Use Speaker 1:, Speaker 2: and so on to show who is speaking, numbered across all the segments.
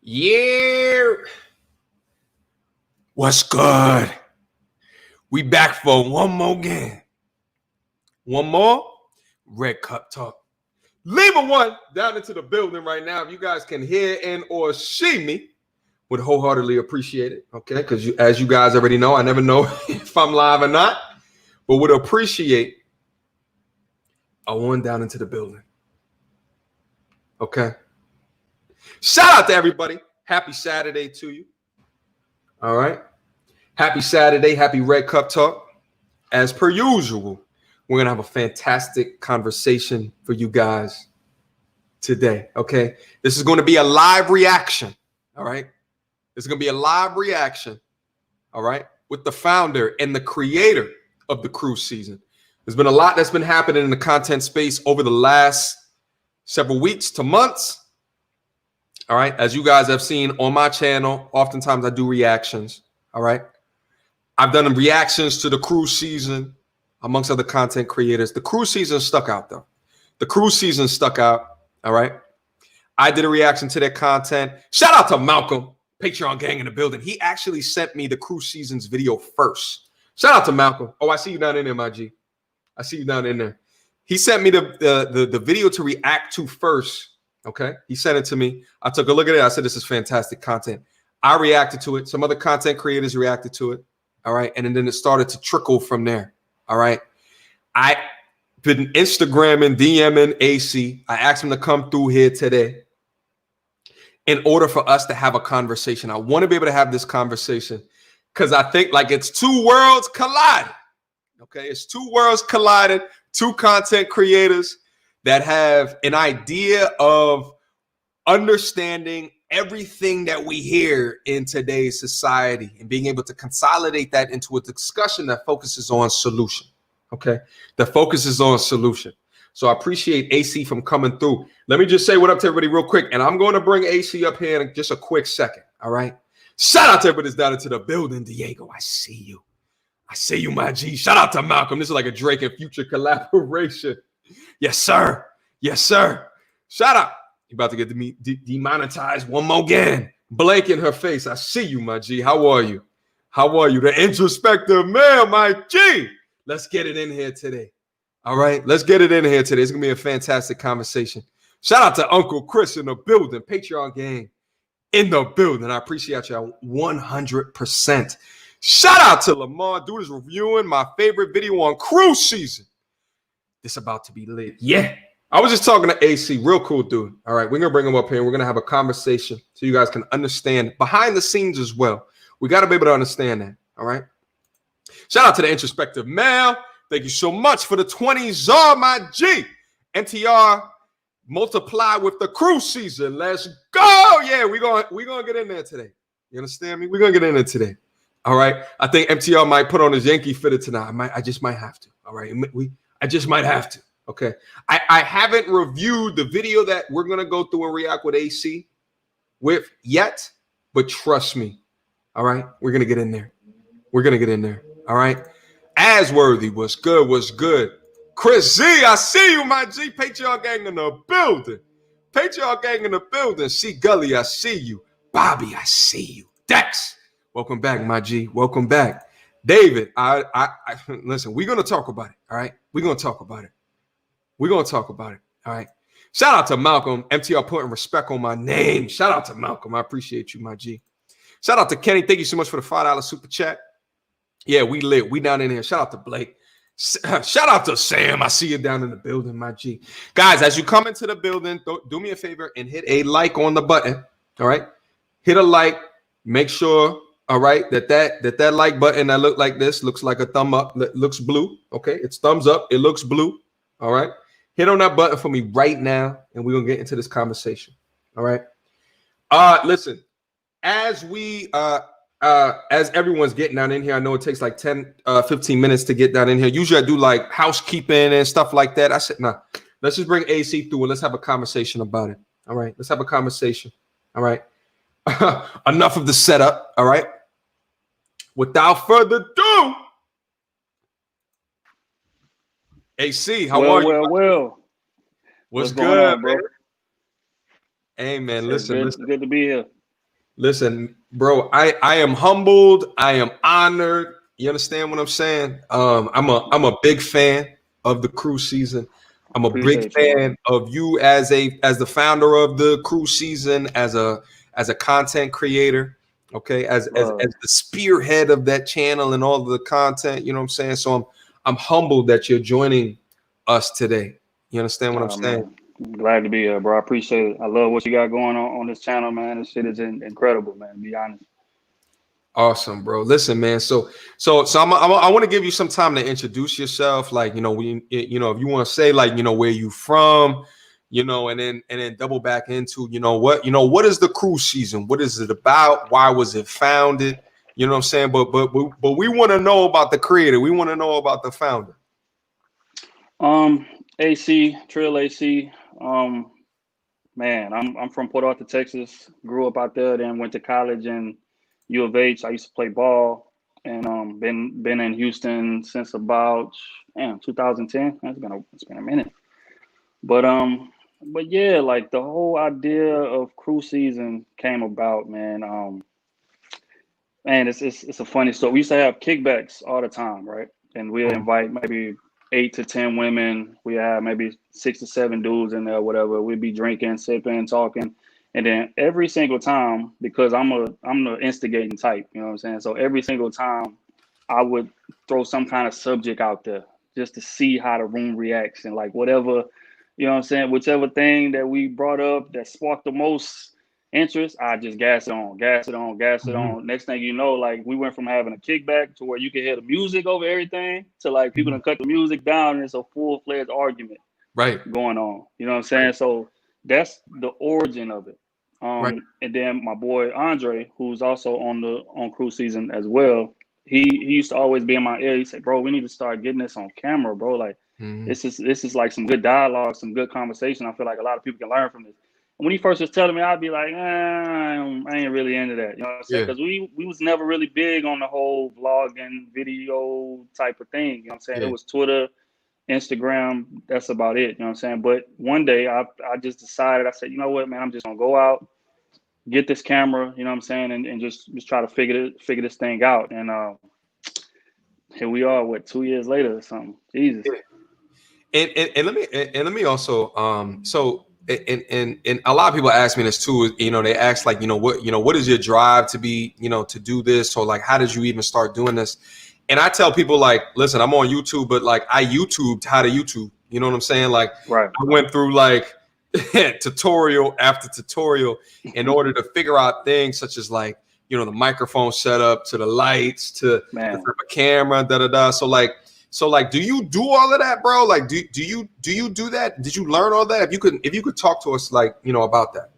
Speaker 1: Yeah. What's good? We back for one more game. One more Red Cup Talk. Leave a one down into the building right now. If you guys can hear and or see me, would wholeheartedly appreciate it. Okay, because as you guys already know, I never know if I'm live or not, but would appreciate a one down into the building. Okay. Shout out to everybody. Happy Saturday to you. All right. Happy Saturday. Happy Red Cup Talk. As per usual, we're going to have a fantastic conversation for you guys today. Okay. This is going to be a live reaction. All right. This is going to be a live reaction. All right. With the founder and the creator of the Krew Season. There's been a lot that's been happening in the content space over the last several weeks to months. All right. As you guys have seen on my channel, oftentimes I do reactions. All right. I've done reactions to the Krew Season amongst other content creators. The Krew Season stuck out, though. The Krew Season stuck out. All right. I did a reaction to their content. Shout out to Malcolm, Patreon gang in the building. He actually sent me the Krew Season's video first. Shout out to Malcolm. Oh, I see you down in there, my G. I see you down in there. He sent me the video to react to first. Okay. He sent it to me. I took a look at it. I said, this is fantastic content. I reacted to it. Some other content creators reacted to it. All right. And then it started to trickle from there. All right. I been Instagramming, DMing AC. I asked him to come through here today in order for us to have a conversation. I want to be able to have this conversation because I think like it's two worlds colliding. Okay. It's two worlds colliding, two content creators that have an idea of understanding everything that we hear in today's society and being able to consolidate that into a discussion that focuses on solution. Okay. That focuses on solution. So I appreciate AC from coming through. Let me just say what up to everybody real quick. And I'm going to bring AC up here in just a quick second. All right. Shout out to everybody that's down into the building. Diego, I see you. I see you, my G. Shout out to Malcolm. This is like a Drake and Future collaboration. Yes, sir. Yes, sir. Shout out. You about to get demonetized one more again. Blank in her face. I see you, my G. How are you? How are you? The introspective man, my G. Let's get it in here today. All right. Let's get it in here today. It's going to be a fantastic conversation. Shout out to Uncle Chris in the building. Patreon gang in the building. I appreciate y'all 100%. Shout out to Lamar. Dude is reviewing my favorite video on Krew Season. This about to be lit. Yeah. I was just talking to AC, real cool dude. All right, we're going to bring him up here. We're going to have a conversation so you guys can understand behind the scenes as well. We got to be able to understand that. All right. Shout out to the introspective Mel. Thank you so much for the 20s, my G. NTR multiply with the Krew Season. Let's go. Yeah, we're going to get in there today. You understand me? We're going to get in there today. All right. I think MTR might put on his Yankee fitted tonight. I just might have to. All right. I just might have to. Okay. I haven't reviewed the video that we're going to go through and react with AC with yet, but trust me. All right. We're going to get in there. We're going to get in there. All right. Asworthy, what's good? What's good? Chris Z, I see you, my G. Patreon gang in the building. Patreon gang in the building. C Gully, I see you. Bobby, I see you. Dex, welcome back, my G. Welcome back. David, I listen, we're going to talk about it. All right. We're going to talk about it. We're going to talk about it. All right. Shout out to Malcolm. MTR putting respect on my name. Shout out to Malcolm. I appreciate you, my G. Shout out to Kenny. Thank you so much for the $5 super chat. Yeah, we lit. We down in here. Shout out to Blake. Shout out to Sam. I see you down in the building, my G. Guys, as you come into the building, do me a favor and hit a like on the button. All right. Hit a like. Make sure, all right, that like button that look like this looks like a thumb up. Looks blue. Okay. It's thumbs up. It looks blue. All right. Hit on that button for me right now, and we're gonna get into this conversation. All right. Listen, as everyone's getting down in here, I know it takes like 10-15 minutes to get down in here. Usually I do like housekeeping and stuff like that. I said, nah, let's just bring AC through and let's have a conversation about it. All right. Let's have a conversation. All right. Enough of the setup. All right. Without further ado, AC, how are you?
Speaker 2: Well.
Speaker 1: What's good,
Speaker 2: bro?
Speaker 1: Hey, man, listen.
Speaker 2: Good to be here.
Speaker 1: Listen, bro, I am humbled. I am honored. You understand what I'm saying? I'm a big fan of the Krew Season. I'm a big
Speaker 2: Appreciate you, bro.
Speaker 1: fan of you as the founder of the Krew Season, as a content creator. Okay, as the spearhead of that channel and all of the content. You know what I'm saying? So I'm humbled that you're joining us today. You understand what I'm saying?
Speaker 2: Man, glad to be here, bro. I appreciate it. I love what you got going on this channel, man. This shit is incredible, man. To be honest.
Speaker 1: Awesome, bro. Listen, man. I want to give you some time to introduce yourself. Like, if you want to say, like, where you from, and then double back into, what is the Krew Season? What is it about? Why was it founded? You know what I'm saying? But we want to know about the creator. We want to know about the founder.
Speaker 2: AC, Trill AC. Man, I'm from Port Arthur, Texas. Grew up out there, then went to college in U of H. I used to play ball, and been in Houston since about 2010. It's been a minute, but yeah, like the whole idea of Krew Season came about, man. Man, it's a funny story. We used to have kickbacks all the time, right? And we'd invite maybe 8 to 10 women. We had maybe 6 to 7 dudes in there, whatever. We'd be drinking, sipping, talking. And then every single time, because I'm the instigating type, you know what I'm saying? So every single time I would throw some kind of subject out there just to see how the room reacts, and like whatever, you know what I'm saying, whichever thing that we brought up that sparked the most interest, I just gas it on, gas it on, gas it on. Next thing you know, like we went from having a kickback to where you could hear the music over everything to like people done cut the music down and it's a full-fledged argument going on. You know what I'm saying?
Speaker 1: Right.
Speaker 2: So that's the origin of it. And then my boy Andre, who's also on Krew Season as well, he used to always be in my ear. He said, "Bro, we need to start getting this on camera, bro. Like this is like some good dialogue, some good conversation. I feel like a lot of people can learn from this." And when he first was telling me, I'd be like, I ain't really into that. You know what I'm saying? Because we was never really big on the whole vlogging video type of thing. You know what I'm saying? It was Twitter, Instagram, that's about it. You know what I'm saying? But one day I just decided, I said, you know what, man, I'm just gonna go out, get this camera, you know what I'm saying, and just try to figure this thing out. And here we are, what, 2 years later or something. Jesus.
Speaker 1: And let me also and a lot of people ask me this too. They ask like, what is your drive to be, to do this, or like how did you even start doing this? And I tell people like, listen, I'm on YouTube, but like I YouTubed how to YouTube. You know what I'm saying? Like I went through like tutorial after tutorial in order to figure out things such as like, the microphone setup to the lights to the type of camera, So like, do you do all of that, bro? Like, do you do that? Did you learn all that? If you could talk to us like, about that.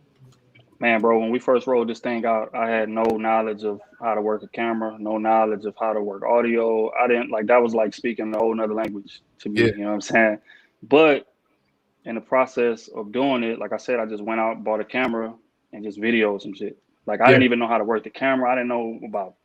Speaker 2: Man, bro, when we first rolled this thing out, I had no knowledge of how to work a camera, no knowledge of how to work audio. I didn't like, that was like speaking a whole nother language to me, you know what I'm saying? But in the process of doing it, like I said, I just went out, bought a camera and just videoed some shit. Like I didn't even know how to work the camera. I didn't know about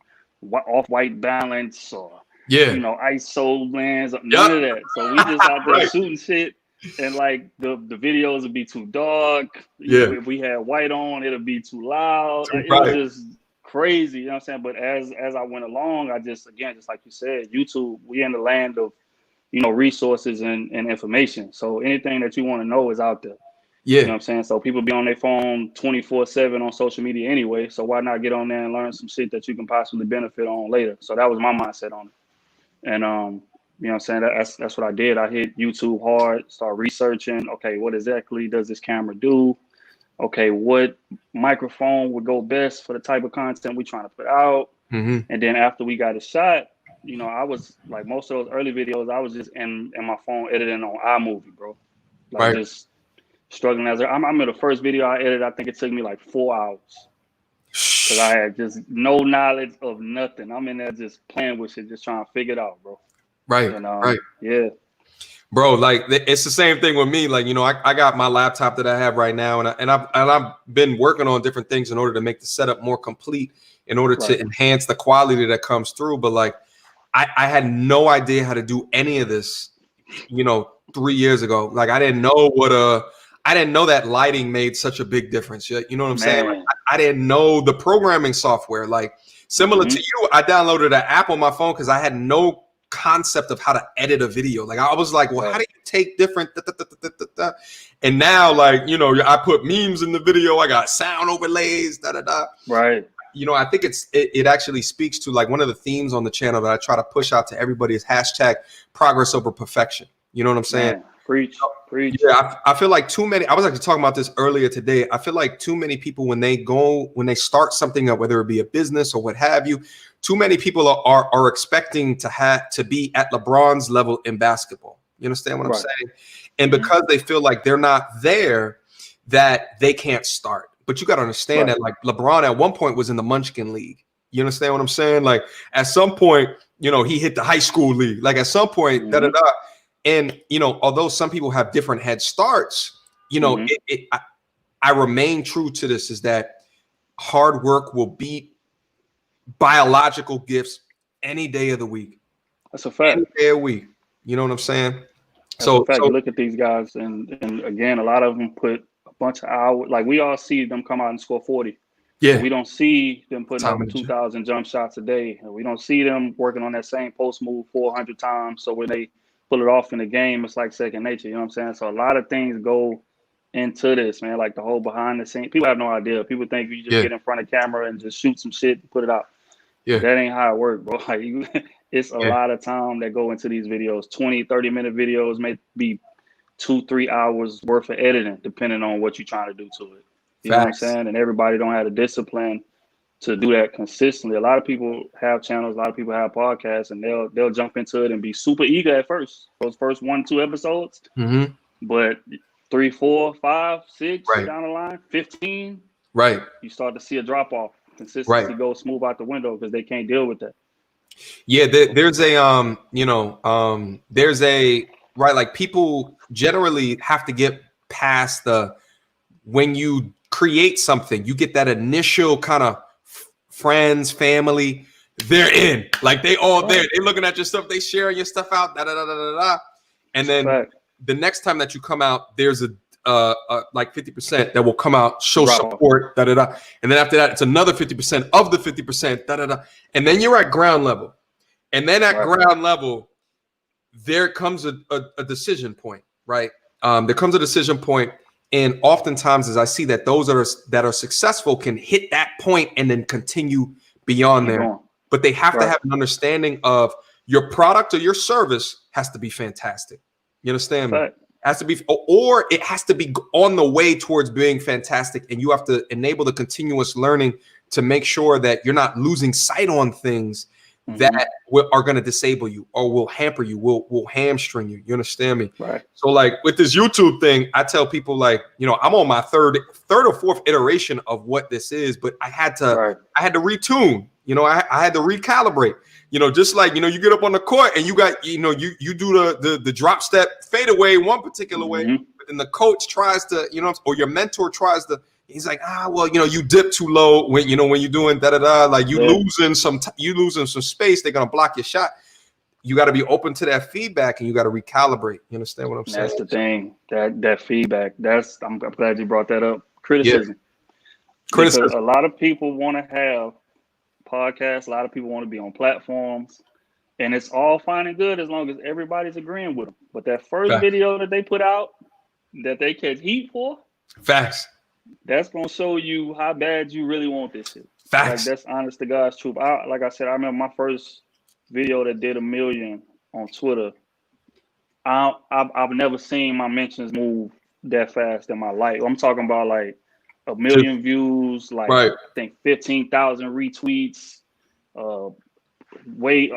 Speaker 2: off-white balance or ISO lens, none of that. So we just out there shooting shit, and like the videos would be too dark. If we had white on, it'll be too loud. It was just crazy, you know what I'm saying? But as I went along, I just like you said, YouTube, we in the land of resources and information. So anything that you want to know is out there. You know what I'm saying? So people be on their phone 24/7 on social media anyway. So why not get on there and learn some shit that you can possibly benefit on later? So that was my mindset on it. And you know what I'm saying? That's what I did. I hit YouTube hard, start researching. Okay, what exactly does this camera do? Okay, what microphone would go best for the type of content we're trying to put out? And then after we got a shot, I was like, most of those early videos, I was just in my phone editing on iMovie, bro. Like just struggling I'm in the first video I edited, I think it took me like 4 hours. Because I had just no knowledge of nothing. I'm in there just playing with shit, just trying to figure it out, bro. Yeah.
Speaker 1: Bro, like it's the same thing with me. Like, I got my laptop that I have right now, and I've been working on different things in order to make the setup more complete, in order to enhance the quality that comes through. But like, I had no idea how to do any of this, 3 years ago. Like I didn't know that lighting made such a big difference. You know what I'm saying? Like, I didn't know the programming software. Like similar to you, I downloaded an app on my phone because I had no concept of how to edit a video. Like I was like, well, how do you take different and now, like, you know, I put memes in the video, I got sound overlays,
Speaker 2: right.
Speaker 1: You know, I think it actually speaks to like one of the themes on the channel that I try to push out to everybody is hashtag progress over perfection. You know what I'm saying?
Speaker 2: Man, preach.
Speaker 1: Yeah, I feel like too many. I was actually talking about this earlier today. I feel like too many people when they start something up, whether it be a business or what have you, too many people are expecting to be at LeBron's level in basketball. You understand what I'm saying? And because they feel like they're not there, that they can't start. But you got to understand that like LeBron at one point was in the Munchkin League. You understand what I'm saying? Like at some point, you know, he hit the high school league. Like at some point, And, you know, although some people have different head starts, you know, I remain true to this is that hard work will beat biological gifts any day of the week.
Speaker 2: That's a fact.
Speaker 1: Any day of the week. You know what I'm saying?
Speaker 2: That's a fact. You look at these guys and again, a lot of them put a bunch of hours. Like we all see them come out and score 40.
Speaker 1: Yeah.
Speaker 2: We don't see them putting up 2,000 jump shots a day. We don't see them working on that same post move 400 times. So when they pull it off in the game, it's like second nature. You know what I'm saying? So a lot of things go into this, man. Like the whole behind the scenes. People have no idea. People think you just get in front of camera and just shoot some shit and put it out. Yeah. That ain't how it works, bro. Like it's a lot of time that go into these videos. 20, 30-minute videos may be 2-3 hours worth of editing, depending on what you're trying to do to it. You know what I'm saying? And everybody don't have the discipline to do that consistently. A lot of people have channels, a lot of people have podcasts, and they'll jump into it and be super eager at first. Those first 1-2 episodes. But 3, 4, 5, 6 down the line, 15. You start to see a drop off. Consistency goes smooth out the window because they can't deal with that.
Speaker 1: Yeah, there's a there's a like people generally have to get past when you create something, you get that initial kind of friends, family, they're in. Like they all there. They looking at your stuff, they sharing your stuff out, and then the next time that you come out, there's a like 50% that will come out, show support, and then after that, it's another 50% of the 50%, and then you're at ground level, and then at ground level, there comes a decision point, right? There comes a decision point. And oftentimes, as I see that those that are successful can hit that point and then continue beyond there. But they have to have an understanding of your product or your service has to be fantastic. You understand me? It has to be, or it has to be on the way towards being fantastic. And you have to enable the continuous learning to make sure that you're not losing sight on things that are going to disable you or will hamper you, will hamstring you. You understand me? So like with this YouTube thing, I tell people like, you know, I'm on my third or fourth iteration of what this is, but I had to retune, you know, I had to recalibrate, you know, just like, you know, you get up on the court and you got, you know, you do the drop step fadeaway one particular way, but then the coach tries to, you know, or your mentor tries to, he's like, well, you know, you dip too low when you're doing like you losing some space. They're gonna block your shot. You got to be open to that feedback and you got to recalibrate. You understand what I'm saying?
Speaker 2: That's the thing. That feedback. I'm glad you brought that up. Criticism. Because a lot of people want to have podcasts. A lot of people want to be on platforms, and it's all fine and good as long as everybody's agreeing with them. But that first video that they put out that they catch heat for, that's gonna show you how bad you really want this shit. Like that's honest to God's truth. Like I said, I remember my first video that did 1 million on Twitter. I've never seen my mentions move that fast in my life. I'm talking about like 1 million views, like I think 15,000 retweets, a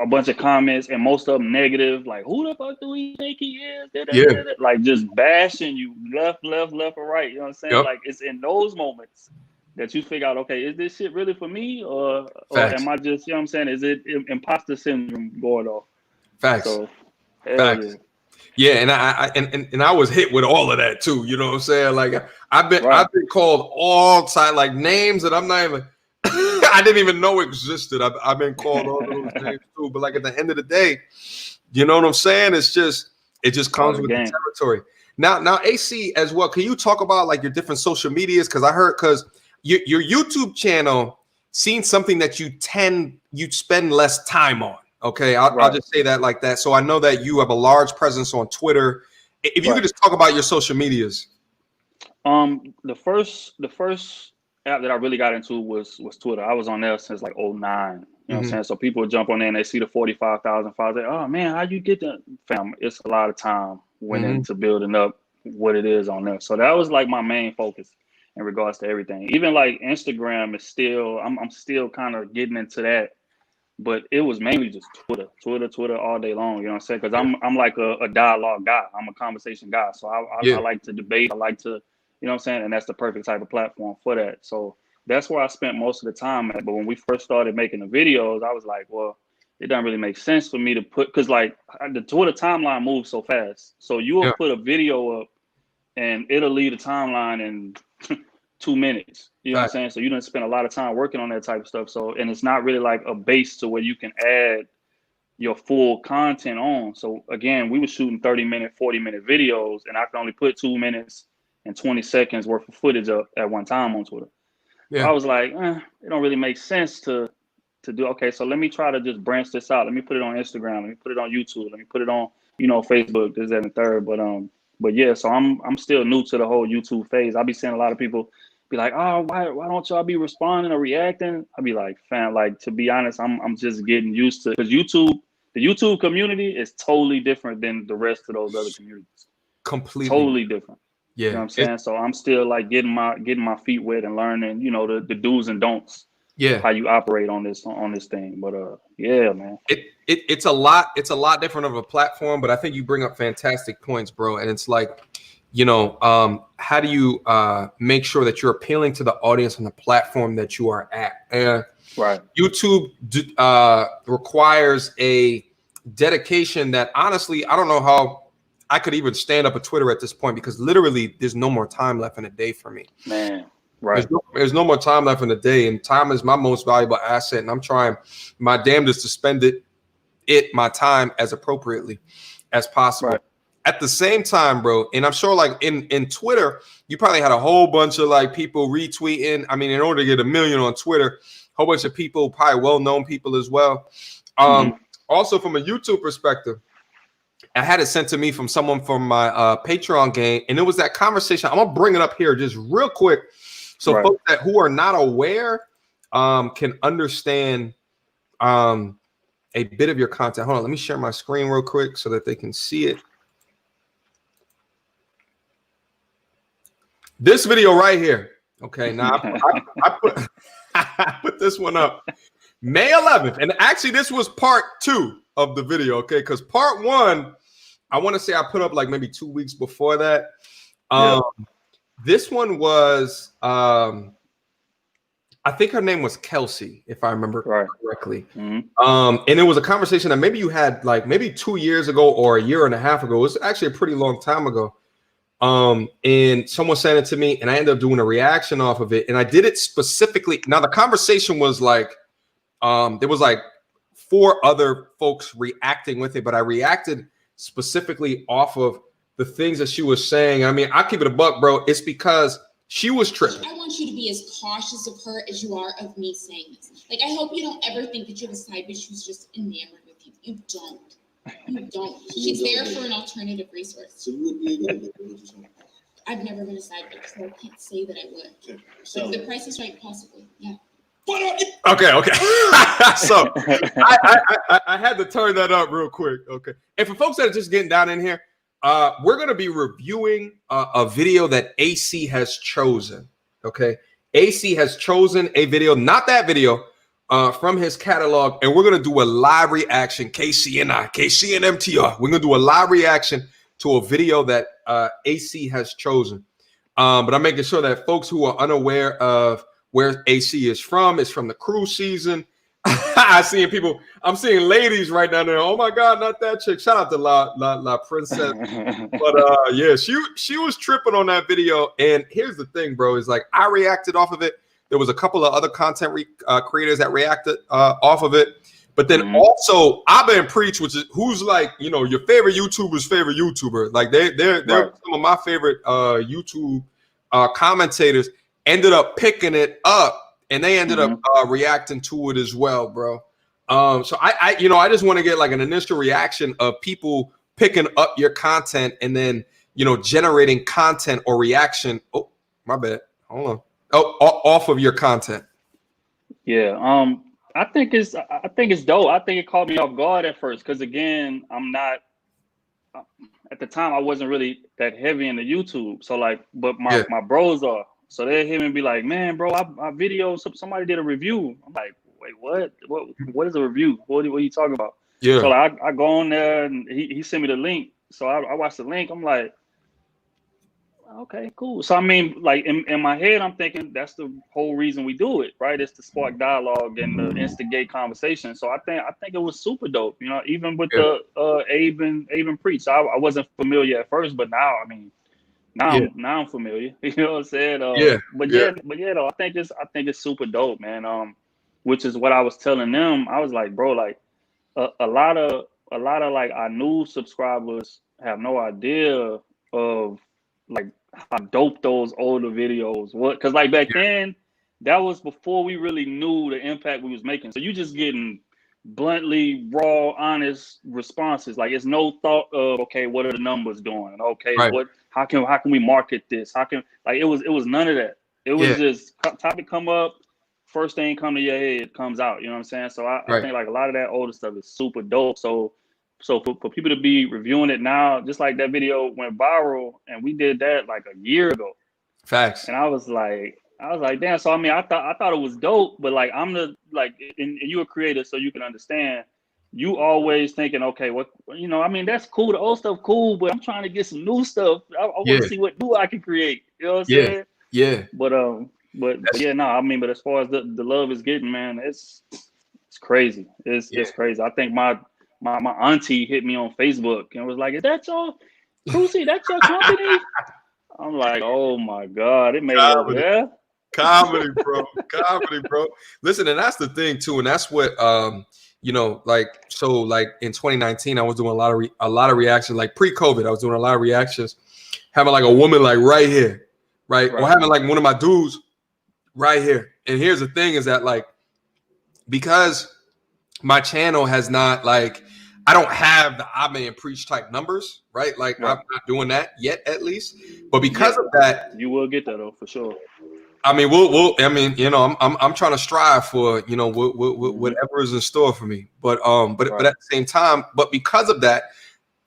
Speaker 2: bunch of comments, and most of them negative. Like, who the fuck do we think he is? Like just bashing you left or right. You know what I'm saying? Like it's in those moments that you figure out, okay, is this shit really for me, or am I just, you know what I'm saying? Is it imposter syndrome going off? So,
Speaker 1: yeah, and I was hit with all of that too. You know what I'm saying? Like I've been called all time, like names that I'm not even. I didn't even know existed. I've been called all those names too. But like at the end of the day, you know what I'm saying? It just comes with the territory. Now AC as well. Can you talk about like your different social medias? Because your YouTube channel seen something that you'd spend less time on. Okay, I'll just say that like that. So I know that you have a large presence on Twitter. If you could just talk about your social medias.
Speaker 2: The first app that I really got into was Twitter. I was on there since like 2009. You know what I'm saying? So people would jump on there and they see the 45,000 followers. Like, oh man, how you get that? Fam, it's a lot of time went into building up what it is on there. So that was like my main focus in regards to everything. Even like Instagram is still, I'm still kind of getting into that. But it was mainly just Twitter all day long. You know what I'm saying? Because I'm like a dialogue guy. I'm a conversation guy. So I like to debate. I like to, you know what I'm saying? And that's the perfect type of platform for that. So that's where I spent most of the time at. But when we first started making the videos, I was like, well, it doesn't really make sense for me to put, because like the Twitter timeline moves so fast. So you will put a video up and it'll leave the timeline in 2 minutes. You know what I'm saying? So you didn't spend a lot of time working on that type of stuff. So, and it's not really like a base to where you can add your full content on. So again, we were shooting 30-minute, 40-minute videos, and I could only put 2 minutes and 20 seconds worth of footage up at one time on Twitter. So I was like, it don't really make sense to do. Okay, so let me try to just branch this out. Let me put it on Instagram. Let me put it on YouTube. Let me put it on, Facebook, this, that, and the third. But yeah, so I'm still new to the whole YouTube phase. I'll be seeing a lot of people be like, oh, why don't y'all be responding or reacting? I'll be like, fam, like, to be honest, I'm just getting used to, because the YouTube community is totally different than the rest of those other communities.
Speaker 1: Completely.
Speaker 2: Totally different.
Speaker 1: Yeah.
Speaker 2: You know what I'm saying? So I'm still like getting my feet wet and learning, the do's and don'ts.
Speaker 1: Yeah.
Speaker 2: How you operate on this thing. But yeah, man.
Speaker 1: It's a lot different of a platform, but I think you bring up fantastic points, bro. And it's like, how do you make sure that you're appealing to the audience on the platform that you are at? And YouTube requires a dedication that honestly, I don't know how I could even stand up a Twitter at this point, because literally there's no more time left in a day for me.
Speaker 2: Man.
Speaker 1: There's no more time left in the day, and time is my most valuable asset, and I'm trying my damnedest to spend my time as appropriately as possible. At the same time, bro, and I'm sure like in Twitter, you probably had a whole bunch of like people retweeting. I mean, in order to get 1 million on Twitter, a whole bunch of people, probably well-known people as well. Also from a YouTube perspective, I had it sent to me from someone from my Patreon game, and it was that conversation. I'm gonna bring it up here just real quick, so folks who are not aware can understand a bit of your content. Hold on, let me share my screen real quick so that they can see it. This video right here. Okay, now I put this one up May 11th, and actually this was part 2 of the video. Okay, because part 1, I want to say I put up like maybe 2 weeks before that. This one was, I think her name was Kelsey, if I remember correctly. And it was a conversation that maybe you had like maybe 2 years ago or a year and a half ago. It was actually a pretty long time ago. And someone sent it to me, and I ended up doing a reaction off of it. And I did it specifically. Now the conversation was like, there was like 4 other folks reacting with it, but I reacted specifically off of the things that she was saying. I mean, I keep it a buck, bro. It's because she was tripping.
Speaker 3: I want you to be as cautious of her as you are of me saying this. Like, I hope you don't ever think that you have a side bitch who's just enamored with you. You don't. You don't. She's there for an alternative resource. So you would be a good. I've never been a side bitch, so I can't say that I would. So if the price is right, possibly, yeah.
Speaker 1: Okay. So I had to turn that up real quick. Okay. And for folks that are just getting down in here, we're going to be reviewing a video that AC has chosen. Okay. AC has chosen a video, not that video, from his catalog. And we're going to do a live reaction. KC and MTR. We're going to do a live reaction to a video that AC has chosen. But I'm making sure that folks who are unaware of where AC is from the Krew Season. I'm seeing ladies right down there. Oh my God, not that chick. Shout out to La Princess. But yeah, she was tripping on that video. And here's the thing, bro, is like I reacted off of it. There was a couple of other content creators that reacted off of it. But then also Abba and Preach, who's like, your favorite YouTuber's favorite YouTuber. Like they're some of my favorite YouTube commentators. ended up picking it up, and they ended up reacting to it as well, bro. So I just want to get like an initial reaction of people picking up your content and then, generating content or reaction. Oh, my bad. Hold on. Oh, off of your content.
Speaker 2: Yeah. I think it's dope. I think it caught me off guard at first because again, I'm not at the time I wasn't really that heavy into YouTube. So like, but my bros are. So they hear me be like, man, bro, I video somebody did a review. I'm like, wait, what is a review? What are you talking about?
Speaker 1: Yeah.
Speaker 2: So like, I go on there and he sent me the link. So I watched the link. I'm like, okay, cool. So I mean, like in my head, I'm thinking that's the whole reason we do it, right? It's to spark dialogue and to instigate conversation. So I think it was super dope. Even with the Abe and Preach, I wasn't familiar at first, but now I mean, now I'm familiar. You know what I'm saying? But though, I think it's super dope, man. Which is what I was telling them. I was like, bro, like a lot of like our new subscribers have no idea of like how dope those older videos were. Because like back then, that was before we really knew the impact we was making. So you just getting bluntly raw, honest responses. Like it's no thought of, okay, what are the numbers doing? Okay, how can we market this? It was none of that. It was just topic come up, first thing come to your head comes out. You know what I'm saying? So I think like a lot of that older stuff is super dope. So for people to be reviewing it now, just like that video went viral, and we did that like a year ago.
Speaker 1: Facts.
Speaker 2: And I was like, damn. So I mean, I thought it was dope, but like and you a creator, so you can understand. You always thinking, okay, what I mean, that's cool. The old stuff cool, but I'm trying to get some new stuff. I want to see what new I can create. You know what I'm saying?
Speaker 1: Yeah.
Speaker 2: But yeah, no. I mean, but as far as the love is getting, man, it's crazy. It's crazy. I think my auntie hit me on Facebook and was like, "Is that your Krew? That's your company?" I'm like, "Oh my God, it made it over there."
Speaker 1: Comedy, bro. Listen, and that's the thing too, and that's what like in 2019, I was doing a lot of reactions. Like pre-COVID, I was doing a lot of reactions, having like a woman like right here, right? Or having like one of my dudes right here. And here's the thing: is that like because my channel has not like. I don't have the Abe and Preach type numbers, right? Like I'm not doing that yet, at least. But because of that,
Speaker 2: you will get that though for sure.
Speaker 1: I mean, I'm trying to strive for whatever is in store for me. But at the same time, but because of that,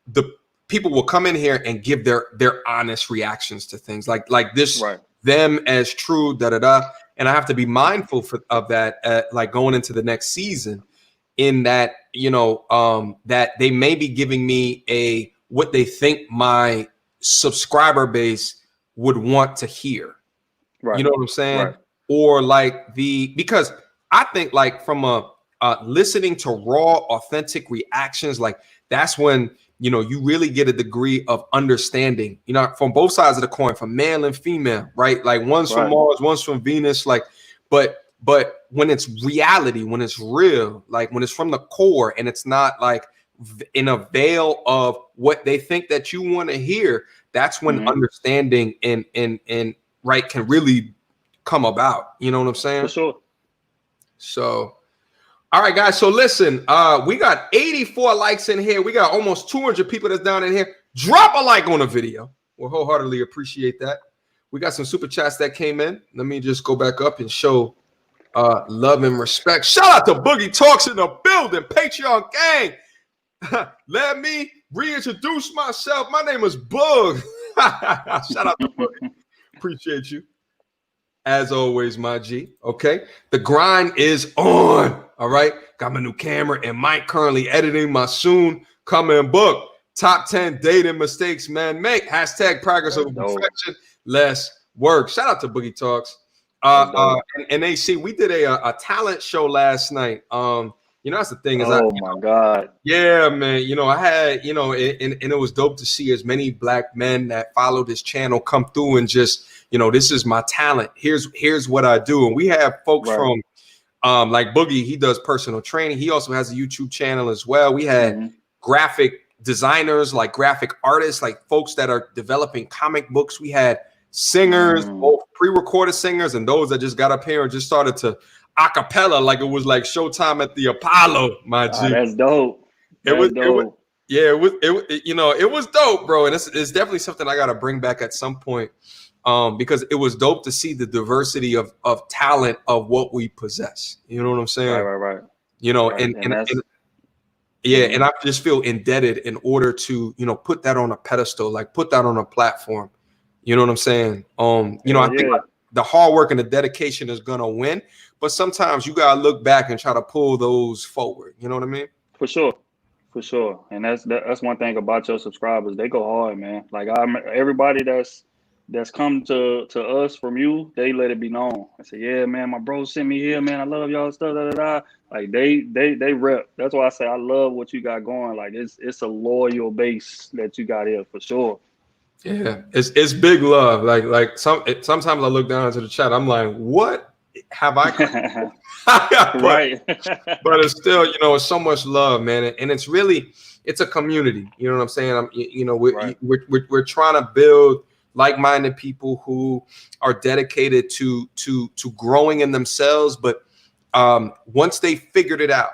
Speaker 1: the people will come in here and give their honest reactions to things like this, them as true, and I have to be mindful of that, like going into the next season. In that, that they may be giving me what they think my subscriber base would want to hear. Right. You know what I'm saying? Right. Or like because I think like from listening to raw, authentic reactions, like that's when, you really get a degree of understanding, from both sides of the coin, from male and female, right? Like one's from Mars, one's from Venus, like, but when it's reality, when it's real, like when it's from the core and it's not like in a veil of what they think that you want to hear, that's when understanding and can really come about. You know what I'm saying?
Speaker 2: For sure.
Speaker 1: So, all right, guys. So listen, we got 84 likes in here. We got almost 200 people that's down in here. Drop a like on the video. We'll wholeheartedly appreciate that. We got some super chats that came in. Let me just go back up and show love and respect. Shout out to Boogie Talks in the building. Patreon gang. Let me reintroduce myself. My name is Boog. Shout out to Boogie. Appreciate you. As always, my G. Okay. The grind is on. All right. Got my new camera and mic, currently editing my soon coming book. Top 10 dating mistakes men make. # progress over perfection. Less work. Shout out to Boogie Talks. And AC, we did a talent show last night. That's the thing is,
Speaker 2: my God.
Speaker 1: Yeah, man. I had, and it was dope to see as many black men that followed this channel come through and just, this is my talent. Here's what I do. And we have folks from, like Boogie, he does personal training. He also has a YouTube channel as well. We had graphic designers, like graphic artists, like folks that are developing comic books. We had singers, both pre-recorded singers and those that just got up here and just started to acapella like it was like Showtime at the Apollo, my G.
Speaker 2: That's dope.
Speaker 1: It was dope, it was dope, bro. And it's definitely something I got to bring back at some point, because it was dope to see the diversity of talent of what we possess. You know what I'm saying?
Speaker 2: Right.
Speaker 1: You know, and I just feel indebted in order to, put that on a pedestal, like put that on a platform. You know what I'm saying? I think the hard work and the dedication is gonna win, but sometimes you gotta look back and try to pull those forward. You know what I mean?
Speaker 2: For sure. And that's one thing about your subscribers. They go hard, man. Like everybody that's come to us from you, they let it be known. I say, yeah, man, my bro sent me here, man. I love y'all stuff. Like they rep. That's why I say I love what you got going. Like it's a loyal base that you got here for sure.
Speaker 1: Yeah, it's big love. Like sometimes I look down into the chat. I'm like, what have I?
Speaker 2: Right.
Speaker 1: But it's still, it's so much love, man, and it's a community. You know what I'm saying? We're trying to build like-minded people who are dedicated to growing in themselves, but once they figured it out,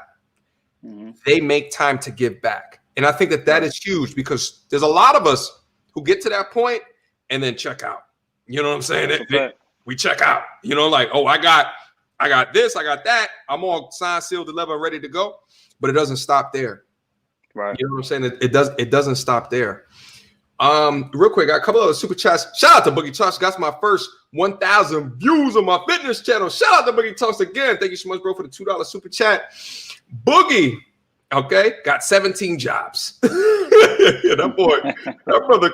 Speaker 1: they make time to give back. And I think that is huge, because there's a lot of us who get to that point and then check out. You know what I'm saying? We check out, like, oh, I got this, I got that. I'm all signed, sealed, delivered, ready to go. But it doesn't stop there.
Speaker 2: Right.
Speaker 1: You know what I'm saying? It doesn't stop there. Real quick, got a couple of super chats. Shout out to Boogie Talks. Got my first 1,000 views on my fitness channel. Shout out to Boogie Talks again. Thank you so much, bro, for the $2 super chat. Boogie, okay, got 17 jobs. That brother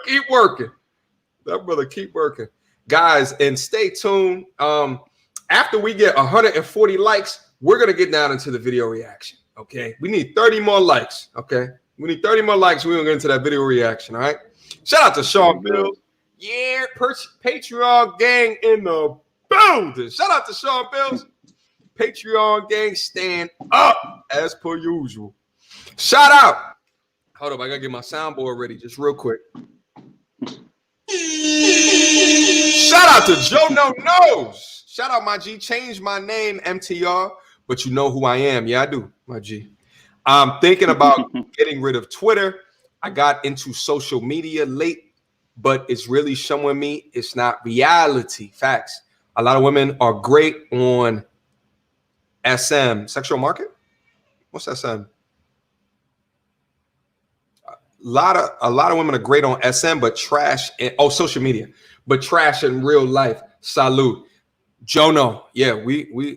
Speaker 1: keep working. Guys, and stay tuned. After we get 140 likes, we're gonna get down into the video reaction. Okay, we need 30 more likes. Okay, we need 30 more likes. We're gonna get into that video reaction. All right. Shout out to Sean Bills. Yeah, Patreon gang in the building. Shout out to Sean Bills. Patreon gang, stand up as per usual. Shout out. Hold up, I gotta get my soundboard ready just real quick. Shout out to Joe No Knows. Shout out, my G. Changed my name, MTR, but you know who I am. Yeah, I do, my G. I'm thinking about getting rid of Twitter. I got into social media late, but it's really showing me it's not reality. Facts. A lot of women are great on SM, sexual market. What's SM? A lot of women are great on SM, but trash social media, but trash in real life. Salute. Jono. Yeah,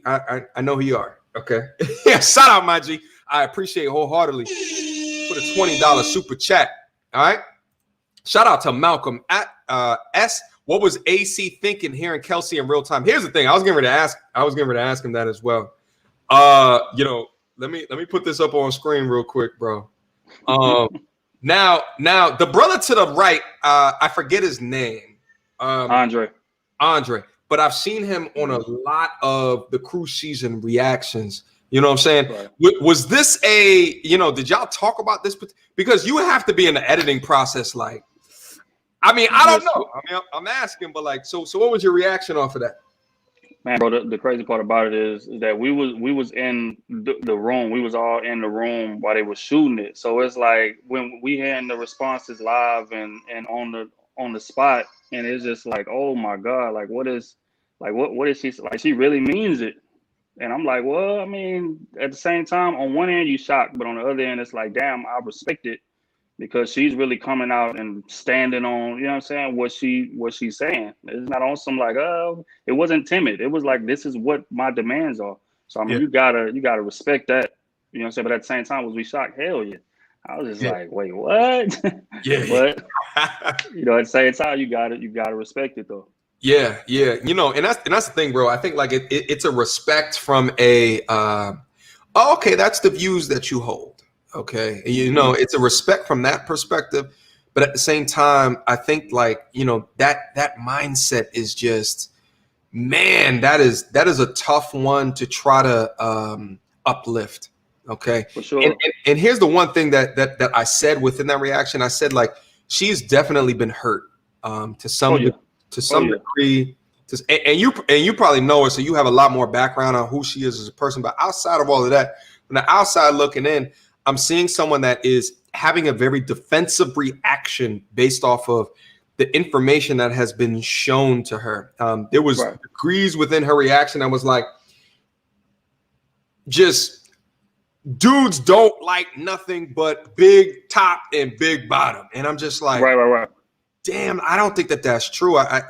Speaker 1: I know who you are. Okay. Yeah, shout out, my G. I appreciate wholeheartedly for the $20 super chat. All right. Shout out to Malcolm at S. What was AC thinking hearing Kelsey in real time? Here's the thing. I was getting ready to ask him that as well. Let me put this up on screen real quick, bro. Now the brother to the right, I forget his name.
Speaker 2: Andre.
Speaker 1: But I've seen him on a lot of the Krew Season reactions. You know what I'm saying? Right. Was this did y'all talk about this? Because you have to be in the editing process. Like, I don't know. I'm asking, but like, so what was your reaction off of that?
Speaker 2: Man, bro, the crazy part about it is that we was in the room. We was all in the room while they were shooting it. So it's like when we hearing the responses live and on the spot, and it's just like, oh my God, like what is she like? She really means it. And I'm like, well, at the same time, on one end you shocked, but on the other end it's like, damn, I respect it, because she's really coming out and standing on, you know what I'm saying, what she's saying. It's not on some like, oh, it wasn't timid. It was like, this is what my demands are. So you gotta respect that. You know what I'm saying? But at the same time, was we shocked? Hell yeah. I was just like, wait, what?
Speaker 1: Yeah.
Speaker 2: But at the same time, you gotta respect it though.
Speaker 1: Yeah. And that's the thing, bro. I think like it's a respect from a okay, that's the views that you hold. Okay, it's a respect from that perspective, but at the same time, I think like that mindset is just, man, that is a tough one to try to uplift. Okay,
Speaker 2: for sure.
Speaker 1: And here's the one thing that I said within that reaction. I said like she's definitely been hurt to to some degree. And you probably know her, so you have a lot more background on who she is as a person. But outside of all of that, from the outside looking in, I'm seeing someone that is having a very defensive reaction based off of the information that has been shown to her. There was degrees within her reaction that was like, just dudes don't like nothing but big top and big bottom. And I'm just like,
Speaker 2: right.
Speaker 1: Damn, I don't think that that's true. I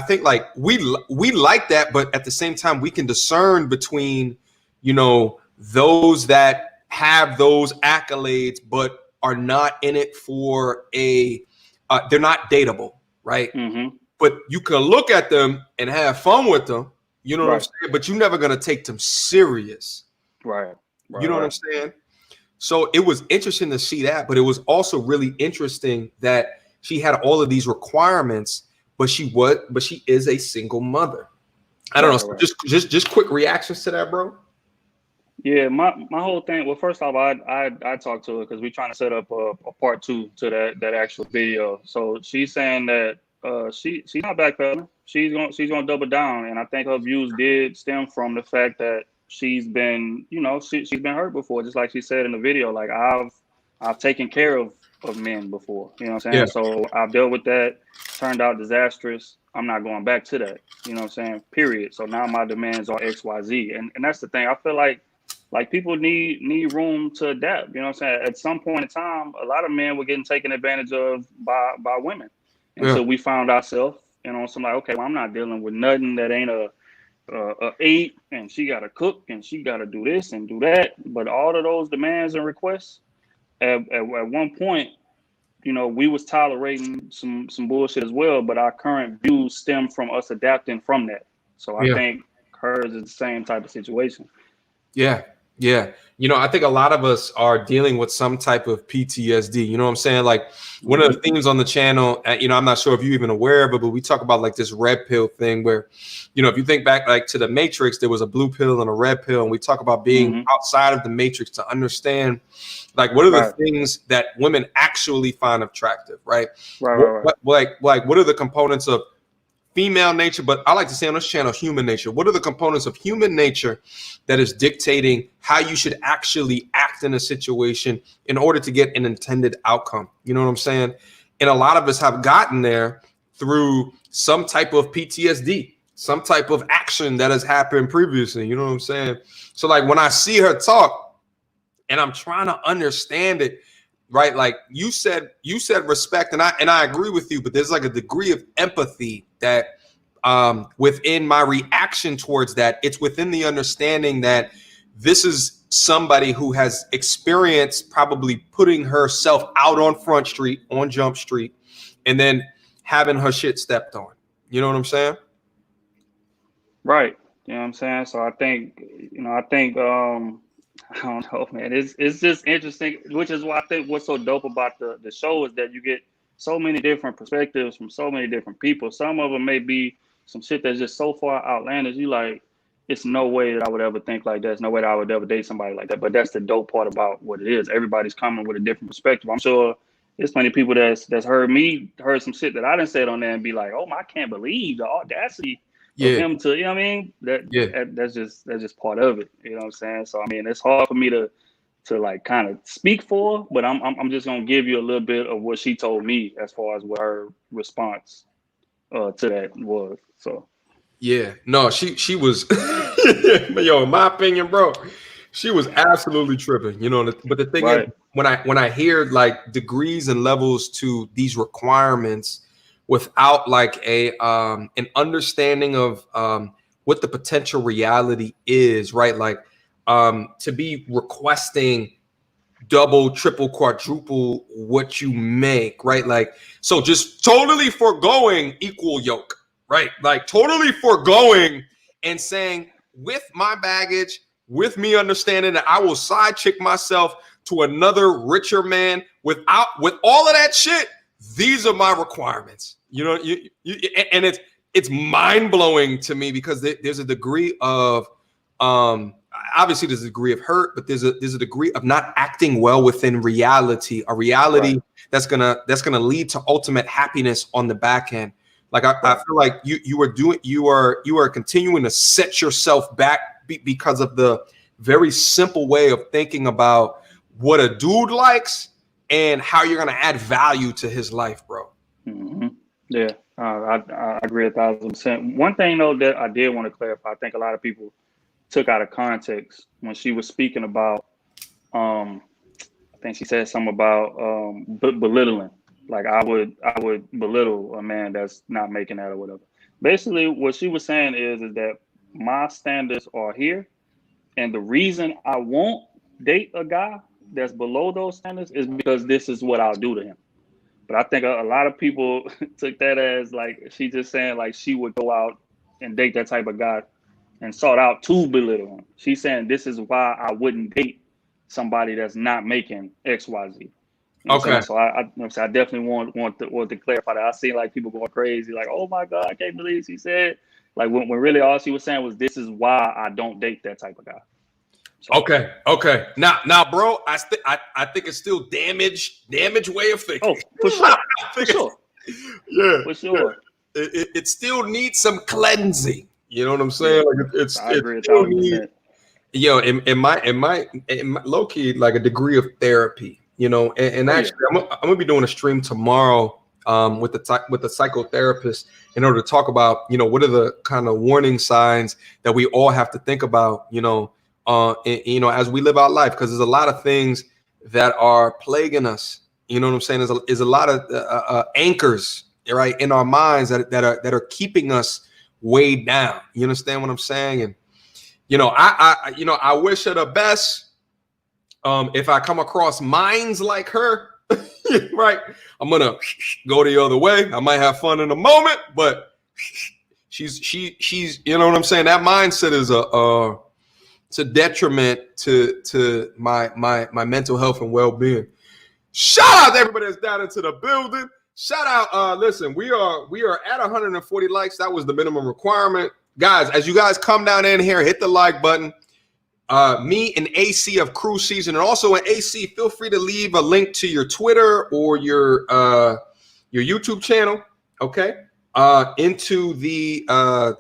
Speaker 1: think like we like that, but at the same time, we can discern between, you know, those that have those accolades, but are not in it for they're not dateable, right? Mm-hmm. But you can look at them and have fun with them, you know what I'm saying? But you're never gonna take them serious,
Speaker 2: right?
Speaker 1: You know what I'm saying? So it was interesting to see that, but it was also really interesting that she had all of these requirements, but she is a single mother. I don't know. So just quick reactions to that, bro.
Speaker 2: Yeah, my whole thing. Well, first off, I talked to her because we're trying to set up a part 2 to that actual video. So she's saying that she's not backpedaling. She's gonna double down, and I think her views did stem from the fact that she's been, you know, she's been hurt before, just like she said in the video. Like I've taken care of men before, you know what I'm saying? Yeah. So I've dealt with that, turned out disastrous. I'm not going back to that, you know what I'm saying? Period. So now my demands are XYZ. And that's the thing. I feel like people need room to adapt, you know what I'm saying? At some point in time, a lot of men were getting taken advantage of by women. And so we found ourselves, you know, so I'm like, okay, well, I'm not dealing with nothing that ain't a 8, and she got to cook and she got to do this and do that. But all of those demands and requests, at one point, you know, we was tolerating some bullshit as well, but our current views stem from us adapting from that. So I think hers is the same type of situation.
Speaker 1: Yeah. You know, I think a lot of us are dealing with some type of PTSD. You know what I'm saying? Like one of the themes on the channel, you know, I'm not sure if you're even aware of it, but we talk about like this red pill thing where, you know, if you think back like to the Matrix, there was a blue pill and a red pill. And we talk about being outside of the Matrix to understand like what are the things that women actually find attractive, right? Like what are the components of female nature, but I like to say on this channel, human nature. What are the components of human nature that is dictating how you should actually act in a situation in order to get an intended outcome? You know what I'm saying? And a lot of us have gotten there through some type of PTSD, some type of action that has happened previously. You know what I'm saying? So like when I see her talk and I'm trying to understand it, right? Like you said respect, and I agree with you, but there's like a degree of empathy that within my reaction towards that, it's within the understanding that this is somebody who has experienced probably putting herself out on Front Street, on Jump Street, and then having her shit stepped on. You know what I'm saying?
Speaker 2: Right. You know what I'm saying? So I think I don't know, man. It's just interesting, which is why I think what's so dope about the show is that you get so many different perspectives from so many different people. Some of them may be some shit that's just so far outlandish. You like, it's no way that I would ever think like that. There's no way that I would ever date somebody like that. But that's the dope part about what it is. Everybody's coming with a different perspective. I'm sure there's plenty of people that's heard some shit that I done said on there and be like, oh my, I can't believe the audacity of him to, you know what I mean? That's just part of it. You know what I'm saying? So I mean, it's hard for me to like kind of speak for, but I'm just gonna give you a little bit of what she told me as far as what her response to that was. So
Speaker 1: no, she was yo, in my opinion, bro, she was absolutely tripping, you know. But the thing is, when I hear like degrees and levels to these requirements without like an understanding of what the potential reality is, right? Like to be requesting double, triple, quadruple what you make, right? Like, so just totally foregoing equal yoke, right? Like totally foregoing and saying with my baggage, with me understanding that I will side chick myself to another richer man with all of that shit. These are my requirements, you know, and it's mind blowing to me because there's a degree of, obviously there's a degree of hurt, but there's a degree of not acting well within reality, a reality that's gonna lead to ultimate happiness on the back end. Like I feel like you are continuing to set yourself back because of the very simple way of thinking about what a dude likes and how you're gonna add value to his life, bro.
Speaker 2: Mm-hmm. Yeah, I agree 1,000%. One thing though that I did want to clarify, I think a lot of people took out of context when she was speaking about. I think she said something about belittling. Like I would belittle a man that's not making that or whatever. Basically, what she was saying is that my standards are here, and the reason I won't date a guy that's below those standards is because this is what I'll do to him. But I think a lot of people took that as like she just saying like she would go out and date that type of guy and sought out to belittle him. She's saying this is why I wouldn't date somebody that's not making X, Y, Z. You know
Speaker 1: Okay.
Speaker 2: So I definitely want to clarify that. I see like people going crazy, like, oh my God, I can't believe she said. Like when really all she was saying was this is why I don't date that type of guy. So.
Speaker 1: Okay. Now, bro, I think it's still damage way of thinking.
Speaker 2: Oh, for sure. For sure.
Speaker 1: Yeah.
Speaker 2: For sure.
Speaker 1: It still needs some cleansing. You know what I'm saying? Like
Speaker 2: I agree 1,000%.
Speaker 1: In my low key, like a degree of therapy, you know, and actually I'm gonna be doing a stream tomorrow with the psychotherapist in order to talk about, you know, what are the kind of warning signs that we all have to think about, you know, as we live our life, because there's a lot of things that are plaguing us. You know what I'm saying? There's a lot of anchors, right, in our minds that are keeping us weighed down. You understand what I'm saying? And you know, I wish her the best. If I come across minds like her, right, I'm gonna go the other way. I might have fun in a moment, but she's you know what I'm saying? That mindset is it's a detriment to my mental health and well-being. Shout out to everybody that's down into the building. Shout out, listen, we are at 140 likes. That was the minimum requirement. Guys, as you guys come down in here, hit the like button. Me and AC of Krew Season, and also in AC, feel free to leave a link to your Twitter or your YouTube channel, okay, into the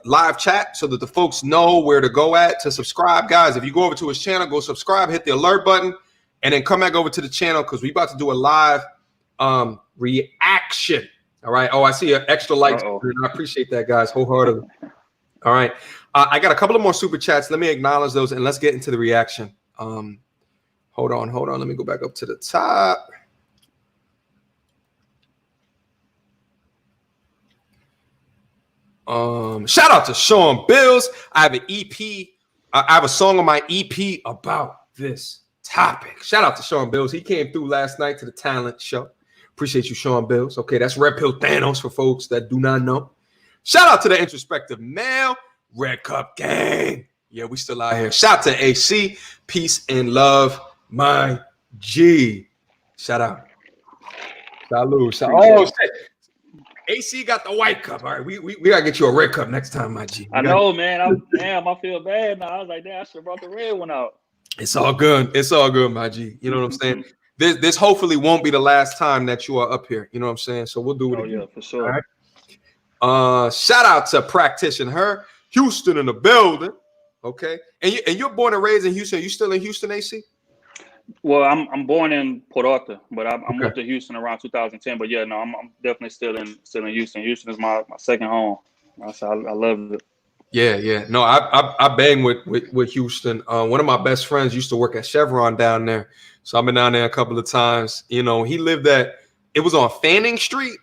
Speaker 1: live chat so that the folks know where to go at to subscribe. Guys, if you go over to his channel, go subscribe, hit the alert button, and then come back over to the channel because we're about to do a live reaction. All right. Oh, I see an extra like. I appreciate that, guys, wholeheartedly. All right. I got a couple of more super chats. Let me acknowledge those and let's get into the reaction. Hold on. Let me go back up to the top. Shout out to Sean Bills. I have an EP. I have a song on my EP about this topic. Shout out to Sean Bills. He came through last night to the talent show. Appreciate you, Sean Bills. Okay, that's Red Pill Thanos for folks that do not know. Shout out to the introspective male, Red Cup Gang. Yeah, we still out here. Shout out to AC. Peace and love, my G. Shout out. Salud. Oh, shit. AC got the white cup. All right, we gotta get you a red cup next time, my G.
Speaker 2: I know, man. I feel bad now. I was like, damn, I should have brought the red one out.
Speaker 1: It's all good. It's all good, my G. You know what I'm saying? This hopefully won't be the last time that you are up here. You know what I'm saying? So we'll do it again.
Speaker 2: Yeah, for sure.
Speaker 1: All right? Shout out to Practitioner Houston in the building. Okay. And you're born and raised in Houston. You still in Houston, AC?
Speaker 2: Well, I'm born in Port Arthur, but I moved to Houston around 2010. But yeah, no, I'm definitely still in Houston. Houston is my second home. I love it.
Speaker 1: Yeah. No, I bang with Houston. One of my best friends used to work at Chevron down there, so I've been down there a couple of times. You know, he lived it was on Fanning Street.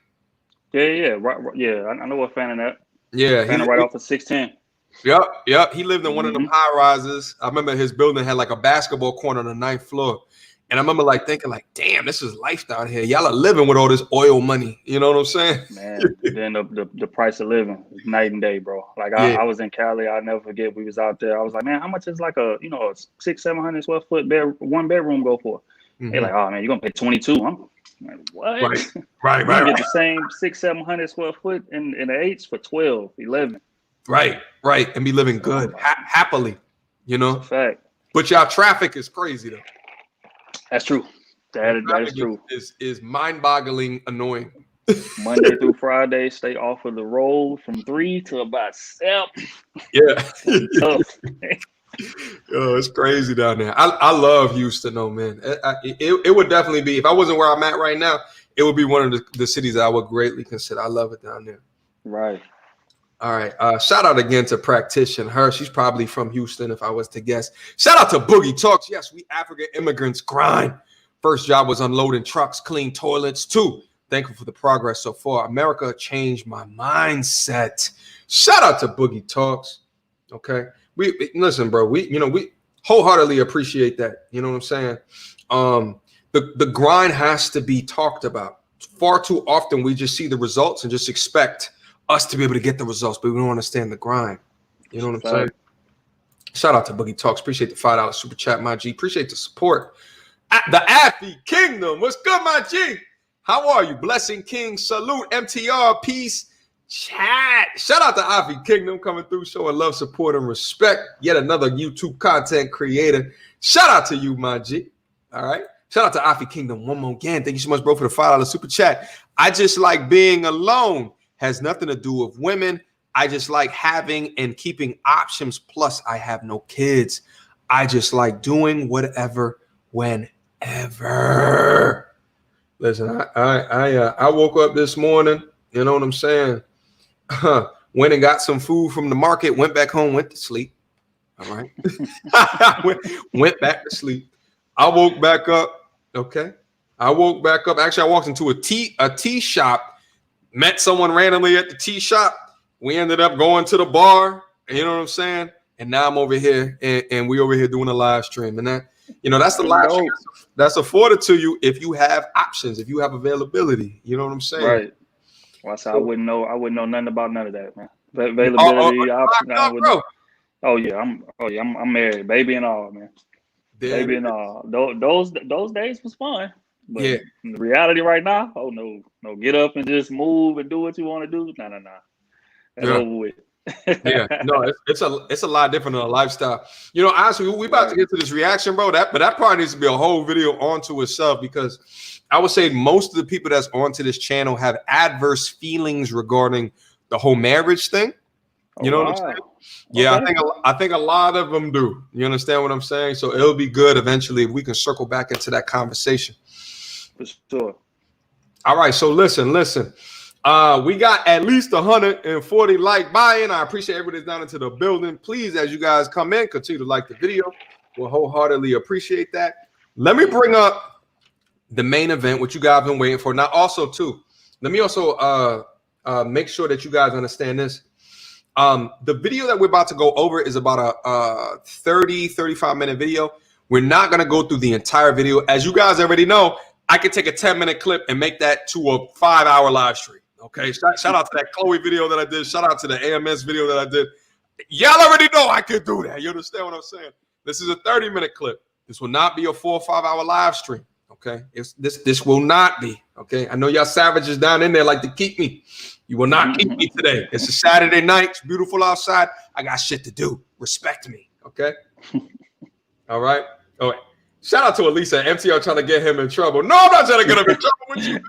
Speaker 2: Yeah, right. Yeah, I know what Fanning at.
Speaker 1: Yeah,
Speaker 2: Fanning right off of 610.
Speaker 1: Yep. He lived in one of them high rises. I remember his building had like a basketball court on the 9th floor. And I remember like thinking like, damn, this is life down here. Y'all are living with all this oil money. You know what I'm saying?
Speaker 2: Man, then the price of living is night and day, bro. Like I was in Cali. I'll never forget. We was out there. I was like, man, how much is like a 600-700 square foot one bedroom go for? Mm-hmm. They're like, oh man, you're gonna pay 22. I'm like, what?
Speaker 1: Right.
Speaker 2: You get the same 600-700 square foot in the 8s for 12, 11.
Speaker 1: Right. And be living good, happily, you know.
Speaker 2: That's a fact.
Speaker 1: But y'all traffic is crazy though.
Speaker 2: That's true. That is true.
Speaker 1: Is mind-boggling annoying.
Speaker 2: Monday through Friday, stay off of the road from 3 to about 7.
Speaker 1: Yeah.
Speaker 2: Tough.
Speaker 1: Oh, it's crazy down there. I love Houston, though, man. It would definitely be, if I wasn't where I'm at right now, it would be one of the cities that I would greatly consider. I love it down there.
Speaker 2: Right.
Speaker 1: All right. Shout out again to Practitioner. Her, she's probably from Houston, if I was to guess. Shout out to Boogie Talks. Yes, we African immigrants grind. First job was unloading trucks, clean toilets, too. Thankful for the progress so far. America changed my mindset. Shout out to Boogie Talks. Okay. We listen, bro. We wholeheartedly appreciate that. You know what I'm saying? The grind has to be talked about. Far too often we just see the results and just expect us to be able to get the results, but we don't understand the grind. You know what I'm saying? Shout out to Boogie Talks. Appreciate the $5 super chat, my G. Appreciate the support. The Affy Kingdom. What's good, my G? How are you? Blessing King. Salute. MTR. Peace. Chat. Shout out to Affy Kingdom coming through, showing love, support, and respect. Yet another YouTube content creator. Shout out to you, my G. All right. Shout out to Affy Kingdom one more again. Thank you so much, bro, for the $5 super chat. I just like being alone. Has nothing to do with women. I just like having and keeping options. Plus, I have no kids. I just like doing whatever, whenever. Listen, I woke up this morning. You know what I'm saying? Went and got some food from the market. Went back home. Went to sleep. All right. went back to sleep. I woke back up. Okay. I woke back up. Actually, I walked into a tea shop. Met someone randomly at the tea shop. We ended up going to the bar. You know what I'm saying? And now I'm over here, and we over here doing a live stream. And that, that's the live stream that's afforded to you if you have options, if you have availability. You know what I'm saying?
Speaker 2: Right. Well, I wouldn't know nothing about none of that, man. Availability, options.
Speaker 1: Bro.
Speaker 2: Oh yeah, I'm married, baby and all, man. Baby and all. Those days was fun. But
Speaker 1: yeah,
Speaker 2: in the reality right now, oh no, get up and just move and do what you want to do. Nah. That's over with.
Speaker 1: Yeah, no, it's a lot different than a lifestyle. Honestly, we about to get to this reaction, bro. But that probably needs to be a whole video onto itself, because I would say most of the people that's onto this channel have adverse feelings regarding the whole marriage thing. You know what I'm saying? Yeah, okay. I think a lot of them do. You understand what I'm saying? So it'll be good eventually if we can circle back into that conversation.
Speaker 2: For sure.
Speaker 1: All right, so listen. We got at least 140 like buy-in. I appreciate everybody's down into the building. Please, as you guys come in, continue to like the video. We'll wholeheartedly appreciate that. Let me bring up the main event, what you guys have been waiting for. Now, also, too, let me also make sure that you guys understand this. The video that we're about to go over is about a 35 minute video. We're not going to go through the entire video. As you guys already know, I could take a 10-minute clip and make that to a 5-hour live stream. Okay. Shout out to that Chloe video that I did. Shout out to the AMS video that I did. Y'all already know I could do that. You understand what I'm saying? This is a 30-minute clip. This will not be a 4 or 5-hour live stream. Okay. This will not be. Okay. I know y'all savages down in there like to keep me. You will not keep me today. It's a Saturday night. It's beautiful outside. I got shit to do. Respect me. Okay. All right. All right. Shout out to Elisa. MTR trying to get him in trouble. No, I'm not trying to get him in trouble with you.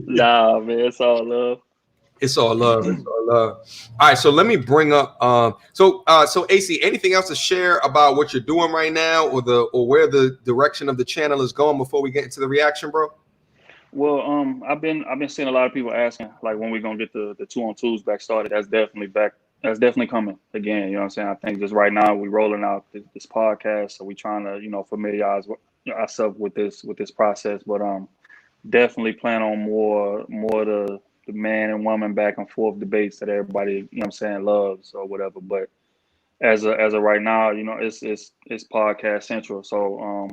Speaker 2: Nah, man. It's all love.
Speaker 1: It's all love. It's all love. All right. So let me bring up. So AC, anything else to share about what you're doing right now, or where the direction of the channel is going before we get into the reaction, bro?
Speaker 2: Well, I've been seeing a lot of people asking, like, when we're gonna get the 2-on-2s back started. That's definitely back. That's definitely coming again. You know what I'm saying? I think just right now we're rolling out this podcast, so we're trying to familiarize ourselves with this process. But definitely plan on more the man and woman back and forth debates that everybody loves or whatever. But as of right now, it's podcast central. So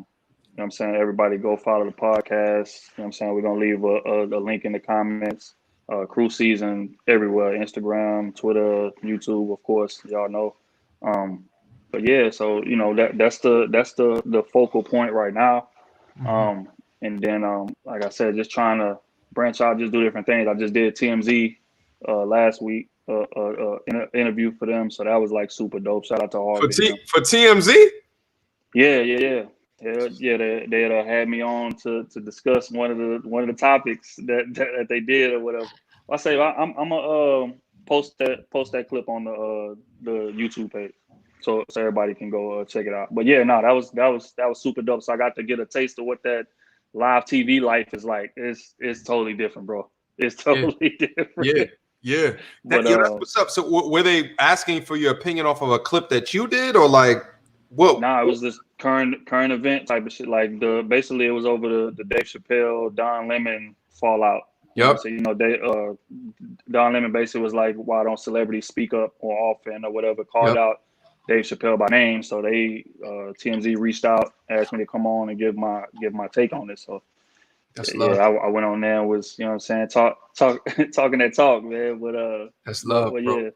Speaker 2: everybody go follow the podcast. We're going to leave a link in the comments. Krew Season everywhere, Instagram, Twitter, YouTube, of course, y'all know. But yeah, so, that's the focal point right now. And then, like I said, just trying to branch out, just do different things. I just did TMZ last week, interview for them. So that was like super dope. Shout out to all
Speaker 1: for TMZ.
Speaker 2: Yeah. Yeah, they had me on to discuss one of the topics that they did or whatever. I say I'm gonna post that clip on the YouTube page so everybody can go check it out. But yeah, no, that was super dope. So I got to get a taste of what that live TV life is like. It's totally different, bro. It's totally different.
Speaker 1: Yeah.
Speaker 2: But
Speaker 1: That's what's up. So were they asking for your opinion off of a clip that you did, or like what?
Speaker 2: Nah, it was this current event type of shit. Like basically it was over the Dave Chappelle, Don Lemon fallout.
Speaker 1: Yep.
Speaker 2: So Don Lemon basically was like, why don't celebrities speak up more often or whatever, called out Dave Chappelle by name. So they TMZ reached out, asked me to come on and give my take on it. So
Speaker 1: that's love.
Speaker 2: Yeah, I went on there and was, you know what I'm saying, talking that talk, man. But
Speaker 1: that's love,
Speaker 2: but
Speaker 1: bro.
Speaker 2: yeah.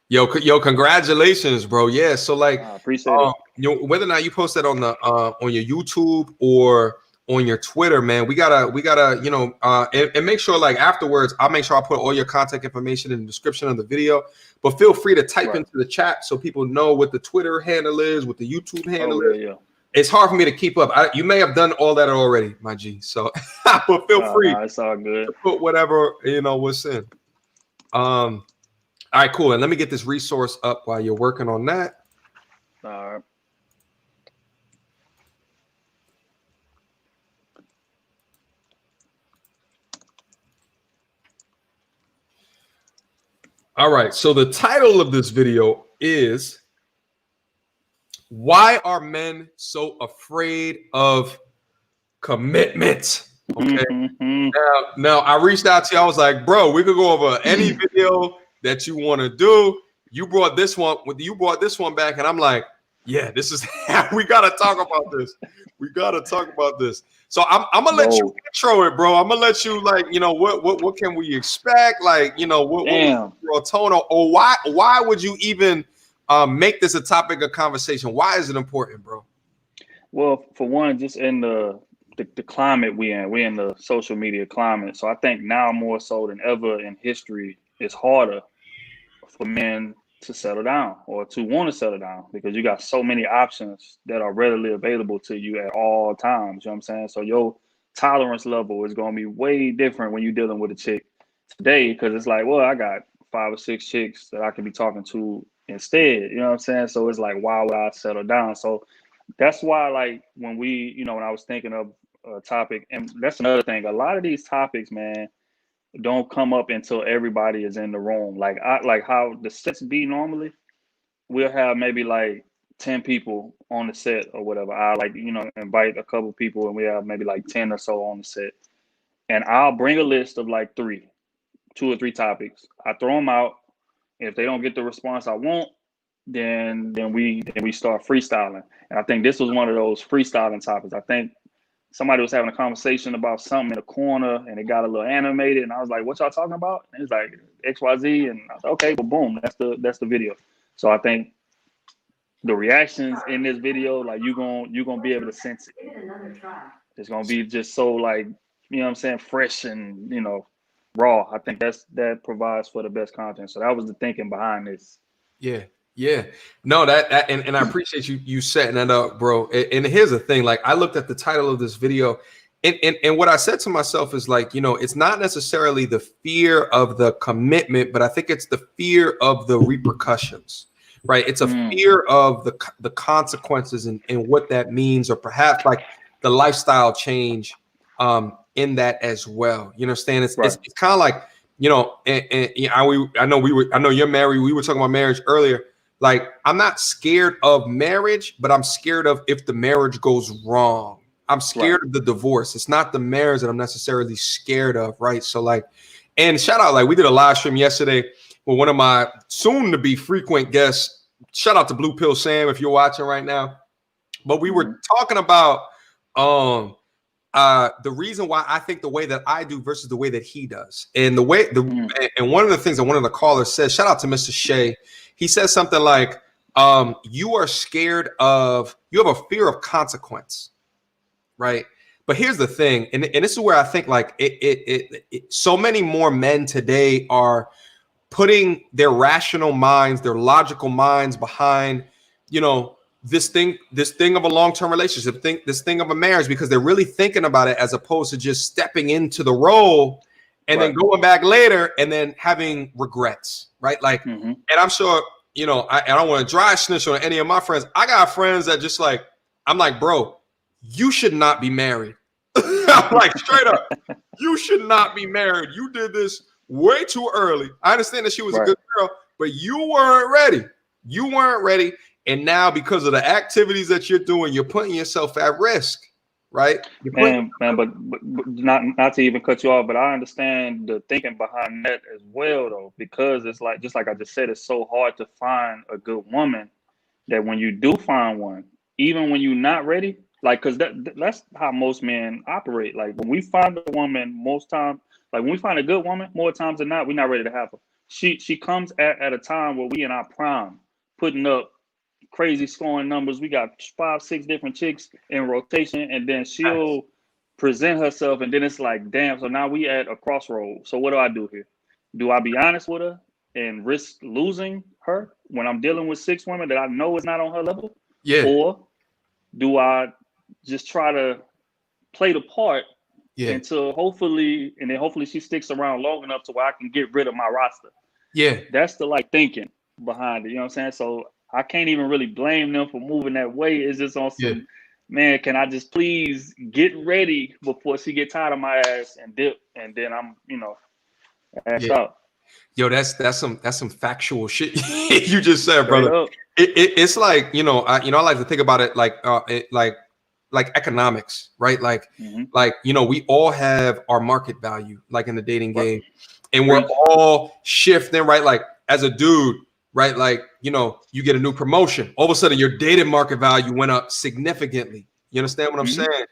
Speaker 1: Yo, congratulations, bro. Yeah, so like,
Speaker 2: I appreciate it.
Speaker 1: You know, whether or not you post that on the on your YouTube or on your Twitter, man, we gotta you know, and make sure like afterwards, I'll make sure I put all your contact information in the description of the video. But feel free to type into the chat so people know what the Twitter handle is, what the YouTube handle is.
Speaker 2: Yeah. It's
Speaker 1: hard for me to keep up. You may have done all that already, my G. So, but feel free.
Speaker 2: It's all good.
Speaker 1: To put whatever you know what's in. All right, cool. And let me get this resource up while you're working on that.
Speaker 2: All right.
Speaker 1: All right. So the title of this video is "Why Are Men So Afraid of Commitment?" Okay. Now I reached out to you. I was like, bro, we could go over any video that you want to do. You brought this one back, and I'm like, yeah, this is we gotta talk about this. We gotta talk about this. So I'm gonna let you intro it, bro. I'm gonna let you like, you know, what can we expect? Like, you know, what tone or why would you even make this a topic of conversation? Why is it important, bro?
Speaker 2: Well, for one, just in the climate we're in the social media climate. So I think now more so than ever in history, it's harder for men to settle down or to want to settle down because you got so many options that are readily available to you at all times. You know what I'm saying? So your tolerance level is going to be way different when you're dealing with a chick today because it's like, well, I got 5 or 6 chicks that I can be talking to instead. You know what I'm saying? So it's like, why would I settle down? So that's why, like, when I was thinking of a topic, and that's another thing, a lot of these topics, man, don't come up until everybody is in the room. Like how the sets be normally, we'll have maybe like 10 people on the set or whatever. I invite a couple people and we have maybe like 10 or so on the set. And I'll bring a list of like 2 or 3 topics. I throw them out. If they don't get the response I want, then we start freestyling. And I think this was one of those freestyling topics. I think somebody was having a conversation about something in a corner and it got a little animated. And I was like, what y'all talking about? And it's like XYZ. And I was like, okay, well, boom, that's the video. So I think the reactions in this video, like you're gonna be able to sense it. It's gonna be just so like, you know what I'm saying, fresh and, you know, raw. I think that provides for the best content. So that was the thinking behind this.
Speaker 1: Yeah. No, and I appreciate you setting that up, bro. And here's the thing, like I looked at the title of this video and what I said to myself is like, you know, it's not necessarily the fear of the commitment, but I think it's the fear of the repercussions, right? It's a fear of the consequences and what that means, or perhaps like the lifestyle change in that as well. You understand? It's kind of like, you know, I know you're married. We were talking about marriage earlier. Like, I'm not scared of marriage, but I'm scared of if the marriage goes wrong. I'm scared of the divorce. It's not the marriage that I'm necessarily scared of, right? So like, and shout out, like we did a live stream yesterday with one of my soon to be frequent guests. Shout out to Blue Pill Sam if you're watching right now. But we were talking about the reason why I think the way that I do versus the way that he does. And and one of the things that one of the callers says, shout out to Mr. Shea. He says something like, you are scared of, you have a fear of consequence, right? But here's the thing, and this is where I think like so many more men today are putting their rational minds, their logical minds behind, you know, this thing of a long-term relationship, this thing of a marriage, because they're really thinking about it as opposed to just stepping into the role and then going back later and then having regrets, right? Like, and I'm sure, you know, I don't want to dry snitch on any of my friends. I got friends that just like, I'm like, bro, you should not be married. I'm like, straight up, you should not be married. You did this way too early. I understand that she was a good girl, but you weren't ready. You weren't ready. And now because of the activities that you're doing, you're putting yourself at risk, right?
Speaker 2: Man, but not to even cut you off, but I understand the thinking behind that as well, though, because it's like, just like I just said, it's so hard to find a good woman that when you do find one, even when you're not ready, like, because that's how most men operate. Like, when we find a woman, most times, like when we find a good woman, more times than not, we're not ready to have her. She comes at a time where we in our prime, putting up crazy scoring numbers. We got 5, 6 different chicks in rotation, and then she'll present herself, and then it's like, damn, so now we at a crossroad. So what do I do here? Do I be honest with her and risk losing her when I'm dealing with 6 women that I know is not on her level?
Speaker 1: Yeah.
Speaker 2: Or do I just try to play the part until hopefully she sticks around long enough to where I can get rid of my roster?
Speaker 1: Yeah.
Speaker 2: That's the like thinking behind it. You know what I'm saying? So I can't even really blame them for moving that way. It's just on some, man, can I just please get ready before she get tired of my ass and dip, and then I'm, you know, ass out.
Speaker 1: Yo, that's some factual shit you just said, brother. It's like, you know, I like to think about it like economics, right? Like, like, you know, we all have our market value, like in the dating game, and we're all shifting, right? Like, as a dude, right? Like, you know, you get a new promotion, all of a sudden your dating market value went up significantly. You understand what I'm saying?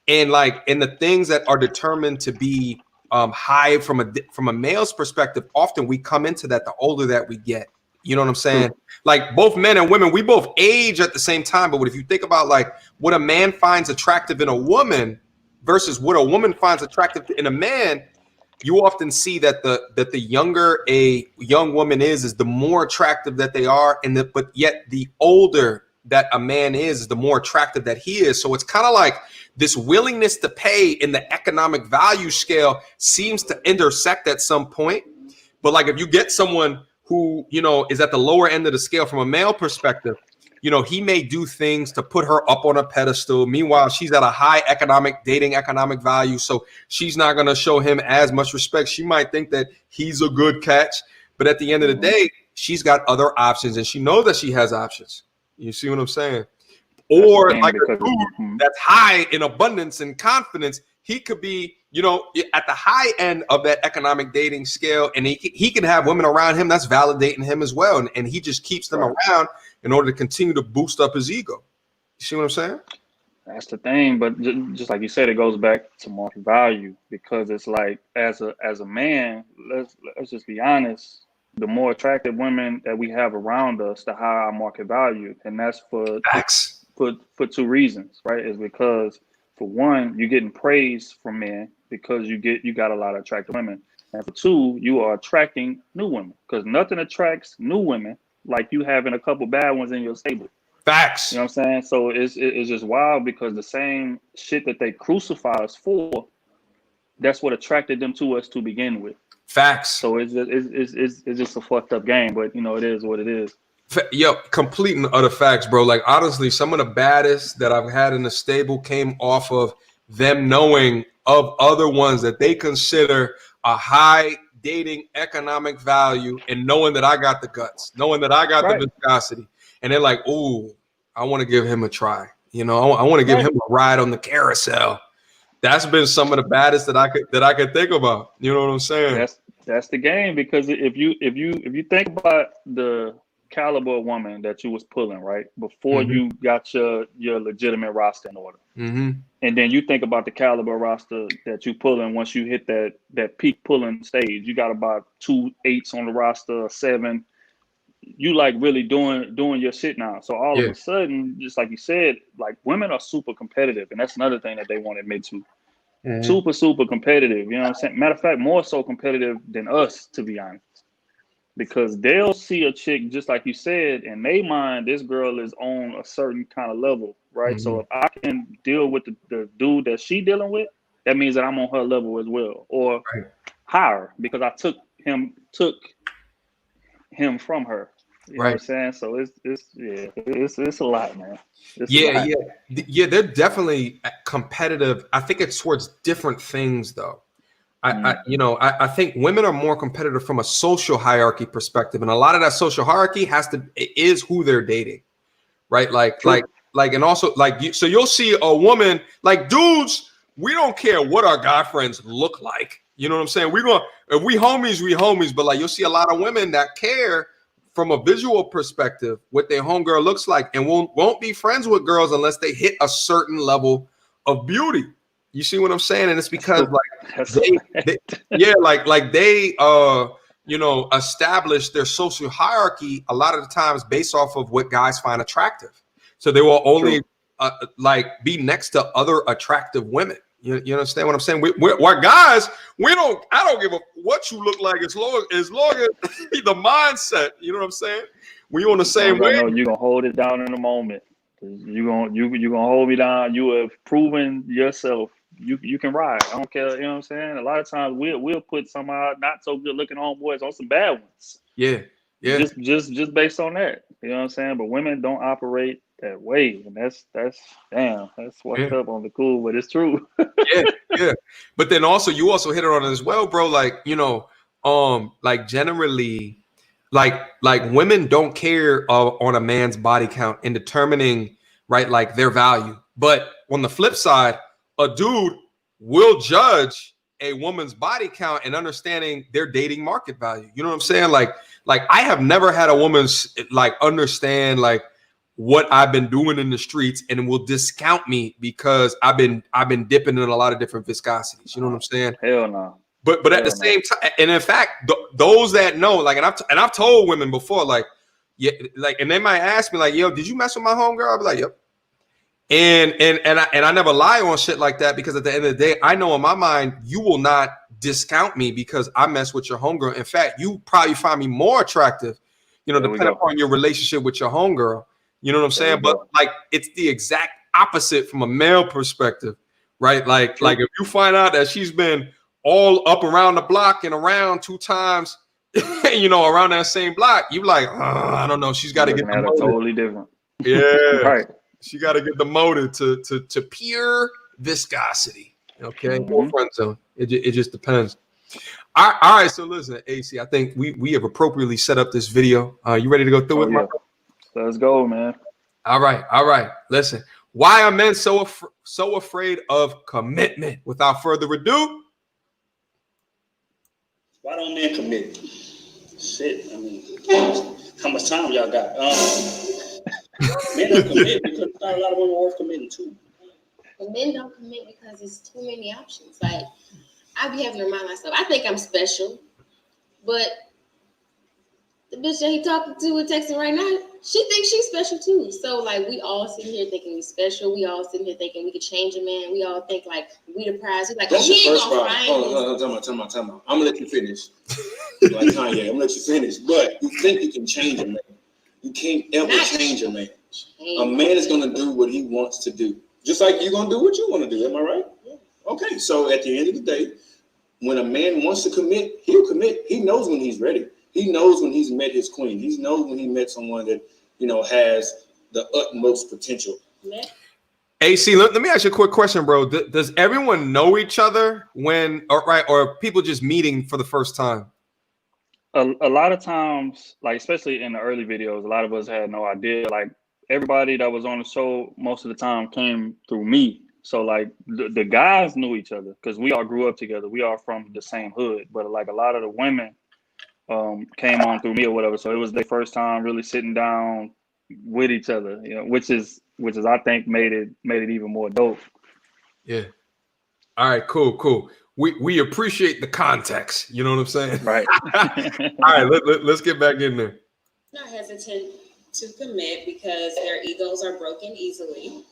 Speaker 1: And the things that are determined to be high from a male's perspective, often we come into that the older that we get. You know what I'm saying? Like, both men and women, we both age at the same time. But if you think about like what a man finds attractive in a woman versus what a woman finds attractive in a man, you often see that the younger a young woman is the more attractive that they are, but yet the older that a man is the more attractive that he is. So it's kind of like this willingness to pay in the economic value scale seems to intersect at some point. But like, if you get someone who, you know, is at the lower end of the scale from a male perspective, you know, he may do things to put her up on a pedestal. Meanwhile, she's at a high dating economic value. So she's not going to show him as much respect. She might think that he's a good catch. But at the end of the day, she's got other options, and she knows that she has options. You see what I'm saying? Or like a dude that's high in abundance and confidence, he could be, you know, at the high end of that economic dating scale, and he can have women around him that's validating him as well. And he just keeps them around in order to continue to boost up his ego. You see what I'm saying?
Speaker 2: That's the thing. But just like you said, it goes back to market value, because it's like, as a man, let's just be honest, the more attractive women that we have around us, the higher our market value. And that's for 2 reasons, right? Is because, for one, you're getting praise from men because you got a lot of attractive women. And for 2, you are attracting new women, because nothing attracts new women like you having a couple bad ones in your stable.
Speaker 1: Facts.
Speaker 2: You know what I'm saying? So it's just wild, because the same shit that they crucify us for, that's what attracted them to us to begin with.
Speaker 1: Facts.
Speaker 2: So it's just a fucked up game, but you know, it is what it is.
Speaker 1: Yo, complete and utter facts, bro. Like, honestly, some of the baddest that I've had in the stable came off of them knowing of other ones that they consider a high dating economic value, and knowing that I got the guts, knowing that I got the viscosity, and they're like, "Ooh, I want to give him a try." You know, I want to give him a ride on the carousel. That's been some of the baddest that I could think about. You know what I'm saying?
Speaker 2: That's the game, because if you think about the caliber of woman that you was pulling right before you got your legitimate roster in order, and then you think about the caliber roster that you pulling once you hit that peak pulling stage, you got about 2 8s on the roster, 7. You like really doing your shit now. So all of a sudden, just like you said, like, women are super competitive, and that's another thing that they won't admit to. Super competitive. You know what I'm saying? Matter of fact, more so competitive than us, to be honest. because they'll see a chick just like you said, in their mind, this girl is on a certain kind of level, right? So if I can deal with the dude that she dealing with, that means that I'm on her level as well, or higher, because I took him from her. You know what I'm saying? So it's a lot, man.
Speaker 1: Yeah. They're definitely competitive. I think it's towards different things, though. I think women are more competitive from a social hierarchy perspective, and a lot of that social hierarchy is who they're dating, right? And also so you'll see a woman, like dudes, we don't care what our guy friends look like. You know what I'm saying? If we homies, but like you'll see a lot of women that care from a visual perspective what their homegirl looks like, and won't be friends with girls unless they hit a certain level of beauty. You see what I'm saying? And it's because they establish their social hierarchy a lot of the times based off of what guys find attractive. So they will only be next to other attractive women. You understand what I'm saying? We're guys. I don't give a what you look like as long as the mindset. You know what I'm saying? We on the same way.
Speaker 2: I know you're gonna hold it down in a moment. You gonna hold me down. You have proven yourself. You can ride. I don't care. You know what I'm saying? A lot of times we'll put some not so good looking homeboys on some bad ones.
Speaker 1: Yeah.
Speaker 2: Just based on that. You know what I'm saying? But women don't operate that way, and that's what's up on the cool, but it's true.
Speaker 1: yeah. But then also you also hit it on it as well, bro. Generally, like women don't care on a man's body count in determining their value. But on the flip side, a dude will judge a woman's body count and understanding their dating market value. You know what I'm saying? Like I have never had a woman understand what I've been doing in the streets and will discount me because I've been dipping in a lot of different viscosities. You know what I'm saying?
Speaker 2: Hell no.
Speaker 1: But at the same time, and in fact, those that know, and I've told women before, and they might ask me yo, did you mess with my homegirl? I'll be like, yep. And I never lie on shit like that, because at the end of the day, I know in my mind you will not discount me because I mess with your homegirl. In fact, you probably find me more attractive, depending upon your relationship with your homegirl. You know what I'm saying? But it's the exact opposite from a male perspective, right? Like if you find out that she's been all up around the block and around 2 times, around that same block, you I don't know. She's got to get the
Speaker 2: totally different.
Speaker 1: Yeah,
Speaker 2: right.
Speaker 1: She got to get demoted to pure viscosity. Okay, or friend zone. It just depends. All right. So listen, AC, I think we have appropriately set up this video. You ready to go through it, my brother?
Speaker 2: Let's go, man.
Speaker 1: All right. Listen, why are men so afraid of commitment? Without further ado,
Speaker 4: why don't men commit? Shit, I mean, how much time y'all got? Men don't commit because not a lot of women are worth committing to.
Speaker 5: But men don't commit because there's too many options. Like, I be having to remind myself, I think I'm special, but the bitch that he talking to and texting right now, she thinks she's special too. So we all sitting here thinking we special. We all sitting here thinking we could change a man. We all think we the prize. We
Speaker 4: that's
Speaker 5: he
Speaker 4: your
Speaker 5: ain't
Speaker 4: first
Speaker 5: gonna
Speaker 4: problem. Time out. I'm gonna let you finish. Like Kanye, I'm gonna let you finish. But you think you can change a man. You can't ever change a man. A man is gonna do what he wants to do. Just like you're gonna do what you want to do. Am I right?
Speaker 5: Yeah.
Speaker 4: Okay, so at the end of the day, when a man wants to commit, he'll commit. He knows when he's ready. He knows when he's met his queen. He knows when he met someone that, has the utmost potential.
Speaker 5: Yeah.
Speaker 1: AC, let me ask you a quick question, bro. Does everyone know each other or are people just meeting for the first time?
Speaker 2: A lot of times, especially in the early videos, a lot of us had no idea. Everybody that was on the show most of the time came through me. So the guys knew each other because we all grew up together. We are from the same hood, but a lot of the women came on through me or whatever. So it was their first time really sitting down with each other, which is I think made it even more dope.
Speaker 1: Yeah. All right, cool. We appreciate the context. You know what I'm saying?
Speaker 2: Right.
Speaker 1: All right, let's get back in there.
Speaker 6: Not hesitant to commit because their egos are broken easily.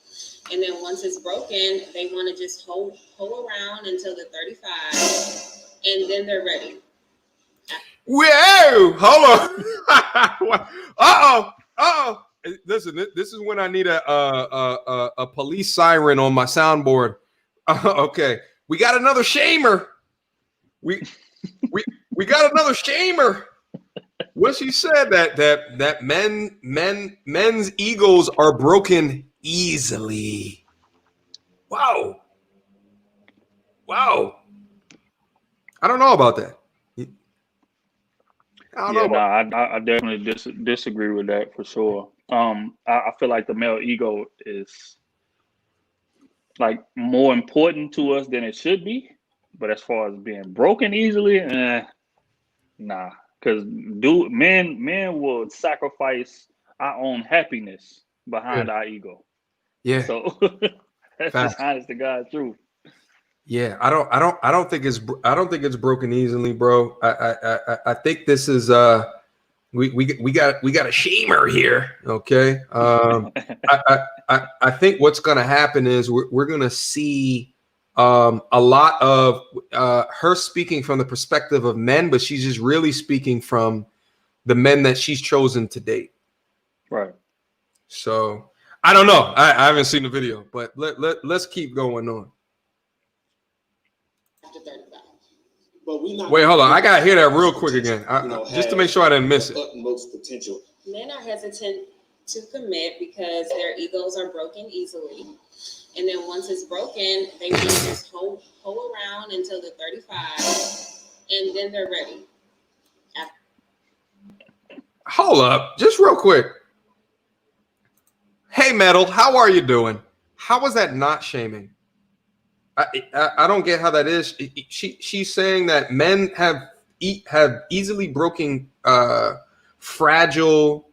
Speaker 6: And then once it's broken, they want to just hold around until they're 35 and then they're ready.
Speaker 1: Whoa, hold on. Uh-oh. Listen, this is when I need a police siren on my soundboard. Okay, we got another shamer. We got another shamer. What she said that men's egos are broken easily. Wow. I don't know about that.
Speaker 2: I definitely disagree with that for sure. I feel like the male ego is like more important to us than it should be. But as far as being broken easily, nah. Because men will sacrifice our own happiness behind our ego.
Speaker 1: Yeah.
Speaker 2: So that's just honest to God truth.
Speaker 1: Yeah, I don't think it's broken easily, bro. I think this is we got a shamer here. Okay. I think what's gonna happen is we're gonna see a lot of her speaking from the perspective of men, but she's just really speaking from the men that she's chosen to date.
Speaker 2: Right.
Speaker 1: So I don't know. I haven't seen the video, but let's keep going on.
Speaker 4: But we not.
Speaker 1: Wait, hold on. I gotta hear that real quick again, just to make sure I didn't miss it.
Speaker 4: Utmost potential.
Speaker 6: Men are hesitant to commit because their egos are broken easily. And then once it's broken, they will just hoe around until they're 35, and then they're ready.
Speaker 1: Hold up, just real quick. Hey, Metal, how are you doing? How was that not shaming? I don't get how that is. She's saying that men have easily broken, fragile,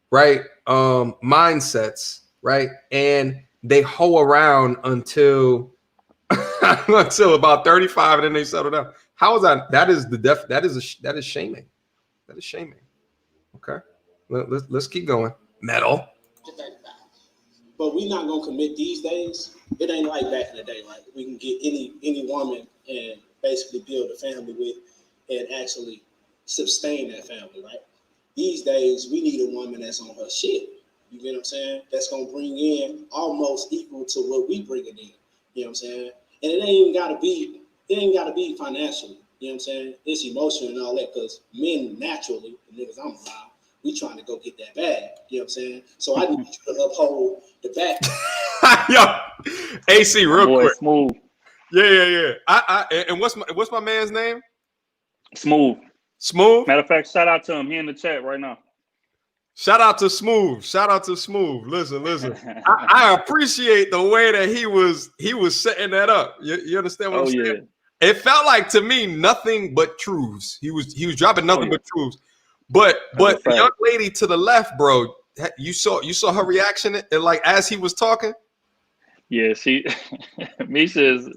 Speaker 1: right, mindsets, right, and they hoe around until about 35, and then they settle down. How is that? That is shaming. That is shaming. Okay, let's keep going. Metal.
Speaker 4: But we not gonna commit these days. It ain't like back in the day, right? We can get any woman and basically build a family with and actually sustain that family, right? These days we need a woman that's on her shit. You get what I'm saying? That's gonna bring in almost equal to what we bringing in. You know what I'm saying? And it ain't gotta be financially. You know what I'm saying? It's emotional and all that, because men naturally, the niggas I'm around, we trying to go get that bag. You know what I'm saying? So I need you to uphold the back.
Speaker 1: Yo, AC, real quick.
Speaker 2: Smooth.
Speaker 1: Yeah. And what's my man's name?
Speaker 2: Smooth.
Speaker 1: Smooth.
Speaker 2: Matter of fact, shout out to him. He in the chat right now.
Speaker 1: Shout out to Smooth. Listen. I appreciate the way that he was setting that up. You understand what I'm saying? Yeah. It felt like to me nothing but truths. He was dropping nothing but truths. But the young lady to the left, bro, you saw her reaction, like as he was talking.
Speaker 2: Yeah, Misha is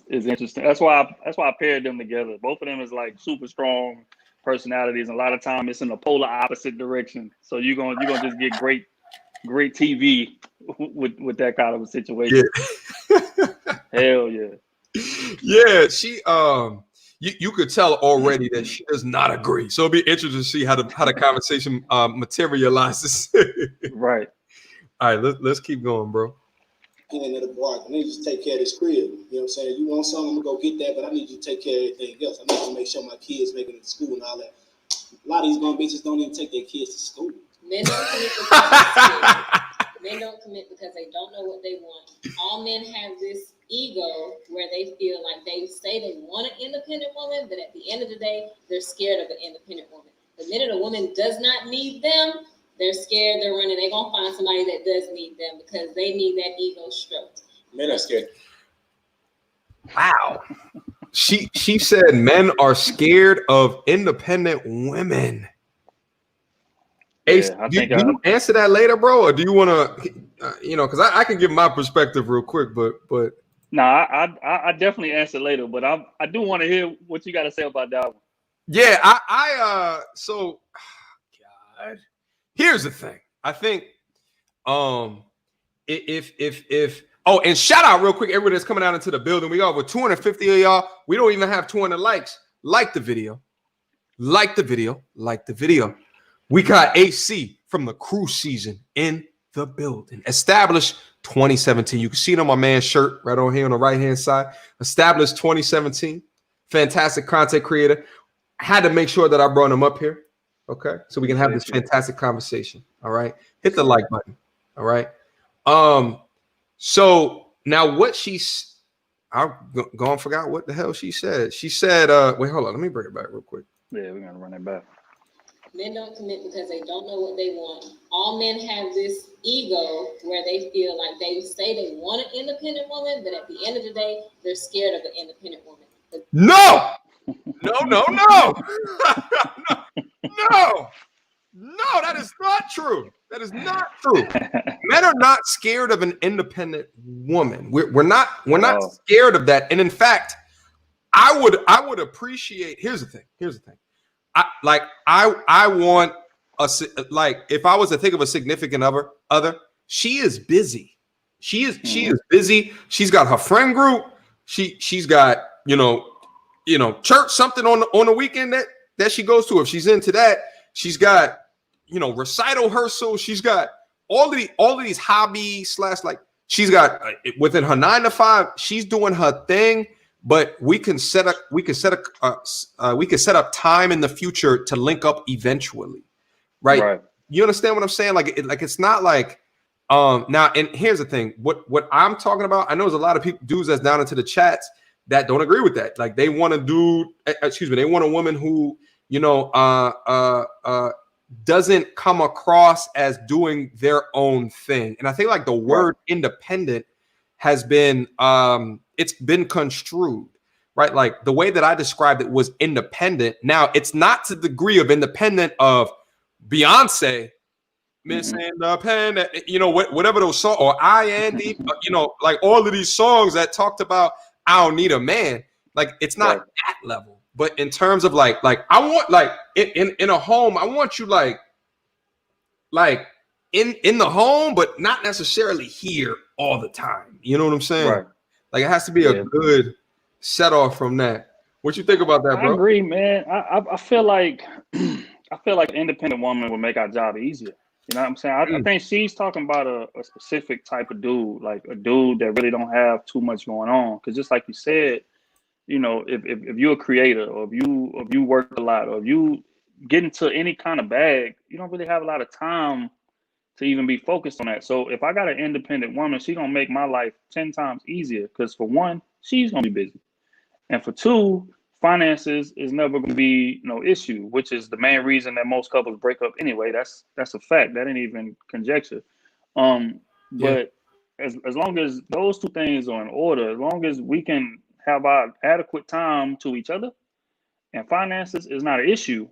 Speaker 2: interesting. That's why I paired them together. Both of them is like super strong personalities, and a lot of time it's in the polar opposite direction. So you're gonna just get great TV with that kind of a situation. Yeah. Hell yeah.
Speaker 1: Yeah, she you could tell already that she does not agree. So it'll be interesting to see how the conversation materializes.
Speaker 2: Right.
Speaker 1: All right, let's keep going, bro.
Speaker 4: In at the bar, I need you to take care of this crib. You know what I'm saying? You want something, I'm gonna go get that, but I need you to take care of everything else. I need to make sure my kids make it to school and all that. A lot of these bum bitches don't even take their kids to school.
Speaker 6: Men don't commit because they don't know what they want. All men have this ego where they feel like they say they want an independent woman, but at the end of the day, they're scared of an independent woman. The minute a woman does not need them, they're scared, they're running, they're gonna find somebody that does need them because they need that ego stroked.
Speaker 4: Men are scared.
Speaker 1: Wow. She said men are scared of independent women.
Speaker 2: Yeah,
Speaker 1: do you answer that later, bro, or do you want to, because I can give my perspective real quick, but
Speaker 2: nah, I definitely answer later, but I do want to hear what you got to say about that one.
Speaker 1: Yeah, so God, here's the thing. I think if and shout out real quick everybody that's coming out into the building. We got over 250 of y'all. We don't even have 200 likes. Like the video. like the video, like the video. We got AC from the Krew Season in the building. Established 2017. You can see it on my man's shirt right on here on the right-hand side. Established 2017. Fantastic content creator. I had to make sure that I brought him up here. Okay. So we can have this fantastic conversation. All right. Hit the like button. All right. So now what I'll go and forgot what the hell she said. She said, wait, hold on. Let me bring it back real quick.
Speaker 2: Yeah, we're gonna run it back.
Speaker 6: Men don't commit because they don't know what they want. All men have this ego where they feel like they say they want an independent woman, but at the end of the day, they're scared of an independent woman.
Speaker 1: No, no, that is not true. That is not true. Men are not scared of an independent woman. We're not scared of that. And in fact, I would appreciate. Here's the thing. I want if I was to think of a significant other, she is busy. She is busy. She's got her friend group. She's got church, something on the weekend that she goes to. If she's into that, she's got recital rehearsal. She's got all of these hobbies / she's got within her 9 to 5. She's doing her thing. But we can set up time in the future to link up eventually, right? You understand what I'm saying? It's not like now. And here's the thing: what I'm talking about. I know there's a lot of dudes that's down into the chats that don't agree with that. Like they want they want a woman who doesn't come across as doing their own thing. And I think like the word independent has been it's been construed, right? Like the way that I described it was independent. Now it's not to the degree of independent of Beyonce, Miss Independent, whatever those songs, or Andy, like all of these songs that talked about I don't need a man. Like it's not that level, but in terms of like I want in a home, I want you like in the home, but not necessarily here all the time. You know what I'm saying?
Speaker 2: Right.
Speaker 1: Like it has to be a good set off from that. What you think about that, bro?
Speaker 2: I agree, man. I feel like an independent woman would make our job easier. You know what I'm saying? I think she's talking about a specific type of dude, like a dude that really don't have too much going on. Because just like you said, if you're a creator, or if you work a lot, or if you get into any kind of bag, you don't really have a lot of time to even be focused on that. So if I got an independent woman, she's gonna make my life 10 times easier. Because for one, she's gonna be busy, and for two, finances is never gonna be no issue, which is the main reason that most couples break up anyway. That's a fact. That ain't even conjecture. But as long as those two things are in order, as long as we can have our adequate time to each other, and finances is not an issue,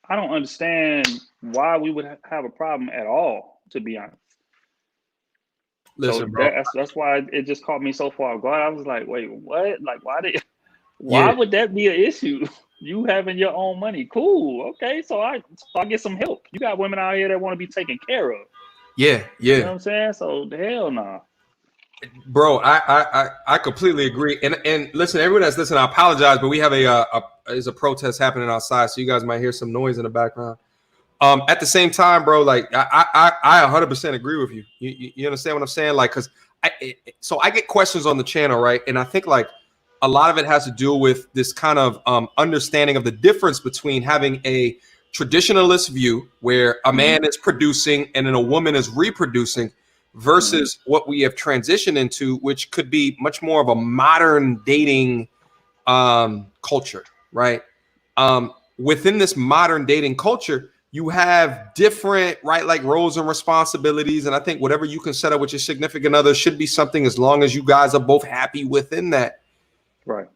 Speaker 2: I don't understand why we would have a problem at all, to be honest.
Speaker 1: Listen,
Speaker 2: so
Speaker 1: bro.
Speaker 2: That's why it just caught me so far guard. I was like, wait, what? Like, why would that be an issue? You having your own money, cool, okay. So I get some help. You got women out here that want to be taken care of.
Speaker 1: Yeah.
Speaker 2: You know what I'm saying? So the hell nah.
Speaker 1: Bro, I completely agree. And listen, everyone that's listening, I apologize, but we have a protest happening outside, so you guys might hear some noise in the background. At the same time, bro, like I 100% agree with you. You understand what I'm saying? Like, because I get questions on the channel, right? And I think like a lot of it has to do with this kind of understanding of the difference between having a traditionalist view where a man is producing and then a woman is reproducing, versus what we have transitioned into, which could be much more of a modern dating culture, right? Within this modern dating culture, you have different, right, like roles and responsibilities. And I think whatever you can set up with your significant other should be something as long as you guys are both happy within that.
Speaker 2: Right.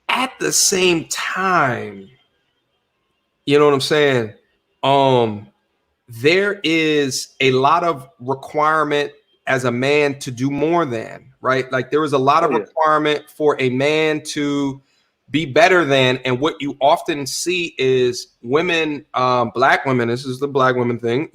Speaker 1: At the same time, you know what I'm saying? There is a lot of requirement as a man to do more than, right? Like there is a lot of requirement for a man to be better than. And what you often see is women, black women, this is the black women thing,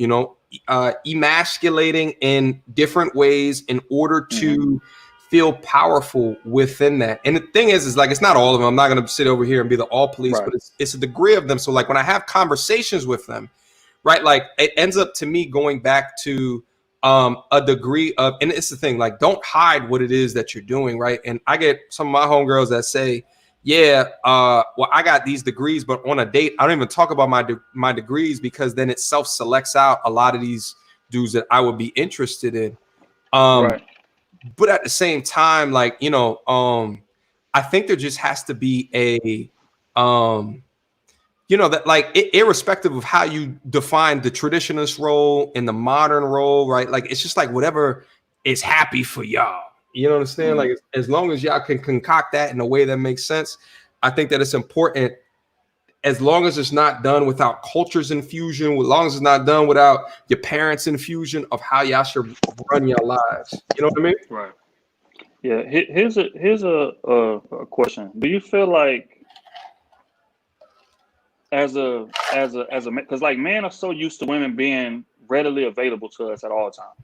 Speaker 1: emasculating in different ways in order to feel powerful within that. And the thing is like, it's not all of them. I'm not going to sit over here and be the all police, but it's a degree of them. So like when I have conversations with them, right, like it ends up to me going back to a degree of, and it's the thing, like, don't hide what it is that you're doing, right? And I get some of my homegirls that say, yeah, well, I got these degrees, but on a date, I don't even talk about my degrees, because then it self-selects out a lot of these dudes that I would be interested in. But at the same time, like, you know, I think there just has to be a, you know, that like irrespective of how you define the traditionalist role and the modern role, right? Like, it's just like whatever is happy for y'all. You know what I'm saying? Like, as long as y'all can concoct that in a way that makes sense, I think that it's important. As long as it's not done without culture's infusion, as long as it's not done without your parents' infusion of how y'all should run your lives. You know what I mean?
Speaker 2: Right. Yeah. Here's a question. Do you feel like as a because like men are so used to women being readily available to us at all times.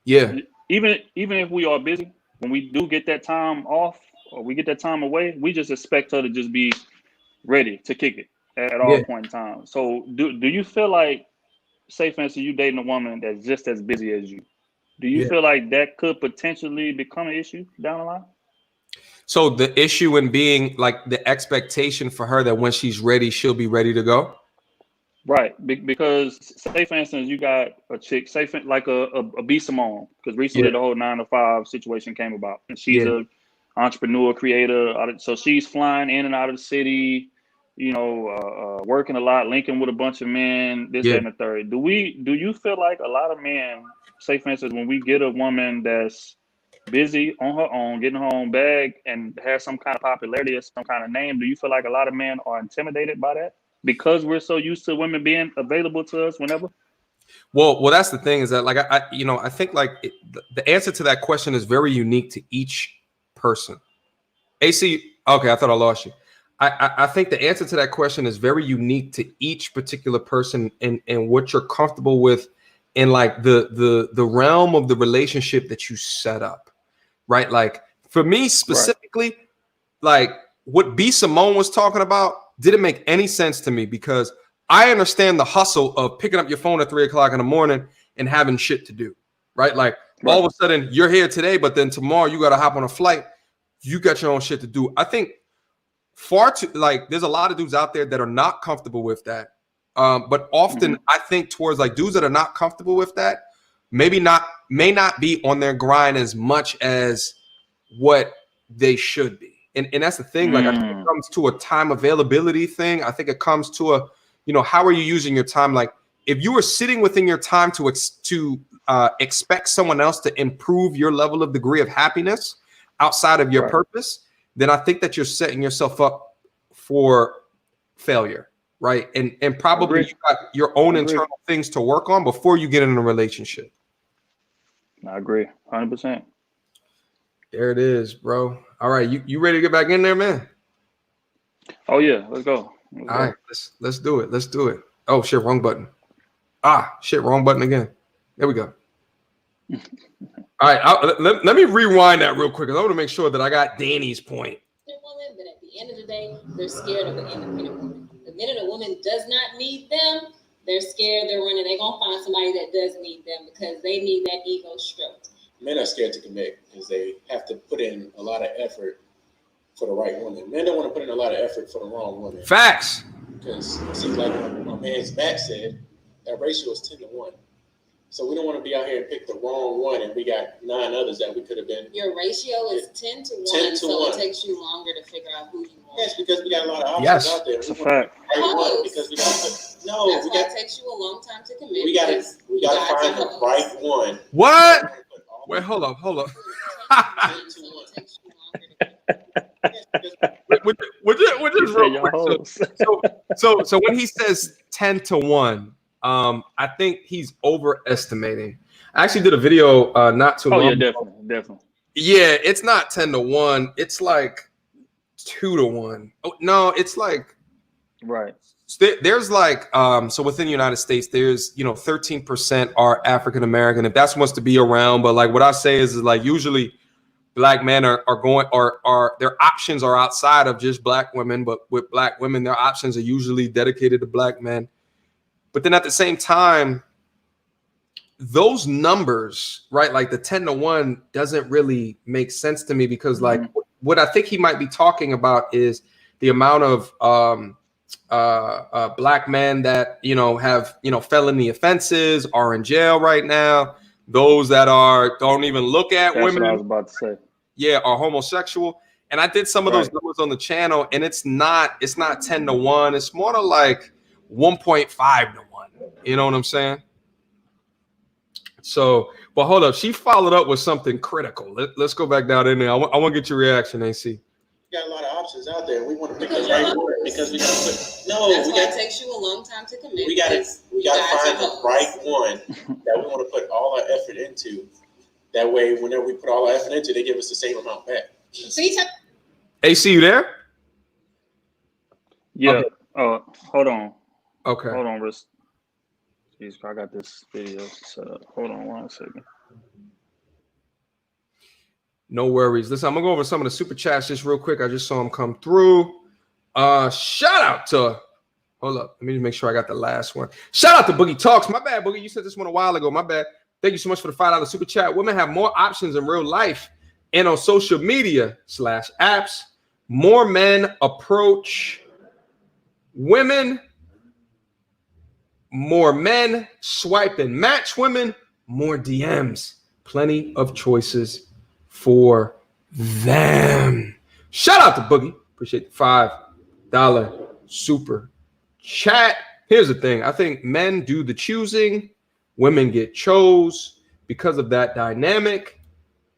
Speaker 1: Yeah.
Speaker 2: Even if we are busy, when we do get that time off or we get that time away, we just expect her to just be ready to kick it at all point in time. So do you feel like, say for instance, you dating a woman that's just as busy as you, do you feel like that could potentially become an issue down the line?
Speaker 1: So the issue in being like the expectation for her that when she's ready, she'll be ready to go.
Speaker 2: Right. Because say for instance, you got a chick, say for, like a B Simone, because recently the whole 9-to-5 situation came about, and she's a entrepreneur, creator. So she's flying in and out of the city, you know, working a lot, linking with a bunch of men, this, that, and the third. Do you feel like a lot of men, say for instance, when we get a woman that's busy on her own, getting her own bag, and has some kind of popularity or some kind of name, do you feel like a lot of men are intimidated by that because we're so used to women being available to us whenever?
Speaker 1: Well, that's the thing, is that like I think like the answer to that question is very unique to each person. AC, okay, I thought I lost you. I think the answer to that question is very unique to each particular person and what you're comfortable with in like the realm of the relationship that you set up, right? Like for me specifically, like what B Simone was talking about didn't make any sense to me, because I understand the hustle of picking up your phone at 3 o'clock in the morning and having shit to do, right? Like all of a sudden you're here today, but then tomorrow you got to hop on a flight. You got your own shit to do. I think there's a lot of dudes out there that are not comfortable with that. But often I think towards like dudes that are not comfortable with that, may not be on their grind as much as what they should be. And that's the thing. Like I think it comes to a time availability thing. I think it comes to a, you know, how are you using your time? Like if you were sitting within your time to expect someone else to improve your level of degree of happiness outside of your purpose, then I think that you're setting yourself up for failure, right? And probably you got your own internal things to work on before you get in a relationship.
Speaker 2: I agree, 100%.
Speaker 1: There it is, bro. All right, you ready to get back in there, man?
Speaker 2: Oh yeah, let's go.
Speaker 1: All right, let's do it. Let's do it. Oh shit, wrong button. Shit, wrong button again. There we go. All right, let me rewind that real quick, because I want to make sure that I got Danny's point.
Speaker 6: Woman, but at the end of the day, they're scared of an independent woman. The minute a woman does not need them, they're scared. They're running. They're gonna find somebody that does need them because they need that ego stroked.
Speaker 4: Men are scared to commit because they have to put in a lot of effort for the right woman. Men don't want to put in a lot of effort for the wrong woman.
Speaker 1: Facts.
Speaker 4: Because it seems like my man's back said that ratio is 10-1. So we don't want to be out here and pick the wrong one, and we got 9 others that we could have been.
Speaker 6: Your ratio is 10 to 1,
Speaker 4: 10 to
Speaker 6: so
Speaker 4: 1.
Speaker 6: It takes you longer to figure out who you want.
Speaker 4: Yes, because we got a lot of options out there.
Speaker 2: That's a fact.
Speaker 4: Because we got
Speaker 6: That's why it takes you a long time to commit.
Speaker 4: We got to find the right one.
Speaker 1: What? Wait, hold up. We're just real quick. So when he says 10 to 1, I think he's overestimating. I actually did a video not too long ago.
Speaker 2: Definitely.
Speaker 1: Yeah, it's not 10 to 1. It's like 2 to 1. Oh, no, it's like there's like so within the United States, there's 13% are African American. If that's wants to be around, but like what I say is like usually black men are going, are their options are outside of just black women, but with black women, their options are usually dedicated to black men. But then at the same time, those numbers, right, like the 10-1 doesn't really make sense to me, because like what I think he might be talking about is the amount of black men that, you know, have, you know, felony offenses, are in jail right now. Those that don't even look at
Speaker 2: That's
Speaker 1: women.
Speaker 2: what I was about to say.
Speaker 1: Yeah, are homosexual. And I did some of those numbers on the channel, and it's not 10-1. It's more to like 1.5-1. You know what I'm saying? So, but hold up. She followed up with something critical. Let's go back down in there. I want to get your reaction, AC.
Speaker 4: We got a lot of options out there. We want to pick the right one because we got to put. No,
Speaker 7: that's why it takes you a long time to commit.
Speaker 4: We got to find the right one that we want to put all our effort into. That way, whenever we put all our effort into, they give us the same amount back.
Speaker 1: AC, you there?
Speaker 2: Yeah. Okay. Hold on.
Speaker 1: Okay.
Speaker 2: Hold on, Riz. Jeez, I got this video set up. Hold on 1 second.
Speaker 1: No worries. Listen, I'm gonna go over some of the super chats just real quick. I just saw them come through. Shout out to, hold up, let me just make sure I got the last one. Shout out to Boogie Talks. My bad, Boogie. You said this one a while ago. My bad. Thank you so much for the $5 super chat. Women have more options in real life and on social media / apps. More men approach women. More men swipe and match women. More DMs. Plenty of choices for them. Shout out to Boogie. Appreciate the $5 super chat. Here's the thing. I think men do the choosing. Women get chose. Because of that dynamic,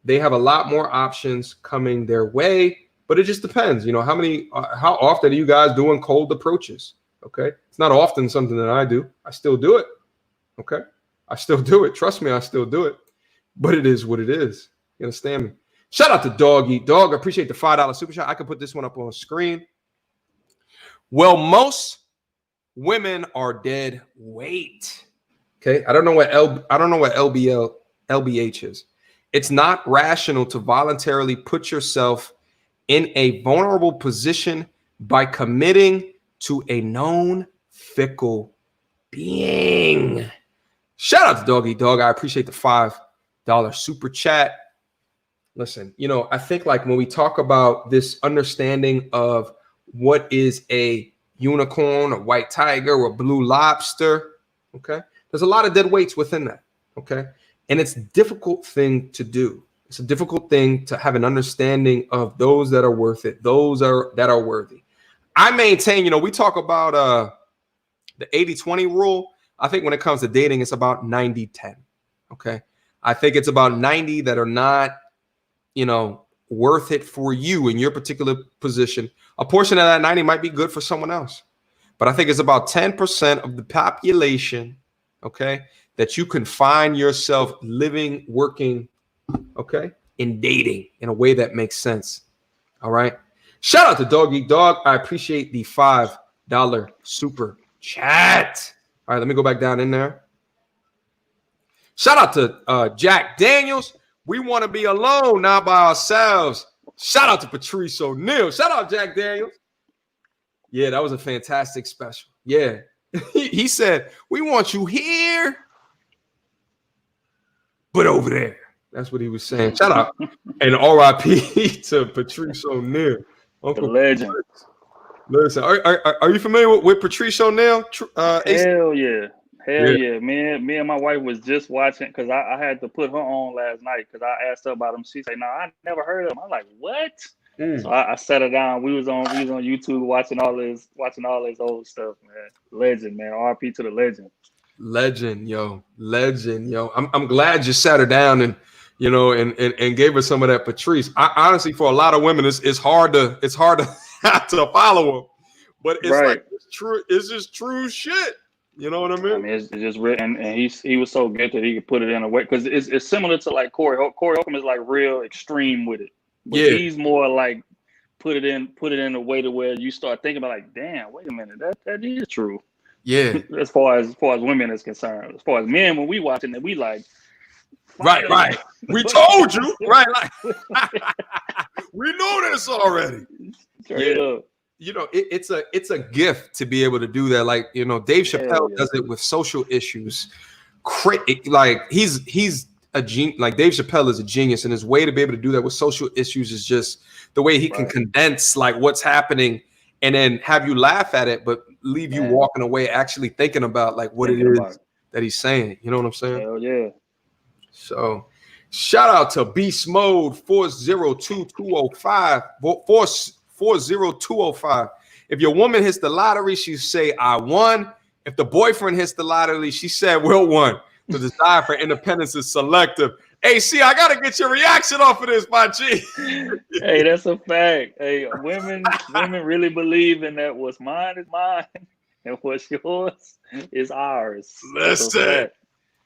Speaker 1: they have a lot more options coming their way. But it just depends. You know, how often are you guys doing cold approaches? Okay. It's not often something that I do. I still do it. Okay. I still do it. Trust me, I still do it. But it is what it is. You understand me? Shout out to Dog Eat Dog. I appreciate the $5 super chat. I could put this one up on the screen. Well, most women are dead weight. Okay. I don't know what LBH is. It's not rational to voluntarily put yourself in a vulnerable position by committing to a known fickle being. Shout out to Doggy Dog. I appreciate the $5 super chat. Listen, you know, I think like when we talk about this understanding of what is a unicorn, a white tiger, or a blue lobster, okay, there's a lot of dead weights within that, okay? And it's a difficult thing to do. It's a difficult thing to have an understanding of those that are worth it, those that are worthy. I maintain, you know, we talk about the 80-20 rule. I think when it comes to dating, it's about 90-10. Okay. I think it's about 90 that are not, you know, worth it for you in your particular position. A portion of that 90 might be good for someone else. But I think it's about 10% of the population, okay, that you can find yourself living, working, okay, in dating in a way that makes sense. All right. Shout out to Dog Eat Dog. I appreciate the $5 super chat. All right, let me go back down in there. Shout out to Jack Daniels. We want to be alone, not by ourselves. Shout out to Patrice O'Neal. Shout out Jack Daniels. Yeah, that was a fantastic special. Yeah. He said, we want you here, but over there. That's what he was saying. Shout out. And RIP to Patrice O'Neal. Uncle
Speaker 2: the legend.
Speaker 1: Listen, are you familiar with Patrice O'Neal?
Speaker 2: Hell yeah. Hell yeah. Me and my wife was just watching because I had to put her on last night because I asked her about him. She said, no, I never heard of him. I'm like, what? So I sat her down. We was on YouTube watching all his old stuff, man. Legend, man. RP to the legend. Legend, yo. I'm glad you sat her down and you know and gave her some of that Patrice. Honestly, for a lot of women, it's hard to have to follow him, but it's right. Like it's true. It's just true shit. You know what I mean? It's just written, and he was so good that he could put it in a way because it's similar to like Corey. Corey Holcomb is like real extreme with it, but he's more like put it in a way to where you start thinking about like, damn, wait a minute, that is true.
Speaker 1: Yeah.
Speaker 2: As far as women is concerned, as far as men, when we watching it, we like,
Speaker 1: Right. We told you, right? Like, we know this already.
Speaker 2: Straight up.
Speaker 1: You know, it's a gift to be able to do that. Like, you know, Dave Chappelle does it with social issues. Like he's a genius. Like Dave Chappelle is a genius, and his way to be able to do that with social issues is just the way he can condense like what's happening and then have you laugh at it, but leave you walking away actually thinking about like what it is that he's saying. You know what I'm saying?
Speaker 2: Hell yeah.
Speaker 1: So shout out to Beast Mode 402205 40205. If your woman hits the lottery, she say, I won. If the boyfriend hits the lottery, she said, Will won. The desire for independence is selective. Hey, see, I gotta get your reaction off of this, my G.
Speaker 2: Hey, that's a fact. Hey, women really believe in that what's mine is mine and what's yours is ours.
Speaker 1: Listen.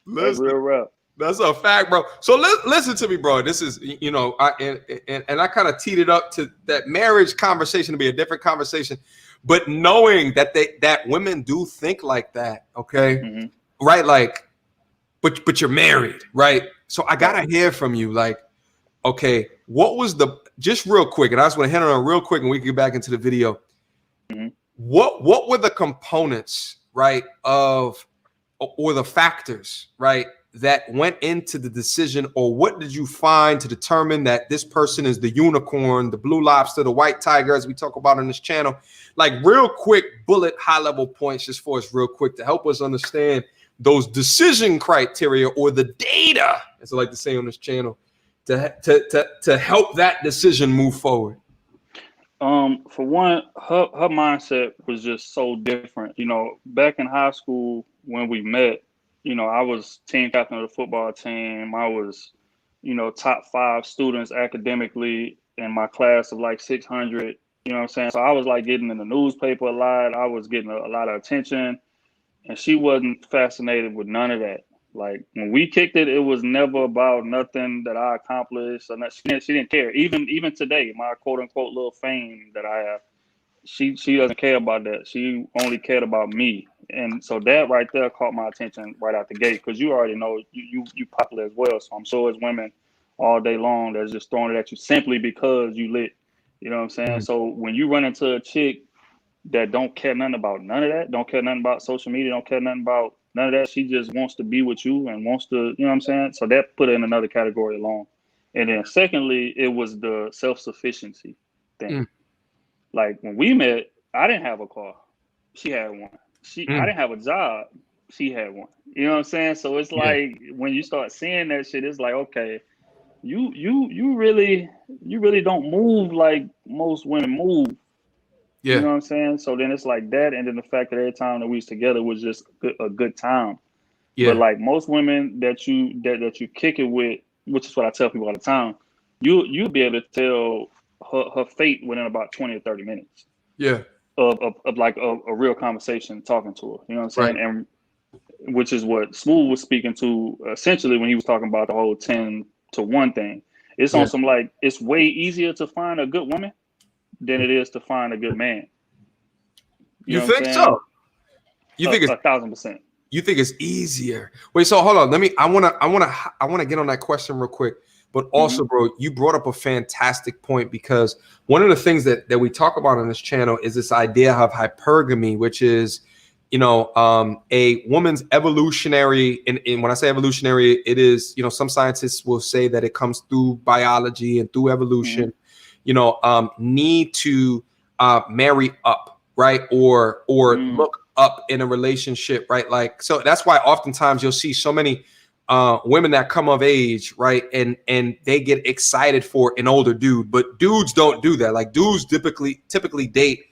Speaker 2: That's real rap.
Speaker 1: That's a fact, bro. So listen to me, bro. This is, you know, I kind of teed it up to that marriage conversation to be a different conversation, but knowing that that women do think like that, okay, right? Like, but you're married, right? So I gotta hear from you, like, okay, what was just real quick, and I just want to hit on it real quick, and we can get back into the video. What were the components, right, or the factors, right, that went into the decision, or what did you find to determine that this person is the unicorn, the blue lobster, the white tiger, as we talk about on this channel? Like real quick bullet high level points just for us real quick to help us understand those decision criteria or the data, as I like to say on this channel, to help that decision move forward.
Speaker 2: For one, her mindset was just so different. You know, back in high school when we met, you know, I was team captain of the football team. I was, you know, top 5 students academically in my class of like 600. You know what I'm saying? So I was like getting in the newspaper a lot. I was getting a lot of attention, and she wasn't fascinated with none of that. Like when we kicked it, it was never about nothing that I accomplished. Or not, she didn't care. Even today, my quote unquote little fame that I have, she doesn't care about that. She only cared about me. And so that right there caught my attention right out the gate, because you already know you popular as well. So I'm sure it's women all day long that's just throwing it at you simply because you lit. You know what I'm saying? So when you run into a chick that don't care nothing about none of that, don't care nothing about social media, don't care nothing about none of that, she just wants to be with you and wants to, you know what I'm saying? So that put it in another category alone. And then secondly, it was the self-sufficiency thing. Like when we met, I didn't have a car. She had one. I didn't have a job. She had one. You know what I'm saying? So it's like when you start seeing that shit, it's like, okay, you really don't move like most women move. You know what I'm saying? So then it's like that, and then the fact that every time that we was together was just a good time. But like most women that you kick it with, which is what I tell people all the time, you'll be able to tell her fate within about 20 or 30 minutes. Of like a real conversation, talking to her. You know what I'm saying? And which is what Smooth was speaking to essentially when he was talking about the whole 10-to-1 thing. It's on some like, it's way easier to find a good woman than it is to find a good man.
Speaker 1: You think so? You think it's
Speaker 2: 1,000%.
Speaker 1: You think it's easier? Wait, so hold on. I wanna get on that question real quick. But also, bro, you brought up a fantastic point, because one of the things that we talk about on this channel is this idea of hypergamy, which is, you know, a woman's evolutionary. And when I say evolutionary, it is, you know, some scientists will say that it comes through biology and through evolution. You know, need to marry up, right, or look up in a relationship, right? Like, so that's why oftentimes you'll see so many women that come of age, right, and they get excited for an older dude, but dudes don't do that. Like dudes typically date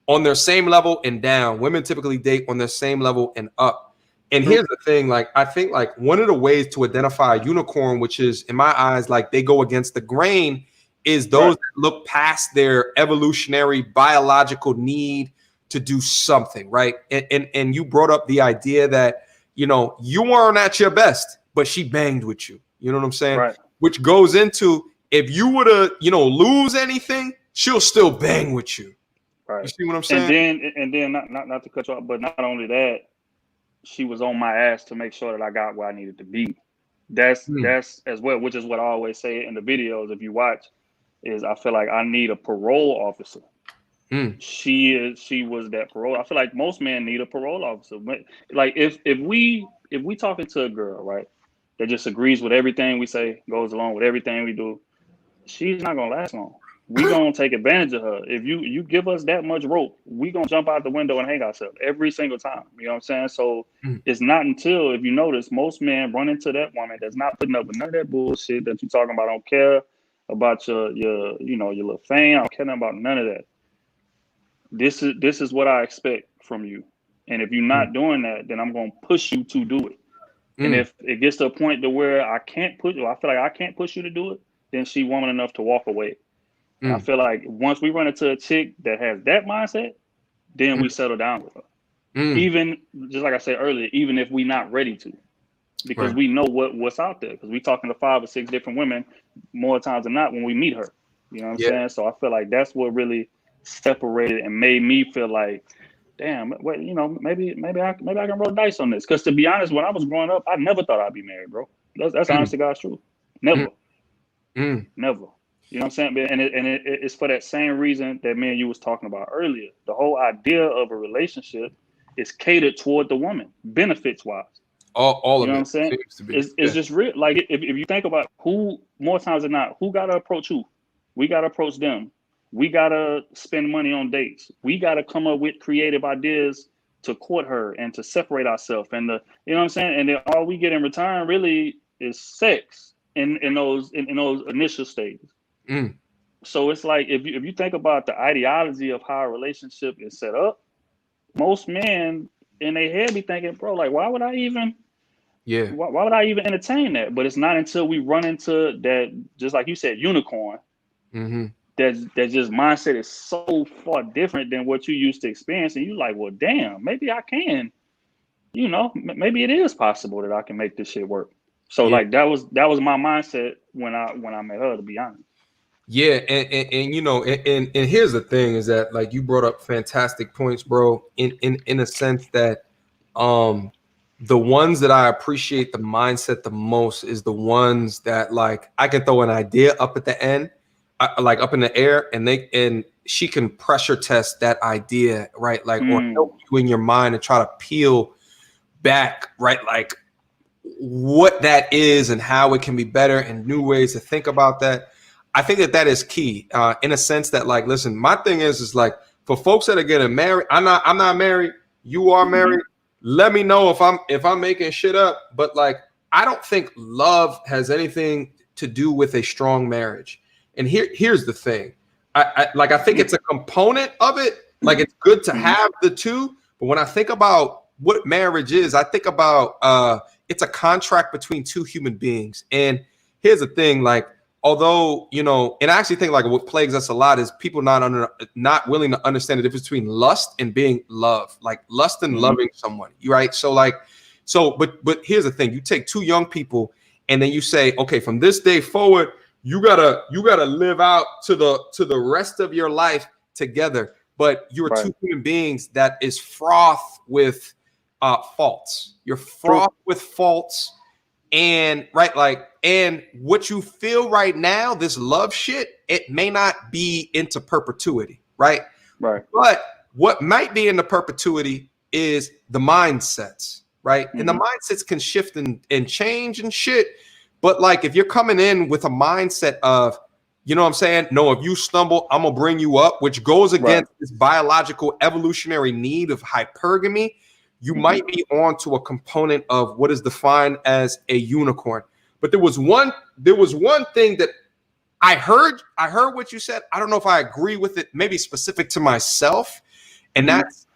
Speaker 1: on their same level and down. Women typically date on their same level and up. And here's the thing, like I think like one of the ways to identify a unicorn, which is in my eyes like they go against the grain, is those that look past their evolutionary biological need to do something, right? And you brought up the idea that, you know, you weren't at your best, but she banged with you. You know what I'm saying?
Speaker 2: Right.
Speaker 1: Which goes into, if you were to, you know, lose anything, she'll still bang with you.
Speaker 2: Right.
Speaker 1: You see what I'm saying?
Speaker 2: And then not to cut you off, but not only that, she was on my ass to make sure that I got where I needed to be. That's as well, which is what I always say in the videos. If you watch, is I feel like I need a parole officer. She was that parole. I feel like most men need a parole officer. But like if we talking to a girl, right, that just agrees with everything we say, goes along with everything we do, she's not gonna last long. We gonna take advantage of her. If you give us that much rope, we gonna jump out the window and hang ourselves every single time. You know what I'm saying? So it's not until, if you notice, most men run into that woman that's not putting up with none of that bullshit that you talking about. I don't care about your little fame. I don't care about none of that. This is what I expect from you. And if you're not doing that, then I'm gonna push you to do it. And if it gets to a point to where I feel like I can't push you to do it, then she woman enough to walk away. And I feel like once we run into a chick that has that mindset, then we settle down with her. Even, just like I said earlier, even if we're not ready to, because we know what's out there, because we're talking to 5 or 6 different women more times than not when we meet her. You know what I'm saying? So I feel like that's what really separated and made me feel like, damn, wait, maybe I can roll dice on this. Because to be honest, when I was growing up, I never thought I'd be married, bro. That's honest to God's truth. Never. Never. You know what I'm saying? And it's for that same reason that me and you was talking about earlier. The whole idea of a relationship is catered toward the woman, benefits wise.
Speaker 1: All
Speaker 2: you know
Speaker 1: of
Speaker 2: what I'm saying? It's just real. Like if you think about who, more times than not, who gotta approach who? We gotta approach them. We gotta spend money on dates. We gotta come up with creative ideas to court her and to separate ourselves. And you know what I'm saying? And then all we get in return really is sex in those initial stages. So it's like if you think about the ideology of how a relationship is set up, most men in their head be thinking, bro, like why would I even entertain that? But it's not until we run into that, just like you said, unicorn. That just mindset is so far different than what you used to experience, and you're like, well, damn, maybe I can. Maybe it is possible that I can make this shit work. So like that was my mindset when I met her, to be honest.
Speaker 1: Yeah, and here's the thing is that, like, you brought up fantastic points, bro, in a sense that the ones that I appreciate the mindset the most is the ones that, like, I can throw an idea up at the end, like up in the air, and she can pressure test that idea, right? Like, or help you in your mind and try to peel back, right? Like what that is and how it can be better and new ways to think about that. I think that is key in a sense that, like, listen, my thing is like, for folks that are getting married, I'm not married. You are married. Let me know if I'm making shit up. But like, I don't think love has anything to do with a strong marriage. And here's the thing. I think it's a component of it. Like, it's good to have the two. But when I think about what marriage is, I think about it's a contract between two human beings. And here's the thing, like, although, and I actually think, like, what plagues us a lot is people not willing to understand the difference between lust and being loved, like lust and loving someone, right? But here's the thing: you take two young people and then you say, okay, from this day forward, you gotta live out to the rest of your life together. But you're two human beings that is fraught with faults. You're fraught with faults. And and what you feel right now, this love shit, it may not be into perpetuity, right? But what might be into perpetuity is the mindsets, right? And the mindsets can shift and change and shit. But like, if you're coming in with a mindset of, you know what I'm saying? No, if you stumble, I'm gonna bring you up, which goes against this biological evolutionary need of hypergamy. You might be on to a component of what is defined as a unicorn. But there was one thing that I heard what you said. I don't know if I agree with it, maybe specific to myself. And that's,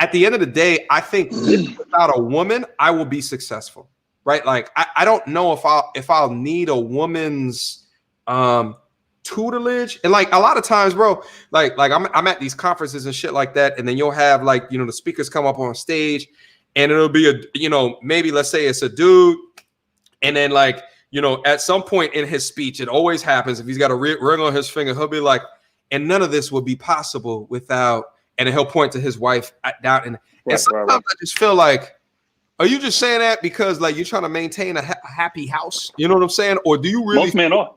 Speaker 1: at the end of the day, I think without a woman, I will be successful, right? Like, I don't know if I'll need a woman's tutelage. And like, a lot of times, bro, like I'm at these conferences and shit like that, and then you'll have, like, the speakers come up on stage, and it'll be maybe let's say it's a dude, and then, like, at some point in his speech, it always happens, if he's got a ring on his finger, he'll be like, and none of this would be possible without, and then he'll point to his wife down, and sometimes I just feel like, Are you just saying that because like you're trying to maintain a happy house? You know what I'm saying? Or do you really?
Speaker 2: Most men are.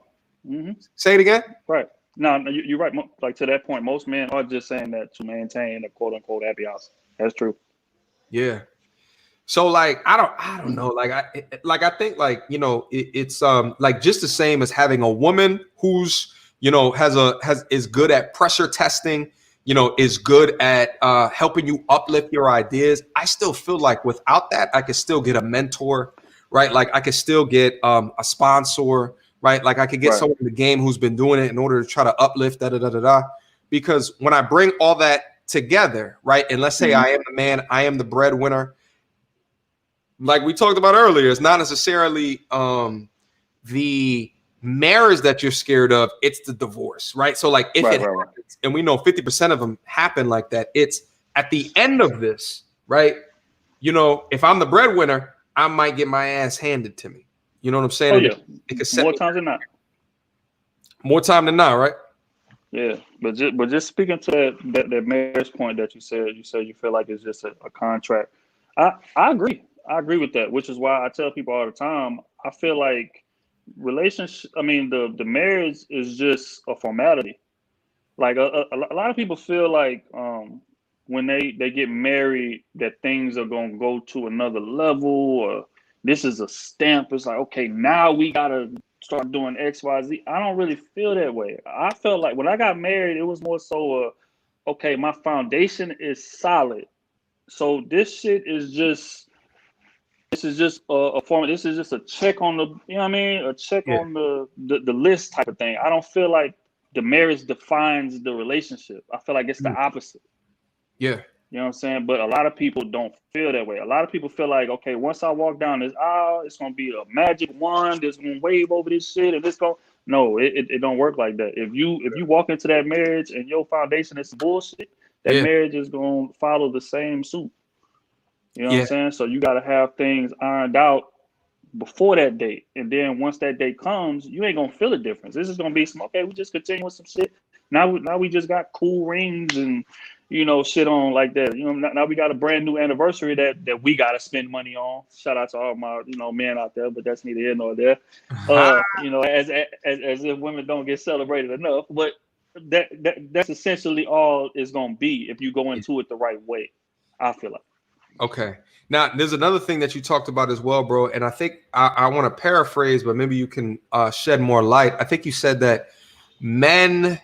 Speaker 2: Mm-hmm.
Speaker 1: Say it again.
Speaker 2: Right. No, you're right. Like to that point, most men are just saying that to maintain a quote unquote happy house. That's true.
Speaker 1: Yeah. So like I don't know. Like I think like it's like just the same as having a woman who's is good at pressure testing. Is good at helping you uplift your ideas. I still feel like without that, I could still get a mentor, right? Like I could still get a sponsor, right? Like I could get someone in the game who's been doing it in order to try to uplift because when I bring all that together, right? And let's say I am the man, I am the breadwinner. Like we talked about earlier, it's not necessarily the marriage that you're scared of, it's the divorce, right? So like if it happens, and we know 50% of them happen like that, it's at the end of this, right? If I'm the breadwinner, I might get my ass handed to me. You know what I'm saying?
Speaker 2: Oh, yeah.
Speaker 1: It could set
Speaker 2: more times than not.
Speaker 1: More time than not, right?
Speaker 2: Yeah, but just speaking to that marriage point that you said you feel like it's just a contract. I agree. I agree with that, which is why I tell people all the time, I feel like the marriage is just a formality. Like a lot of people feel like when they get married that things are going to go to another level, or this is a stamp. It's like, okay, now we got to start doing X, Y, Z. I don't really feel that way. I felt like when I got married, it was more so okay, my foundation is solid. So this is just a form. This is just a check on the, a check on the list type of thing. I don't feel like the marriage defines the relationship. I feel like it's the opposite.
Speaker 1: Yeah.
Speaker 2: You know what I'm saying? But a lot of people don't feel that way. A lot of people feel like, okay, once I walk down this aisle, it's gonna be a magic wand that's gonna wave over this shit and no, it don't work like that. If you walk into that marriage and your foundation is bullshit, that marriage is gonna follow the same suit. You know what I'm saying? So you got to have things ironed out before that date. And then once that date comes, you ain't going to feel a difference. This is going to be okay, we just continue with some shit. Now we just got cool rings and, shit on like that. Now we got a brand new anniversary that we got to spend money on. Shout out to all my, men out there, but that's neither here nor there. As if women don't get celebrated enough. But that's essentially all it's going to be if you go into it the right way, I feel like.
Speaker 1: Okay. Now, there's another thing that you talked about as well, bro. And I think I want to paraphrase, but maybe you can shed more light. I think you said that men,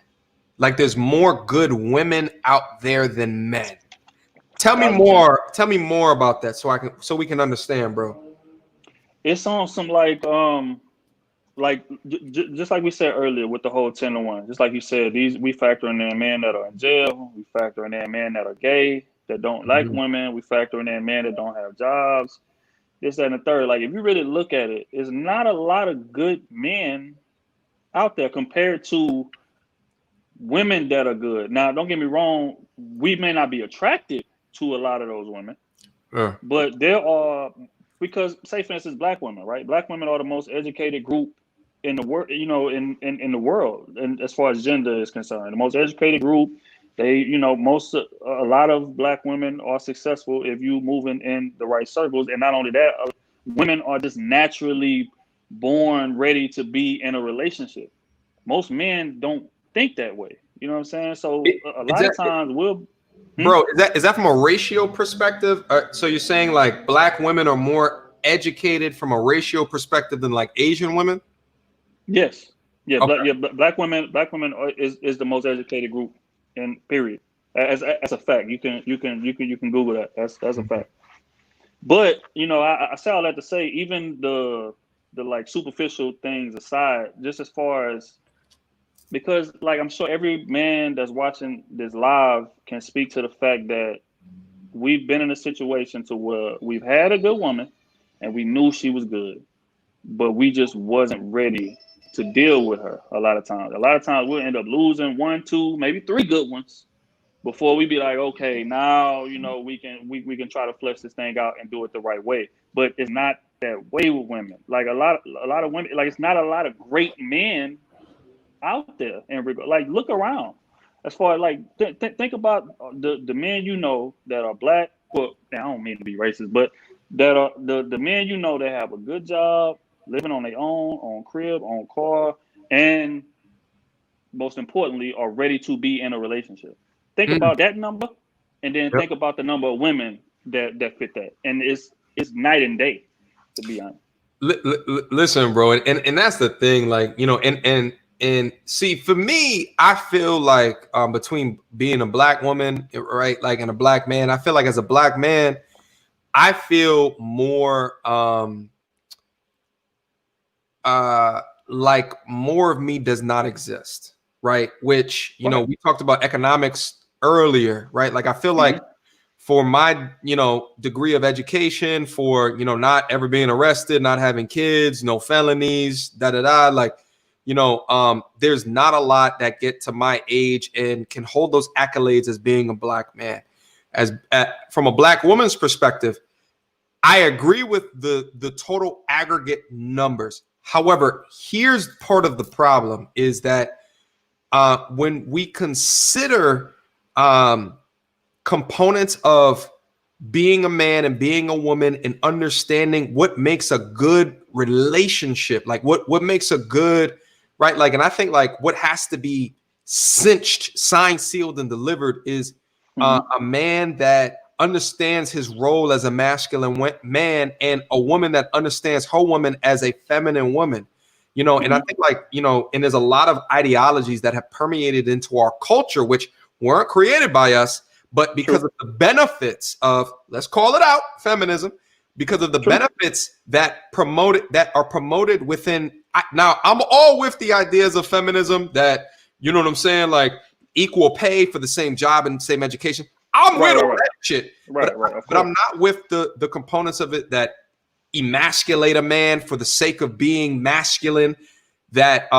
Speaker 1: like there's more good women out there than men. Tell me more about that so we can understand, bro.
Speaker 2: It's on some just like we said earlier with the whole 10-1. Just like you said, we factor in men that are in jail. We factor in men that are gay, that don't like women. We factor in men that don't have jobs. This, that, and the third. Like, if you really look at it, there's not a lot of good men out there compared to women that are good. Now, don't get me wrong. We may not be attracted to a lot of those women, but there are, because say for instance, black women, right? Black women are the most educated group in the world, in the world, and as far as gender is concerned, the most educated group. They, a lot of black women are successful if you moving in the right circles. And not only that, women are just naturally born ready to be in a relationship. Most men don't think that way. You know what I'm saying? So a lot of times
Speaker 1: Bro, is that from a ratio perspective? So you're saying like black women are more educated from a ratio perspective than like Asian women?
Speaker 2: Yes. Yeah.
Speaker 1: Okay.
Speaker 2: Black women is the most educated group. And period. As a fact, you can Google that. That's a fact. But I say all that to say, even the like superficial things aside, just as far as, because like I'm sure every man that's watching this live can speak to the fact that we've been in a situation to where we've had a good woman and we knew she was good, but we just wasn't ready to deal with her. A lot of times we'll end up losing 1, 2, maybe 3 good ones before we be like, okay, now we can try to flesh this thing out and do it the right way. But it's not that way with women. Like a lot of women, like it's not a lot of great men out there. Like look around. As far as like think about the men that are black. Well, I don't mean to be racist, but that are the men that have a good job, living on their own crib, on car, and most importantly, are ready to be in a relationship. Think about that number, and then think about the number of women that fit that, and it's night and day, to be honest.
Speaker 1: Listen, bro, and that's the thing, like, and see, for me, I feel like between being a black woman, right, like, and a black man, I feel like as a black man, I feel more like more of me does not exist, right? Which, we talked about economics earlier, right? Like, I feel like for my, degree of education, for, not ever being arrested, not having kids, no felonies, like, there's not a lot that get to my age and can hold those accolades as being a black man. From a black woman's perspective, I agree with the total aggregate numbers. However, here's part of the problem is that when we consider components of being a man and being a woman and understanding what makes a good relationship, like what makes a good, right? Like, and I think like what has to be cinched, signed, sealed, and delivered is a man that understands his role as a masculine man and a woman that understands her woman as a feminine woman, and I think like, and there's a lot of ideologies that have permeated into our culture, which weren't created by us, but because of the benefits of, let's call it out, feminism, because of the benefits that are promoted within. Now, I'm all with the ideas of feminism that, you know what I'm saying? Like equal pay for the same job and same education. I'm with all that shit, but I'm not with the components of it that emasculate a man for the sake of being masculine, that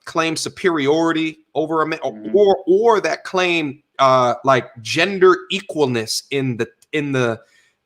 Speaker 1: claim superiority over a man, or that claim like gender equalness in the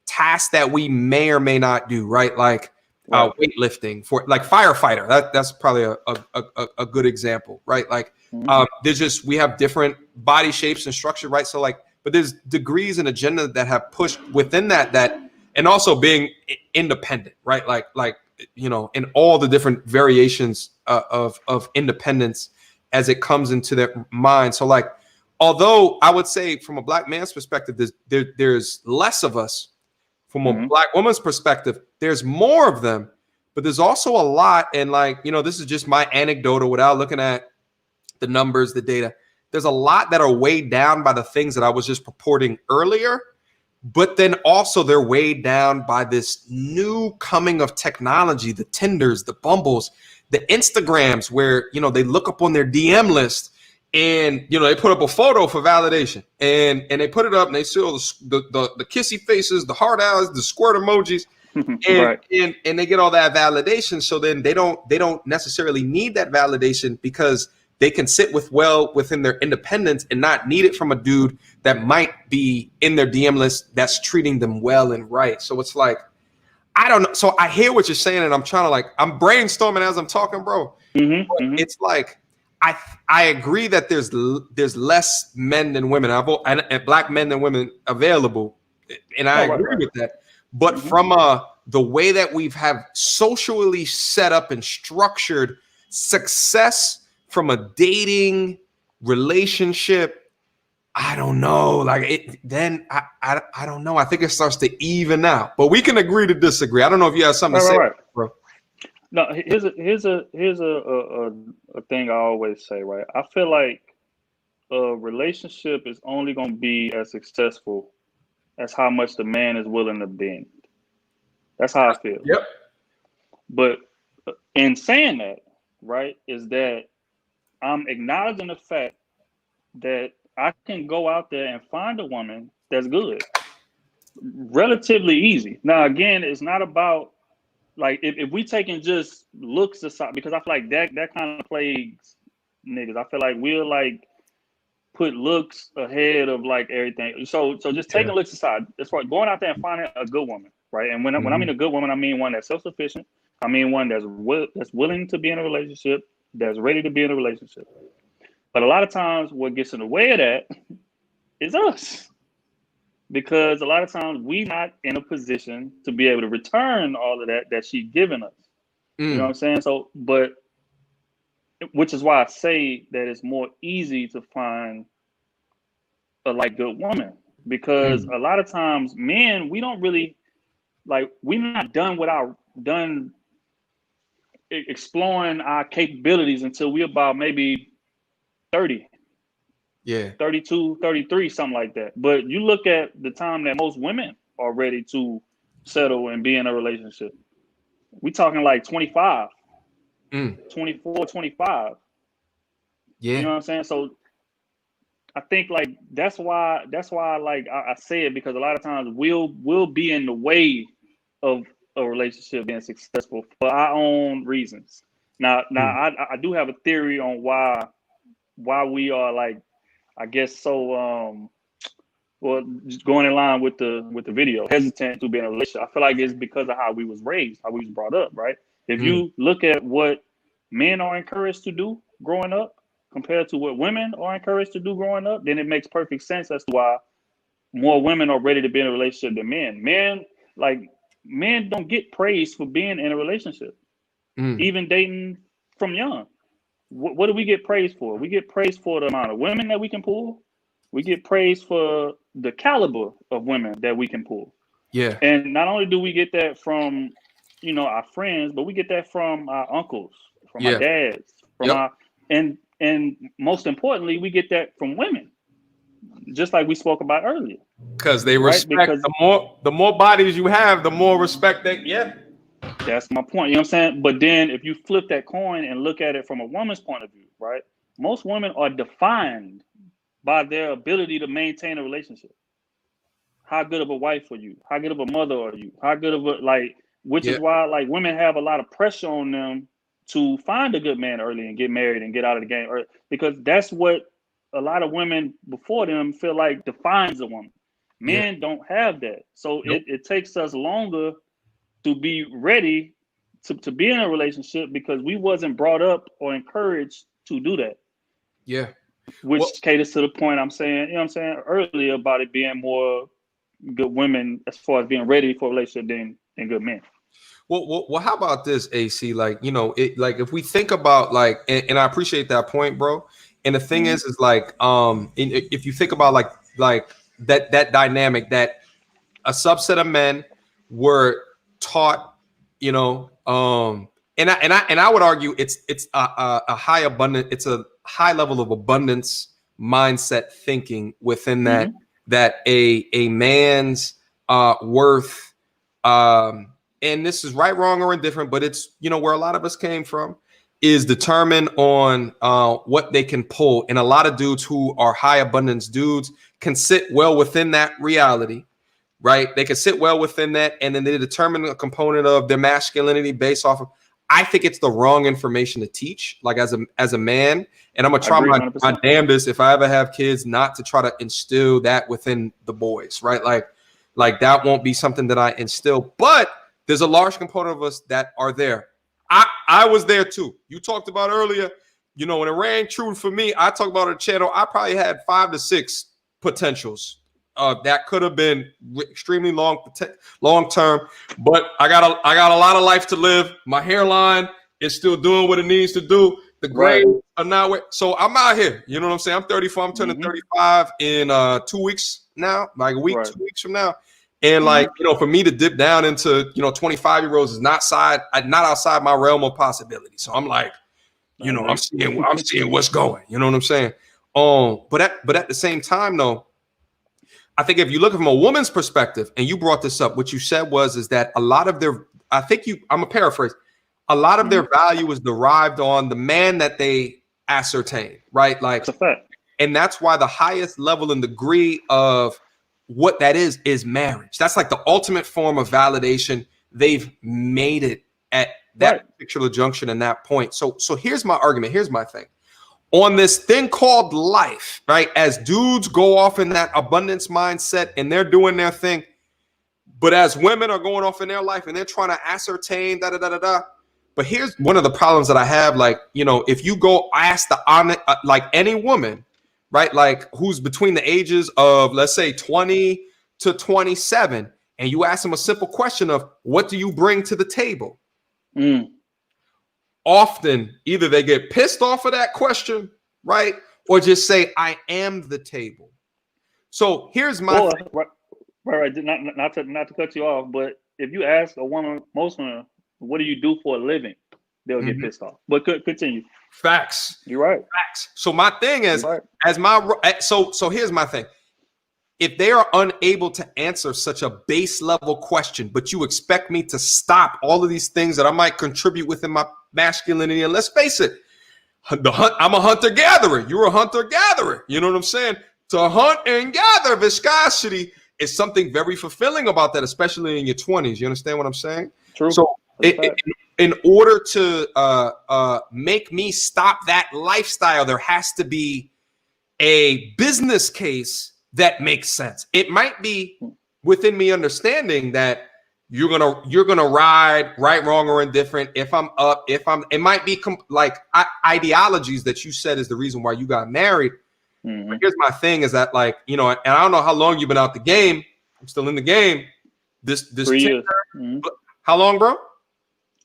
Speaker 1: task that we may or may not do, right? Like weightlifting, for like firefighter. That's probably a good example, right? Like we have different body shapes and structure, right? So like, but there's degrees and agenda that have pushed within that, and also being independent, right? Like in all the different variations of independence as it comes into their mind. So like, although I would say from a black man's perspective, there's less of us. From a black woman's perspective, there's more of them, but there's also a lot. And like, this is just my anecdotal without looking at the numbers, the data. There's a lot that are weighed down by the things that I was just purporting earlier, but then also they're weighed down by this new coming of technology, the Tinders, the Bumbles, the Instagrams, where, they look up on their DM list and, they put up a photo for validation and they put it up and they see all the kissy faces, the heart eyes, the squirt emojis, and they get all that validation. So then they don't necessarily need that validation because they can sit within their independence and not need it from a dude that might be in their DM list that's treating them well and right. So it's like, I don't know. So I hear what you're saying, and I'm trying to I'm brainstorming as I'm talking, bro. It's like I agree that there's less men than women, and black men than women available, and I agree with that. But from the way that we've have socially set up and structured success from a dating relationship, I don't know. Like it, then I don't know. I think it starts to even out. But we can agree to disagree. I don't know if you have something to say, bro.
Speaker 2: No, here's a thing I always say, right? I feel like a relationship is only going to be as successful as how much the man is willing to bend. That's how I feel.
Speaker 1: Yep.
Speaker 2: But in saying that, right, is that I'm acknowledging the fact that I can go out there and find a woman that's good relatively easy. Now, again, it's not about like if we taking just looks aside, because I feel like that kind of plagues niggas. I feel like we'll like put looks ahead of like everything. So just taking looks aside, as far as going out there and finding a good woman, right? And when I mean a good woman, I mean one that's self-sufficient. I mean one that's willing to be in a relationship, that's ready to be in a relationship. But a lot of times what gets in the way of that is us. because a lot of times we not in a position to be able to return all of that she's given us. You know what I'm saying? So, but which is why I say that it's more easy to find a like good woman, because a lot of times men, we don't really like, we're not done exploring our capabilities until we're about maybe 30. Yeah. 32, 33, something like that. But you look at the time that most women are ready to settle and be in a relationship. We talking like 25, 24, 25. Yeah. You know what I'm saying? So I think like that's why like I say it, because a lot of times we'll be in the way of a relationship being successful for our own reasons. Now I do have a theory on why we are like, I guess so well, just going in line with the video, hesitant to be in a relationship. I feel like it's because of how we was raised, how we was brought up, right? If you look at what men are encouraged to do growing up compared to what women are encouraged to do growing up, then it makes perfect sense as to why more women are ready to be in a relationship than men. Men don't get praised for being in a relationship, even dating from young. What do we get praised for? We get praised for the amount of women that we can pull. We get praised for the caliber of women that we can pull. Yeah. And not only do we get that from, our friends, but we get that from our uncles, from our dads, from our, and most importantly, we get that from women, just like we spoke about earlier. Because they respect, right? the more bodies you have, the more respect that's my point. You know what I'm saying? But then if you flip that coin and look at it from a woman's point of view, right? Most women are defined by their ability to maintain a relationship. How good of a wife are you? How good of a mother are you? How good of which is why like women have a lot of pressure on them to find a good man early and get married and get out of the game early, because that's what a lot of women before them feel like defines a woman. Men don't have that. So it takes us longer to be ready to be in a relationship because we wasn't brought up or encouraged to do that. Yeah. Which caters to the point I'm saying, earlier about it being more good women as far as being ready for a relationship than good men. Well, how about this, AC? Like, if we think about and I appreciate that point, bro. And the thing is like, if you think about like that dynamic that a subset of men were taught, and I would argue it's a high abundant, it's a high level of abundance mindset thinking within that a man's worth, and this is right, wrong, or indifferent, but it's where a lot of us came from, is determined on what they can pull. And a lot of dudes who are high abundance dudes can sit well within that reality. Right, they can sit well within that, and then they determine a component of their masculinity based off of. I think it's the wrong information to teach, like as a man, and I'm gonna try my damnedest if I ever have kids not to try to instill that within the boys, right? Like that won't be something that I instill, but there's a large component of us that are there. I was there too. You talked about earlier, when it rang true for me. I talked about a channel. I probably had 5 to 6 potentials. That could have been extremely long term, but I got a lot of life to live. My hairline is still doing what it needs to do. The grades are not so I'm out here. You know what I'm saying? I'm 34. I'm turning 35 in 2 weeks now, like a week, 2 weeks from now. And for me to dip down into 25-year-olds is not outside my realm of possibility. So I'm like, I'm seeing what's going. You know what I'm saying? But at the same time though, I think if you look from a woman's perspective, and you brought this up, what you said is that a lot of their, I'm a paraphrase, a lot of their value is derived on the man that they ascertain, right? Like, that's a fact. And that's why the highest level and degree of what that is marriage. That's like the ultimate form of validation. They've made it at that particular junction and that point. So here's my argument. Here's my thing. On this thing called life, right? As dudes go off in that abundance mindset and they're doing their thing, but as women are going off in their life and they're trying to ascertain But here's one of the problems that I have. Like, if you go ask like any woman, right? Like who's between the ages of, let's say 20
Speaker 1: to 27 and you ask them a simple question of what do you bring to the table? Often either they get pissed off of that question, right? Or just say, I am the table. So here's my
Speaker 2: right. Not to cut you off, but if you ask most women, what do you do for a living? They'll get pissed off. But continue.
Speaker 1: Facts.
Speaker 2: You're right.
Speaker 1: Facts. So my thing is,
Speaker 2: right.
Speaker 1: So here's my thing. If they are unable to answer such a base level question, but you expect me to stop all of these things that I might contribute within my masculinity, and let's face it, I'm a hunter-gatherer. You're a hunter-gatherer. You know what I'm saying? To hunt and gather viscosity is something very fulfilling about that, especially in your 20s. You understand what I'm saying?
Speaker 2: True.
Speaker 1: So in order to make me stop that lifestyle, there has to be a business case that makes sense. It might be within me understanding that you're gonna ride right, wrong, or indifferent. It might be ideologies that you said is the reason why you got married. But here's my thing is that, like, you know, and I don't know how long you've been out the game. I'm still in the game. This
Speaker 2: 3 years.
Speaker 1: How long, bro?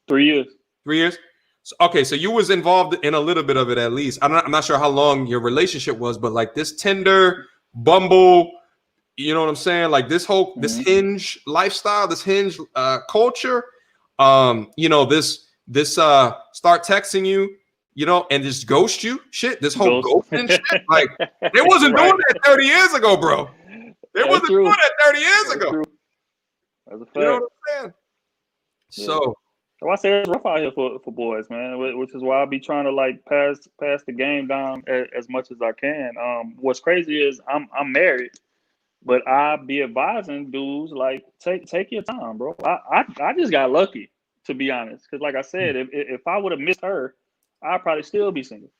Speaker 2: 3 years.
Speaker 1: 3 years. So, okay, so you was involved in a little bit of it at least. I'm not sure how long your relationship was, but like this Tinder, Bumble, you know what I'm saying? Like this whole this Hinge lifestyle, this Hinge culture, you know, this start texting you, you know, and just ghost you shit. This whole ghosting shit, like they wasn't doing that 30 years ago, bro. They wasn't doing that 30 years ago.
Speaker 2: That's a fact.
Speaker 1: You know what I'm saying? So
Speaker 2: I say it's rough out here for boys, man, which is why I be trying to like pass the game down as much as I can. What's crazy is I'm married, but I be advising dudes like take your time, bro. I just got lucky, to be honest, because like I said, if I would have missed her, I'd probably still be single.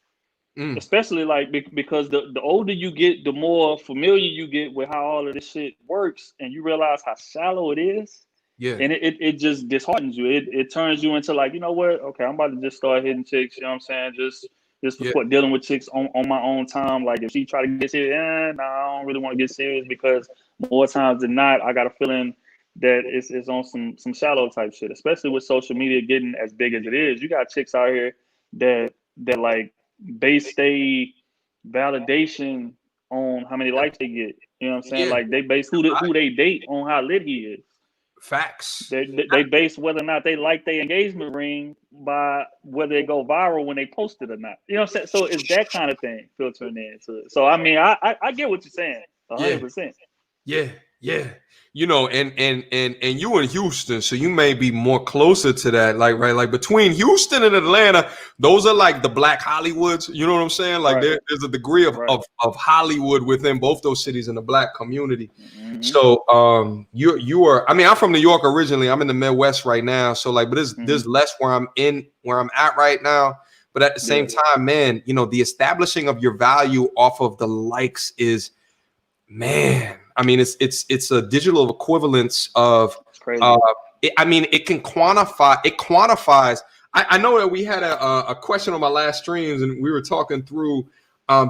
Speaker 2: Especially like because the older you get, the more familiar you get with how all of this shit works, and you realize how shallow it is.
Speaker 1: Yeah.
Speaker 2: And it just disheartens you. It turns you into like, you know what? Okay, I'm about to just start hitting chicks. You know what I'm saying? Just dealing with chicks on my own time. Like if she try to get serious, I don't really want to get serious because more times than not, I got a feeling that it's on some shallow type shit. Especially with social media getting as big as it is, you got chicks out here that like base they validation on how many likes they get. You know what I'm saying? Like they base who they date on how lit he is.
Speaker 1: Facts.
Speaker 2: They base whether or not they like their engagement ring by whether it go viral when they post it or not. You know what I'm saying? So it's that kind of thing filtering into it. So I mean, I get what you're saying, 100%.
Speaker 1: Yeah. You know, and you in Houston, so you may be more closer to that. Like right, like between Houston and Atlanta, those are like the Black Hollywoods. You know what I'm saying? Like there's a degree of Hollywood within both those cities in the Black community. So you are. I mean, I'm from New York originally. I'm in the Midwest right now. So like, but there's less where I'm at right now. But at the same time, man, you know, the establishing of your value off of the likes is, man. I mean, it's a digital equivalence of. It can quantify. It quantifies. I know that we had a question on my last streams, and we were talking through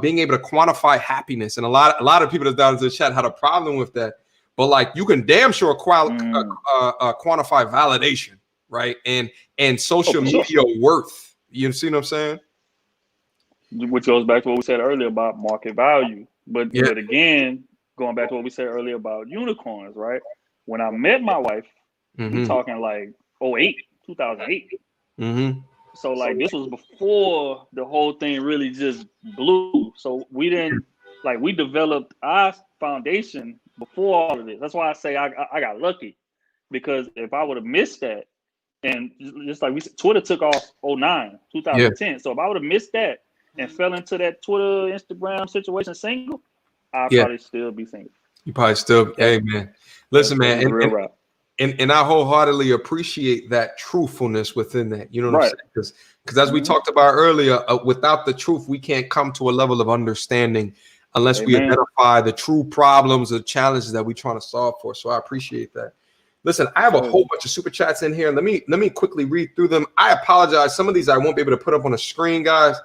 Speaker 1: being able to quantify happiness, and a lot of people that's down in the chat had a problem with that. But like, you can damn sure quantify validation, right? And social media worth. You see what I'm saying?
Speaker 2: Which goes back to what we said earlier about market value, but again. Going back to what we said earlier about unicorns, right? When I met my wife, we talking like 2008. So like this was before the whole thing really just blew. So we developed our foundation before all of this. That's why I say I got lucky, because if I would have missed that, and just like we said, Twitter took off 2010. So if I would have missed that and fell into that Twitter, Instagram situation single, I'll probably still be single. You
Speaker 1: probably still, hey man. Listen, man, and I wholeheartedly appreciate that truthfulness within that. You know what I'm saying? Because as we talked about earlier, without the truth, we can't come to a level of understanding unless we identify the true problems or challenges that we're trying to solve for. So I appreciate that. Listen, I have a whole bunch of super chats in here. Let me quickly read through them. I apologize. Some of these I won't be able to put up on the screen, guys.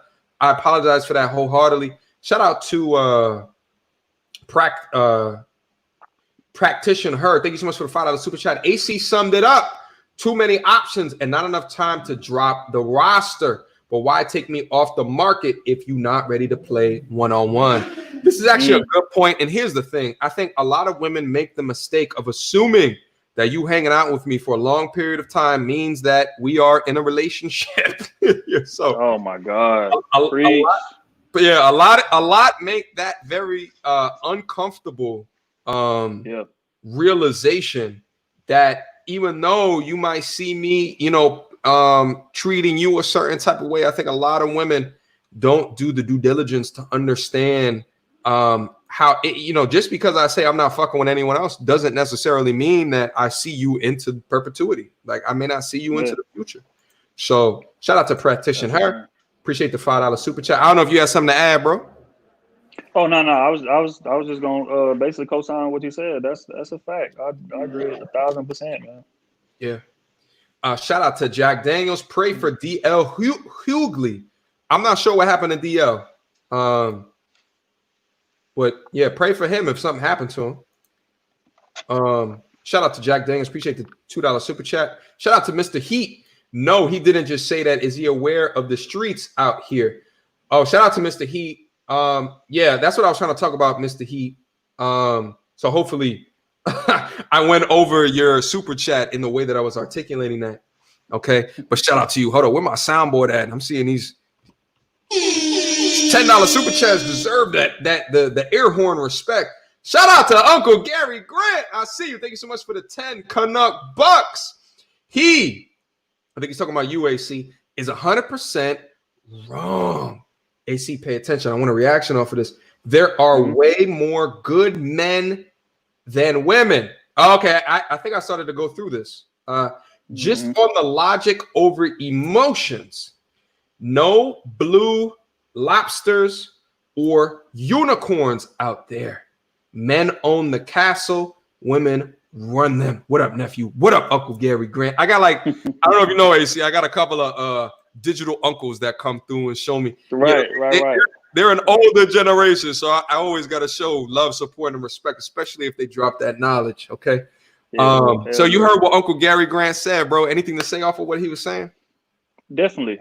Speaker 1: I apologize for that wholeheartedly. Shout out to Practitioner Her, thank you so much for the $5 super chat. AC summed it up. Too many options and not enough time to drop the roster. But why take me off the market if you're not ready to play one-on-one? This is actually a good point. And here's the thing. I think a lot of women make the mistake of assuming that you hanging out with me for a long period of time means that we are in a relationship. So,
Speaker 2: oh my God.
Speaker 1: A lot make that very uncomfortable realization that even though you might see me, treating you a certain type of way, I think a lot of women don't do the due diligence to understand how it, just because I say I'm not fucking with anyone else doesn't necessarily mean that I see you into perpetuity. Like I may not see you into the future. So shout out to Practitioner Her. Appreciate the $5 super chat. I don't know if you had something to add, bro.
Speaker 2: Oh no, I was just gonna basically co-sign what you said. That's a fact. I agree 1,000%, man.
Speaker 1: Yeah. Shout out to Jack Daniels. Pray for DL Hughley. I'm not sure what happened to DL. But yeah, pray for him if something happened to him. Shout out to Jack Daniels. Appreciate the $2 super chat. Shout out to Mr. Heat. No, he didn't just say that. Is he aware of the streets out here? Oh, shout out to Mr. Heat. Yeah, that's what I was trying to talk about, Mr. Heat. So hopefully I went over your super chat in the way that I was articulating that. Okay, but shout out to you. Hold on, where my soundboard at? I'm seeing these $10 super chats deserve the air horn respect. Shout out to Uncle Gary Grant. I see you. Thank you so much for the 10 Canuck bucks. I think he's talking about UAC, is 100% wrong. AC, pay attention. I want a reaction off of this. There are way more good men than women. Okay, I think I started to go through this. Just on the logic over emotions. No blue lobsters or unicorns out there. Men own the castle. Women run them. What up, nephew? What up, Uncle Gary Grant? I got I don't know if you know, AC. I got a couple of digital uncles that come through and show me.
Speaker 2: Right.
Speaker 1: They're an older generation, so I always got to show love, support, and respect, especially if they drop that knowledge. Okay. So you heard what Uncle Gary Grant said, bro. Anything to say off of what he was saying?
Speaker 2: Definitely.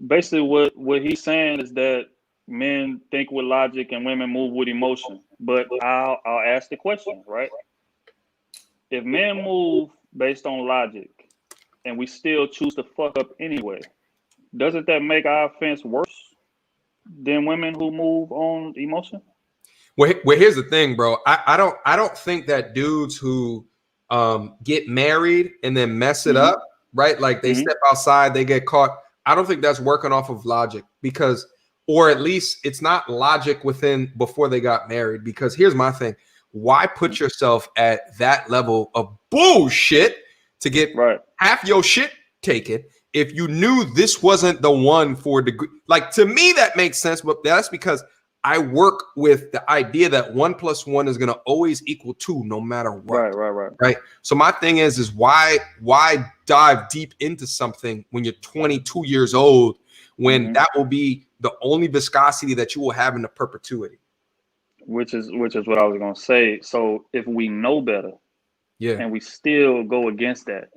Speaker 2: Basically, what he's saying is that men think with logic and women move with emotion. But I'll ask the question, right? If men move based on logic and we still choose to fuck up anyway, doesn't that make our offense worse than women who move on emotion?
Speaker 1: Well, here's the thing, bro. I don't think that dudes who get married and then mess it up, right? Like they step outside, they get caught. I don't think that's working off of logic because, or at least it's not logic before they got married. Because here's my thing. Why put yourself at that level of bullshit to get half your shit taken if you knew this wasn't the one for a degree? Like, to me, that makes sense, but that's because I work with the idea that 1 + 1 is going to always equal 2 no matter what. Right. So my thing is why dive deep into something when you're 22 years old when that will be the only viscosity that you will have in the perpetuity?
Speaker 2: Which is what I was going to say. So if we know better, and we still go against that,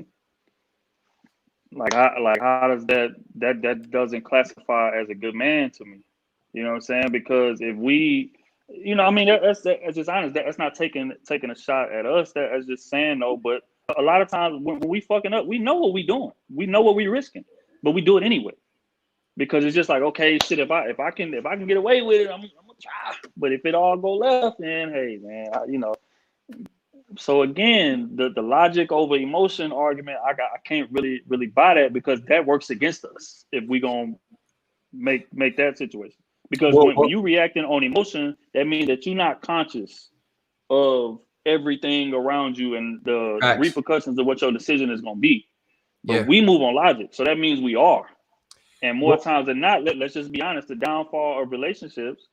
Speaker 2: how does that doesn't classify as a good man to me? You know what I'm saying? Because if we, that's just honest. That's not taking a shot at us. That's just saying no. But a lot of times when we fucking up, we know what we doing. We know what we risking, but we do it anyway. Because it's just like, okay, shit. If I can get away with it, I'm gonna try. But if it all go left, then hey, man, So again, the logic over emotion argument, I can't really buy that because that works against us if we gonna make that situation. Because when you reacting on emotion, that means that you're not conscious of everything around you and the repercussions of what your decision is gonna be. But we move on logic, so that means we are. And more times than not, let's just be honest, the downfall of relationships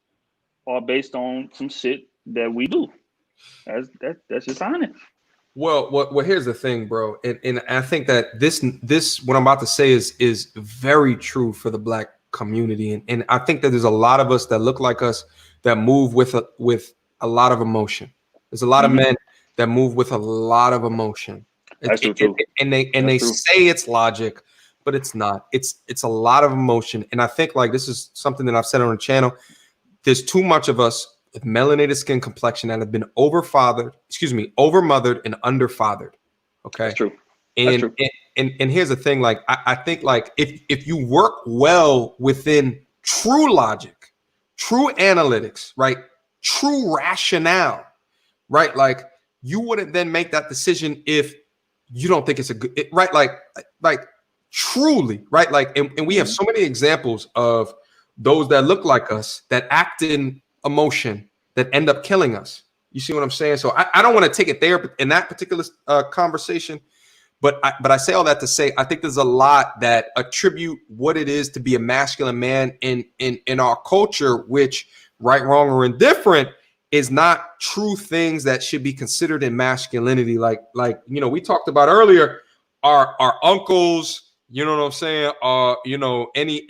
Speaker 2: are based on some shit that we do. That's just honest.
Speaker 1: Well, here's the thing, bro, and I think that this what I'm about to say is very true for the Black community, and I think that there's a lot of us that look like us that move with a lot of emotion. There's a lot of men that move with a lot of emotion.
Speaker 2: That's true.
Speaker 1: And they say it's logic, but it's not. It's a lot of emotion. And I think like this is something that I've said on the channel. There's too much of us with melanated skin complexion that have been overmothered and underfathered. Okay.
Speaker 2: That's true.
Speaker 1: And here's the thing, like I think like if you work well within true logic, true analytics, right? True rationale, right? Like you wouldn't then make that decision if you don't think it's a good, right? Like truly, right? Like, and we have so many examples of those that look like us that act in emotion that end up killing us. You see what I'm saying? So I don't want to take it there in that particular conversation, but I say all that to say I think there's a lot that attribute what it is to be a masculine man in our culture, which right, wrong, or indifferent is not true things that should be considered in masculinity. Like you know, we talked about earlier, our uncles. You know what I'm saying? You know, any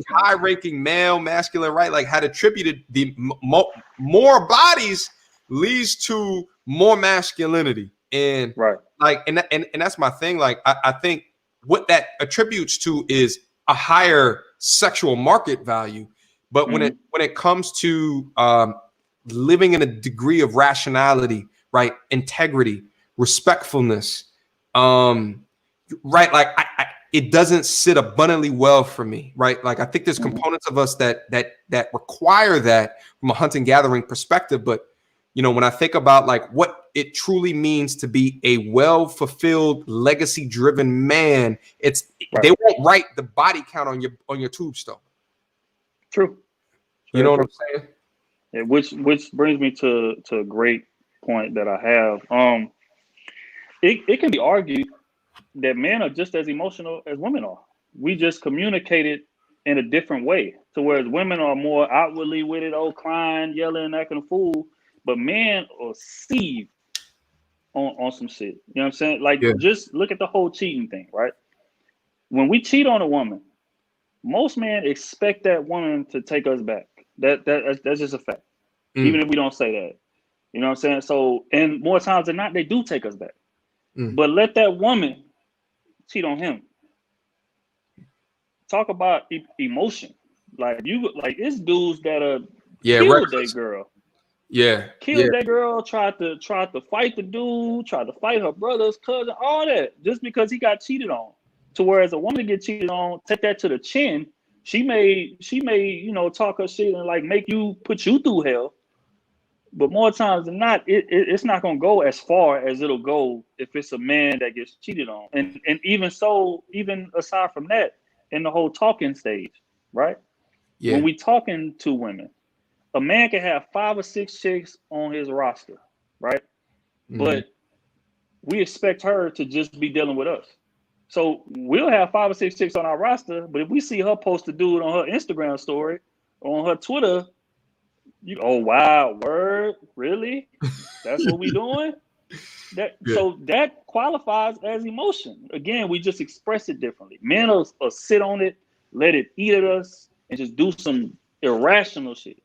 Speaker 1: high-ranking male, masculine, right? Like had attributed the more bodies leads to more masculinity, and
Speaker 2: right,
Speaker 1: like, and that's my thing. Like, I think what that attributes to is a higher sexual market value, but when it comes to living in a degree of rationality, right, integrity, respectfulness, right, like it doesn't sit abundantly well for me, right? Like I think there's components of us that require that from a hunting gathering perspective. But you know, when I think about like what it truly means to be a well-fulfilled, legacy-driven man, it's they won't write the body count on your tombstone.
Speaker 2: True.
Speaker 1: You know what I'm saying?
Speaker 2: Yeah, which brings me to a great point that I have. It can be argued that men are just as emotional as women are. We just communicate it in a different way. To whereas women are more outwardly with it, crying, yelling, acting a fool. But men are seethed on some shit. You know what I'm saying? Like, just look at the whole cheating thing, right? When we cheat on a woman, most men expect that woman to take us back. That's just a fact. Even if we don't say that. You know what I'm saying? So, and more times than not, they do take us back. But let that woman cheat on him. Talk about emotion. Like it's dudes that are killed that girl. Killed that girl, tried to fight the dude, tried to fight her brother's cousin, all that, just because he got cheated on. To whereas a woman get cheated on, take that to the chin, she may, you know, talk her shit and like put you through hell. But more times than not, it's not gonna go as far as it'll go if it's a man that gets cheated on. And even so, even aside from that, in the whole talking stage, right? When we talking to women, a man can have 5 or 6 chicks on his roster, right? But we expect her to just be dealing with us. So we'll have 5 or 6 chicks on our roster, but if we see her post a dude on her Instagram story or on her Twitter, oh wow, word, really? That's what we doing? So that qualifies as emotion. Again, we just express it differently. Men will sit on it, let it eat at us, and just do some irrational shit.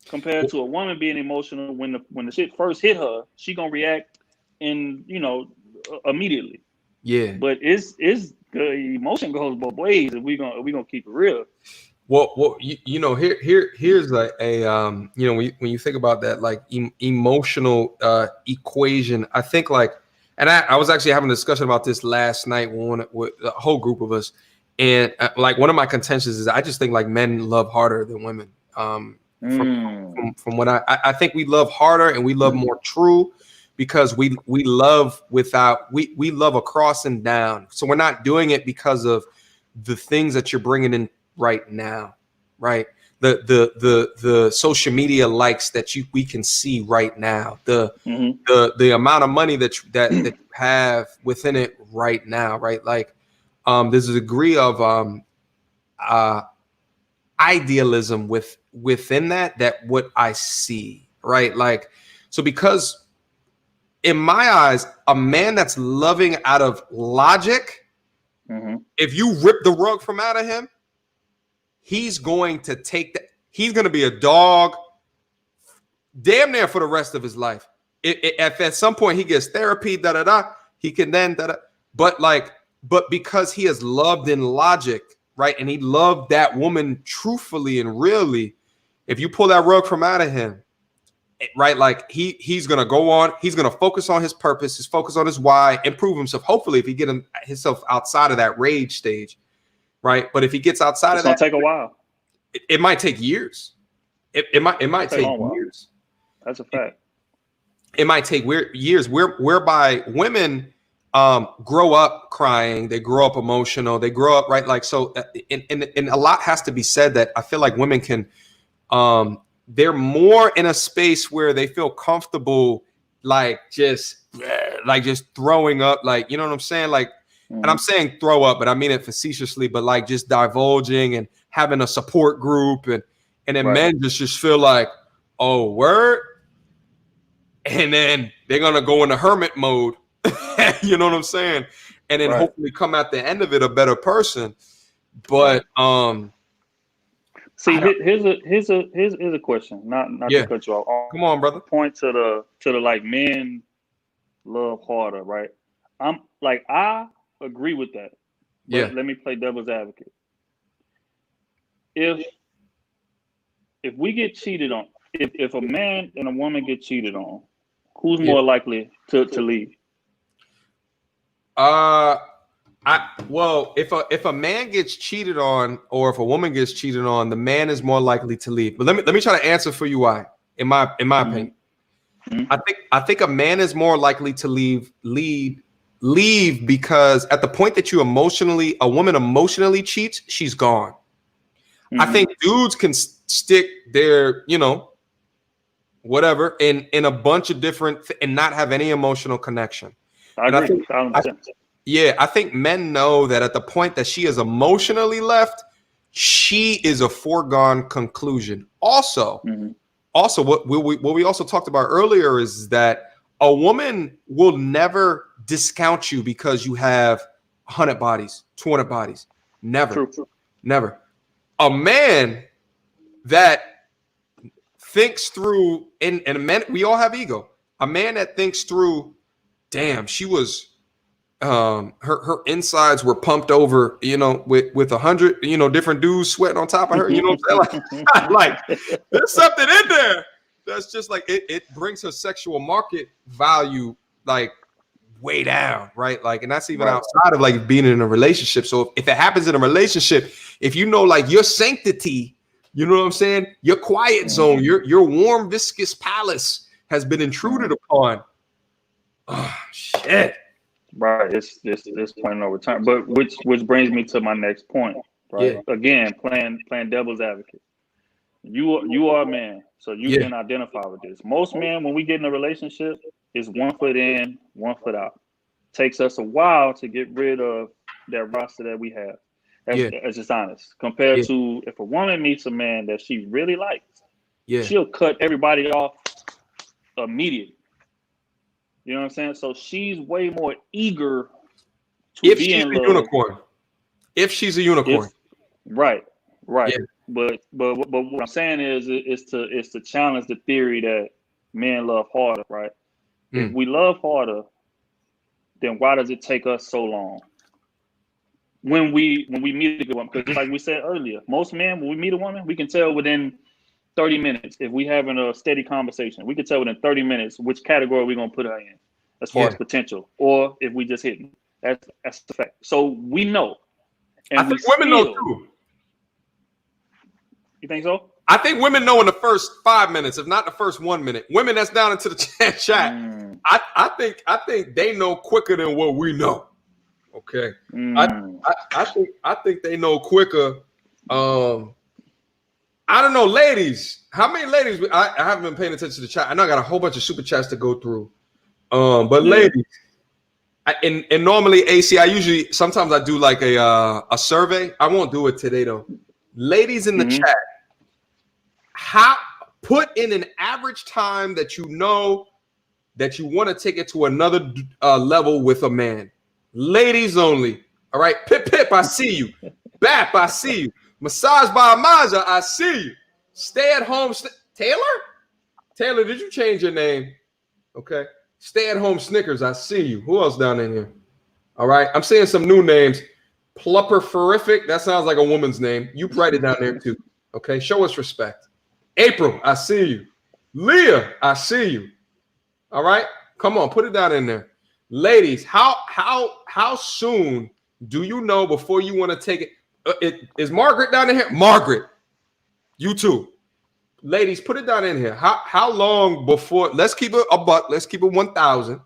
Speaker 2: Compared to a woman being emotional, when the shit first hit her, she gonna react immediately. But it's the emotion goes both ways, and we gonna keep it real.
Speaker 1: Well, you know, here's like a you know, when you think about that like emotional equation, I think like, and I was actually having a discussion about this last night with a whole group of us, and like one of my contentions is I just think like men love harder than women. From what I think we love harder and we love more true because we love we love across and down. So we're not doing it because of the things that you're bringing in right now, right? The social media likes that we can see right now, the amount of money that you have within it right now, right? Like there's a degree of idealism within that what I see, right? Like, so because in my eyes, a man that's loving out of logic, if you rip the rug from out of him, he's going to take that. He's going to be a dog damn near for the rest of his life. if at some point he gets therapy, he can then but because he has loved in logic, right? And he loved that woman truthfully and really. If you pull that rug from out of him, right? Like he's gonna go on, he's gonna focus on his purpose, his focus on his why, improve himself. Hopefully, if he get himself outside of that rage stage, right? But if he gets outside of that,
Speaker 2: it's gonna take a while.
Speaker 1: It might take years. It might take years.
Speaker 2: That's a fact.
Speaker 1: It might take years. Whereby women grow up crying, they grow up emotional, they grow up right. Like so, and a lot has to be said that I feel like women can. They're more in a space where they feel comfortable, like just throwing up, like, you know what I'm saying? Like, and I'm saying throw up, but I mean it facetiously, but like just divulging and having a support group, and then men just feel like, oh, word. And then they're going to go into hermit mode. You know what I'm saying? And then hopefully come at the end of it a better person. But,
Speaker 2: see, here's a question. Not to cut you off.
Speaker 1: Come on, brother.
Speaker 2: Point to the like men love harder, right? I agree with that. But let me play devil's advocate. If we get cheated on, if a man and a woman get cheated on, who's more likely to leave?
Speaker 1: If a man gets cheated on, or if a woman gets cheated on, the man is more likely to leave. But let me try to answer for you why. In my opinion, I think a man is more likely to leave because at the point that a woman emotionally cheats, she's gone. I think dudes can stick their, whatever in a bunch of different and not have any emotional connection.
Speaker 2: I agree.
Speaker 1: I think men know that at the point that she is emotionally left, she is a foregone conclusion. Also, what we also talked about earlier is that a woman will never discount you because you have 100 bodies, 200 bodies. Never.
Speaker 2: True.
Speaker 1: Never. A man that thinks through, and men, we all have ego. A man that thinks through, damn, she was, her insides were pumped over, with 100, different dudes sweating on top of her. You know what I'm saying? Like there's something in there that's just like it brings her sexual market value like way down, right? Like, and that's even outside of like being in a relationship. So if it happens in a relationship, if like your sanctity, you know what I'm saying? Your quiet zone, your warm, viscous palace has been intruded upon. Oh shit.
Speaker 2: Right. It's point no return. But which brings me to my next point. Right. Yeah. Again, playing devil's advocate. You are a man, so you can identify with this. Most men, when we get in a relationship, is 1 foot in, 1 foot out. Takes us a while to get rid of that roster that we have. That's just honest. Compared to if a woman meets a man that she really likes, she'll cut everybody off immediately. You know what I'm saying? So she's way more eager to be in love.
Speaker 1: Unicorn. If she's a unicorn.
Speaker 2: Right.
Speaker 1: Yeah.
Speaker 2: But what I'm saying is to challenge the theory that men love harder, right? If we love harder, then why does it take us so long? When we meet a good woman, because like we said earlier, most men, when we meet a woman, we can tell within 30 minutes if we having a steady conversation. We can tell within 30 minutes which category we're gonna put her in as far as potential, or if we just hitting. That's the fact. So we know. And
Speaker 1: I think women know too.
Speaker 2: You think so?
Speaker 1: I think women know in the first 5 minutes, if not the first 1 minute. Women that's down into the chat. I think they know quicker than what we know. Okay. I think they know quicker. I don't know, ladies. How many ladies? I haven't been paying attention to the chat. I know I got a whole bunch of super chats to go through. But ladies, and normally AC, sometimes I do like a survey. I won't do it today though. Ladies in the chat, put in an average time that you know that you want to take it to another level with a man. Ladies only. All right. Pip, I see you. Bap, I see you. Massage by Amaja, I see you. Stay at home. Taylor, did you change your name? Okay. Stay at home Snickers. I see you. Who else down in here? All right. I'm seeing some new names. Plupperific. That sounds like a woman's name. You write it down there too. Okay. Show us respect. April, I see you. Leah, I see you. All right. Come on, put it down in there. Ladies, how soon do you know before you want to take it? Is Margaret down in here? Margaret, you too. Ladies, put it down in here. How long before? Let's keep it a buck. Let's keep it 1,000.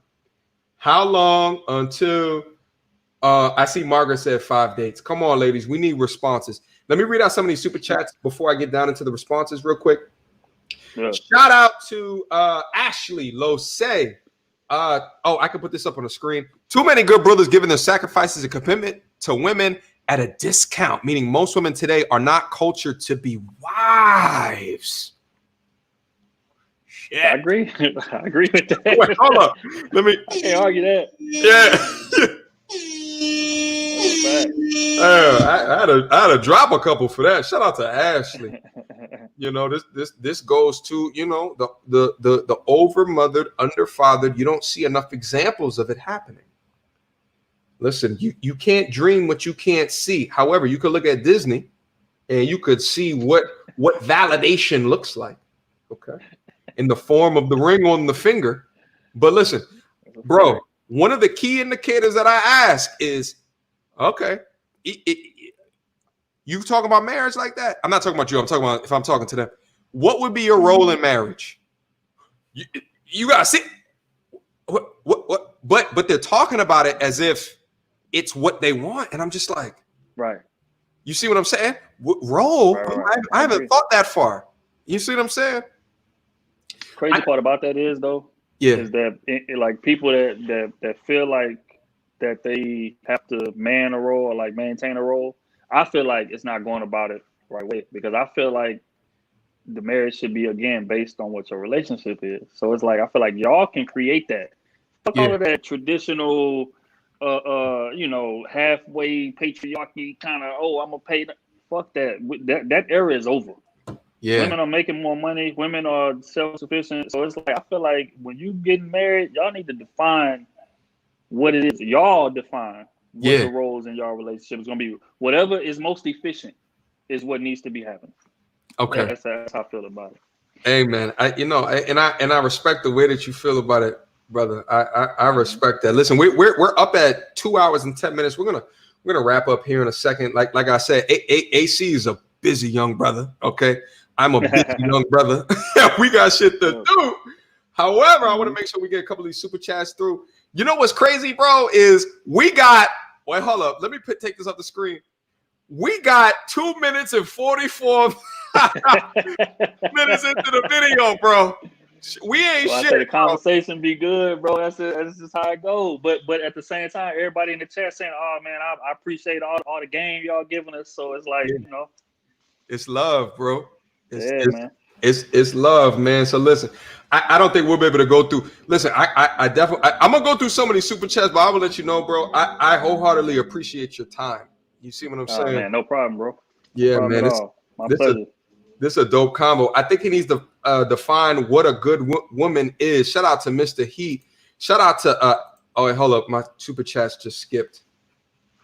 Speaker 1: How long until? I see Margaret said 5 dates. Come on, ladies. We need responses. Let me read out some of these super chats before I get down into the responses real quick. Yeah. Shout out to Ashley Lose. I can put this up on the screen. Too many good brothers giving their sacrifices and commitment to women at a discount, meaning most women today are not cultured to be wives. Shit.
Speaker 2: I agree. I agree with that.
Speaker 1: Wait, hold up. Let me.
Speaker 2: I can't argue that.
Speaker 1: Yeah. I had to drop a couple for that. Shout out to Ashley. You know, this goes to, you know, the over-mothered, under-fathered. You don't see enough examples of it happening. Listen, you can't dream what you can't see. However, you could look at Disney and you could see what validation looks like. Okay. In the form of the ring on the finger. But listen, bro, one of the key indicators that I ask is, okay, you talking about marriage like that? I'm not talking about you. I'm talking about if I'm talking to them. What would be your role in marriage? You gotta see what? But they're talking about it as if it's what they want, and I'm just like,
Speaker 2: right.
Speaker 1: You see what I'm saying? Role? Right. I haven't thought that far. You see what I'm saying?
Speaker 2: Crazy part about that is though, is that like people that feel like that they have to man a role or like maintain a role. I feel like it's not going about it the right way, because I feel like the marriage should be, again, based on what your relationship is. So it's like, I feel like y'all can create that. Fuck all of that traditional, you know, halfway patriarchy kind of, I'm going to pay. Fuck that. That era is over. Yeah. Women are making more money. Women are self-sufficient. So it's like, I feel like when you getting married, y'all need to define what it is. Y'all define what the roles in your relationship is going to be. Whatever is most efficient is what needs to be happening.
Speaker 1: Okay,
Speaker 2: that's how I feel about it.
Speaker 1: Hey man, I respect the way that you feel about it, brother. I respect that. Listen, we're up at 2 hours and 10 minutes. We're gonna wrap up here in a second. Like I said, AC is a busy young brother. Okay, I'm a busy young brother. We got shit to do. However, I want to make sure we get a couple of these super chats through. You know what's crazy, bro, is we got, wait, hold up. Let me take this off the screen. We got 2 minutes and 44 minutes into the video, bro. We ain't shit. I say
Speaker 2: the conversation be good, bro. That's just how it goes. But at the same time, everybody in the chat saying, "Oh man, I appreciate all the game y'all giving us." So it's like, you know,
Speaker 1: it's love, bro.
Speaker 2: Man.
Speaker 1: It's love, man. So listen, I don't think we'll be able to go through. Listen, I definitely I'm gonna go through some of these super chats, but I will let you know, bro. I wholeheartedly appreciate your time. You see what I'm saying?
Speaker 2: Man, no problem, bro.
Speaker 1: Yeah, man.
Speaker 2: My pleasure.
Speaker 1: This is a dope combo. I think he needs to define what a good woman is. Shout out to Mr. Heat. Shout out to oh wait, hold up. My super chats just skipped.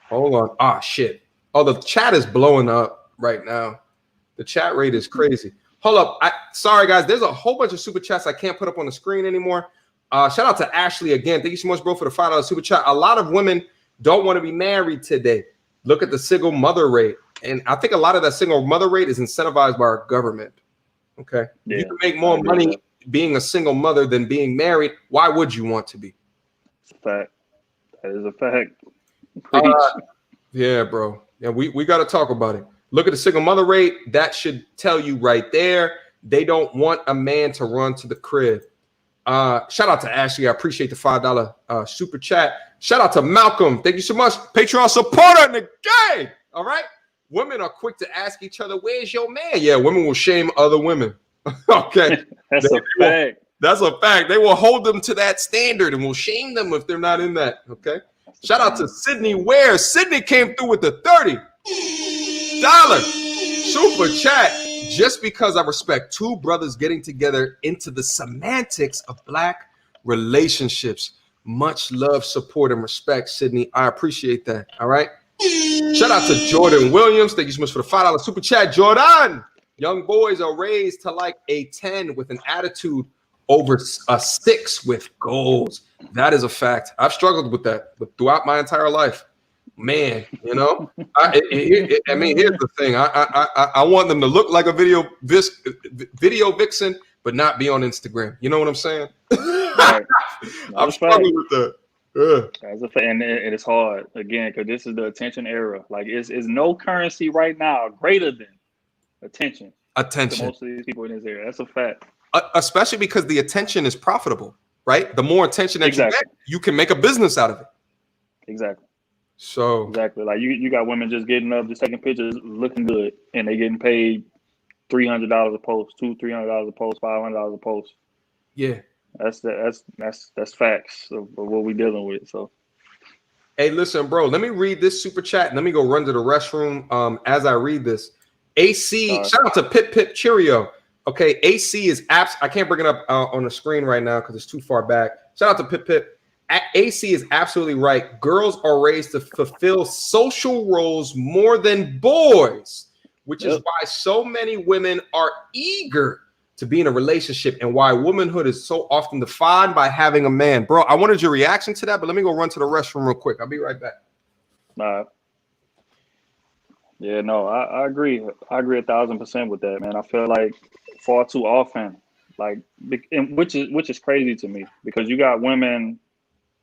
Speaker 1: Hold on. Ah, shit. Oh, the chat is blowing up right now. The chat rate is crazy. Hold up. Sorry, guys. There's a whole bunch of super chats I can't put up on the screen anymore. Shout out to Ashley again. Thank you so much, bro, for the $5 super chat. A lot of women don't want to be married today. Look at the single mother rate. And I think a lot of that single mother rate is incentivized by our government. Okay. Yeah, you can make more money being a single mother than being married. Why would you want to be?
Speaker 2: It's a fact. That is a fact.
Speaker 1: Yeah, bro. Yeah, we got to talk about it. Look at the single mother rate. That should tell you right there. They don't want a man to run to the crib. Shout out to Ashley. I appreciate the $5 super chat. Shout out to Malcolm. Thank you so much. Patreon supporter in the game. All right. Women are quick to ask each other, where's your man? Yeah, women will shame other women. Okay.
Speaker 2: That's a fact.
Speaker 1: That's a fact. They will hold them to that standard and will shame them if they're not in that. Okay. Shout out to Sydney Ware. Sydney came through with the $30 super chat. Just because I respect two brothers getting together into the semantics of Black relationships. Much love, support, and respect, Sydney. I appreciate that. All right. Shout out to Jordan Williams. Thank you so much for the $5 super chat, Jordan. Young boys are raised to like a 10 with an attitude over a 6 with goals. That is a fact. I've struggled with that throughout my entire life. Man, you know, I mean, here's the thing. I want them to look like a video vixen, but not be on Instagram. You know what I'm saying?
Speaker 2: Right.
Speaker 1: I'm struggling with that.
Speaker 2: As a fan, and it's hard again because this is the attention era. Like, it's no currency right now greater than attention. To most of these people in this area. That's a fact.
Speaker 1: Especially because the attention is profitable, right? The more attention that you get, you can make a business out of it.
Speaker 2: Exactly.
Speaker 1: So
Speaker 2: exactly, like you got women just getting up, just taking pictures, looking good, and they getting paid $300 a post, $200-300 a post, $500 a post.
Speaker 1: Yeah,
Speaker 2: that's facts of what we're dealing with. So,
Speaker 1: hey, listen, bro, let me read this super chat and let me go run to the restroom. As I read this, AC, shout out to Pip Cheerio. Okay, AC is apps. I can't bring it up on the screen right now because it's too far back. Shout out to Pip. AC is absolutely right. Girls are raised to fulfill social roles more than boys, which is why so many women are eager to be in a relationship and why womanhood is so often defined by having a man. Bro, I wanted your reaction to that, but let me go run to the restroom real quick. I'll be right back.
Speaker 2: Yeah, no, I agree. I agree 1,000% with that, man. I feel like far too often, like, which is crazy to me because you got women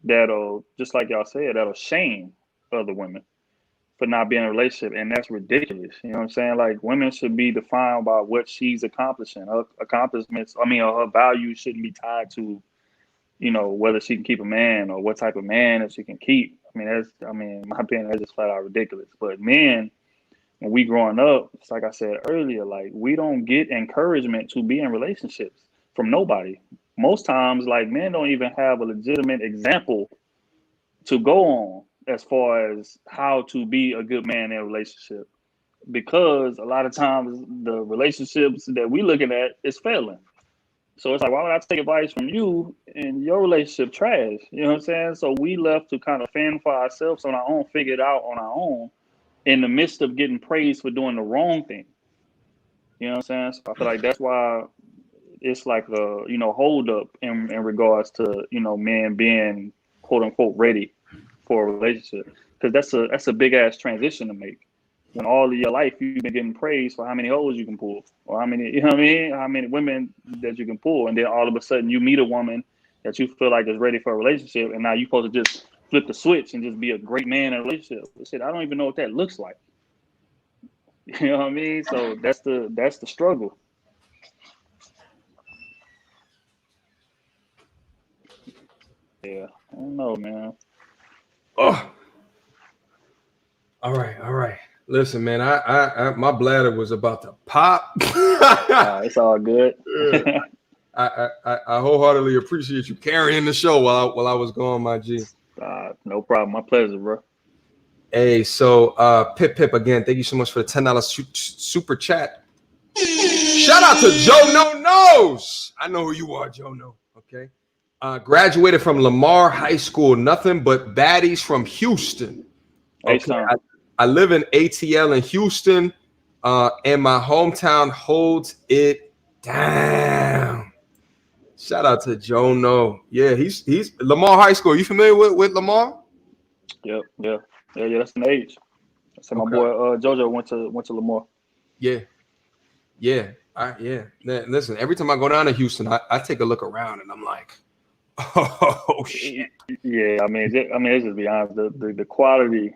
Speaker 2: that'll, just like y'all said, that'll shame other women for not being in a relationship, and that's ridiculous. You know what I'm saying? Like, women should be defined by what she's accomplishing. Her accomplishments, her values shouldn't be tied to, you know, whether she can keep a man or what type of man that she can keep. In my opinion, that's just flat out ridiculous. But men, when we growing up, it's like I said earlier, like, we don't get encouragement to be in relationships from nobody. Most times, like, men don't even have a legitimate example to go on as far as how to be a good man in a relationship, because a lot of times the relationships that we looking at is failing. So it's like, why would I take advice from you and your relationship trash? You know what I'm saying? So we left to kind of fend for ourselves on our own, figure it out on our own, in the midst of getting praised for doing the wrong thing. You know what I'm saying? So I feel like that's why it's like a, you know, hold up in regards to, you know, men being quote unquote ready for a relationship, because that's a big ass transition to make when all of your life you've been getting praised for how many hoes you can pull or how many, you know what I mean, how many women that you can pull, and then all of a sudden you meet a woman that you feel like is ready for a relationship, and now you're supposed to just flip the switch and just be a great man in a relationship. Shit, I don't even know what that looks like. You know what I mean? So that's the struggle. Yeah, I don't know, man.
Speaker 1: Oh, all right. Listen, man, I my bladder was about to pop.
Speaker 2: It's all good.
Speaker 1: I wholeheartedly appreciate you carrying the show while I was gone, my G.
Speaker 2: No problem. My pleasure, bro.
Speaker 1: Hey, so Pip again, thank you so much for the $10 super chat. Shout out to Joe No Knows. I know who you are, Joe No. Okay. Graduated from Lamar High School, nothing but baddies from Houston. Okay. I live in ATL in Houston, and my hometown holds it down. Shout out to Joe No. Yeah, he's Lamar High School. You familiar with Lamar?
Speaker 2: Yep. Yeah. That's an age. So my boy JoJo went to Lamar.
Speaker 1: Yeah. Listen, every time I go down to Houston, I take a look around and I'm like, oh shit.
Speaker 2: Yeah, let's just be honest. The quality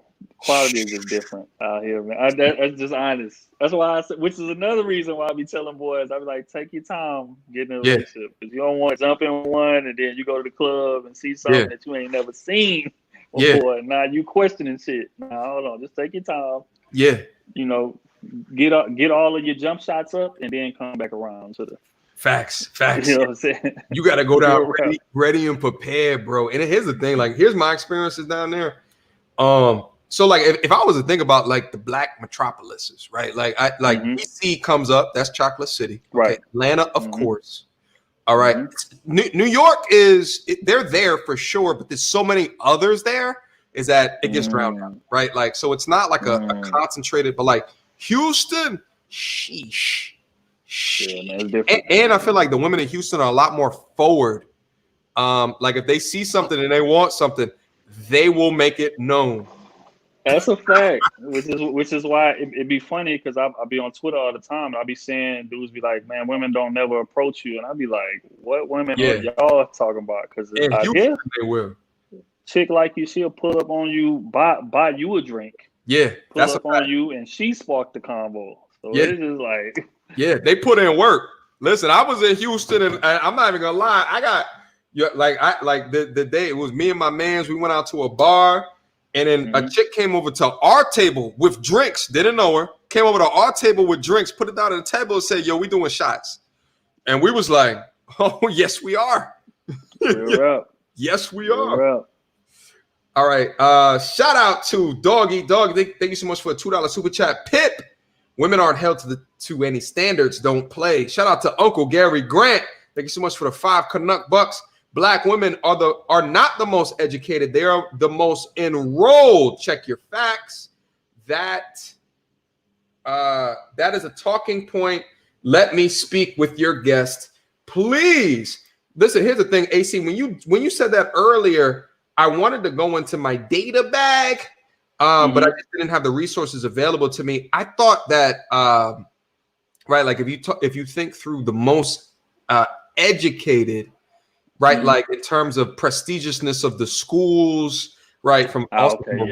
Speaker 2: is just different out here, man. That's just honest. That's why I said, which is another reason why I be telling boys, I be like, take your time getting in a relationship, because you don't want to jump in one and then you go to the club and see something that you ain't never seen before. Now you questioning shit. Now hold on, just take your time.
Speaker 1: Yeah,
Speaker 2: you know, get all of your jump shots up and then come back around to the
Speaker 1: facts.
Speaker 2: You know what I'm saying?
Speaker 1: You got to go down ready and prepared, bro. And here's the thing, like, here's my experiences down there. So like if I was to think about like the black metropolises, right? Like DC comes up, that's Chocolate City,
Speaker 2: right?
Speaker 1: Atlanta, of course. All right. New York they're there for sure, but there's so many others there is that it gets drowned out, right? Like, so it's not like a concentrated, but like Houston, sheesh.
Speaker 2: Yeah, man, it's
Speaker 1: and I feel like the women in Houston are a lot more forward. Like if they see something and they want something, they will make it known.
Speaker 2: That's a fact, which is why it'd be funny because I'll be on Twitter all the time. I'll be seeing dudes be like, "Man, women don't never approach you," and I'll be like, "What women are y'all talking about?" Because
Speaker 1: they will.
Speaker 2: Chick like you, she'll pull up on you, buy you a drink.
Speaker 1: Yeah,
Speaker 2: pull up on you, and she sparked the convo. So it's just like,
Speaker 1: they put in work. Listen, I was in Houston, and I'm not even gonna lie. I got the day it was me and my mans. We went out to a bar. And then a chick came over to our table with drinks. Didn't know her. Came over to our table with drinks. Put it down on the table and said, "Yo, we doing shots." And we was like, "Oh, yes, we are." Yes, we are. All right. Shout out to Doggy. Thank you so much for a $2 super chat. Pip. Women aren't held to any standards. Don't play. Shout out to Uncle Gary Grant. Thank you so much for the 5 Canuck bucks. Black women are not the most educated. They are the most enrolled. Check your facts. That is a talking point. Let me speak with your guest, please. Listen, here's the thing, AC. When you said that earlier, I wanted to go into my data bag, but I just didn't have the resources available to me. I thought that right, like if you think through the most educated. Right, like in terms of prestigiousness of the schools, right? From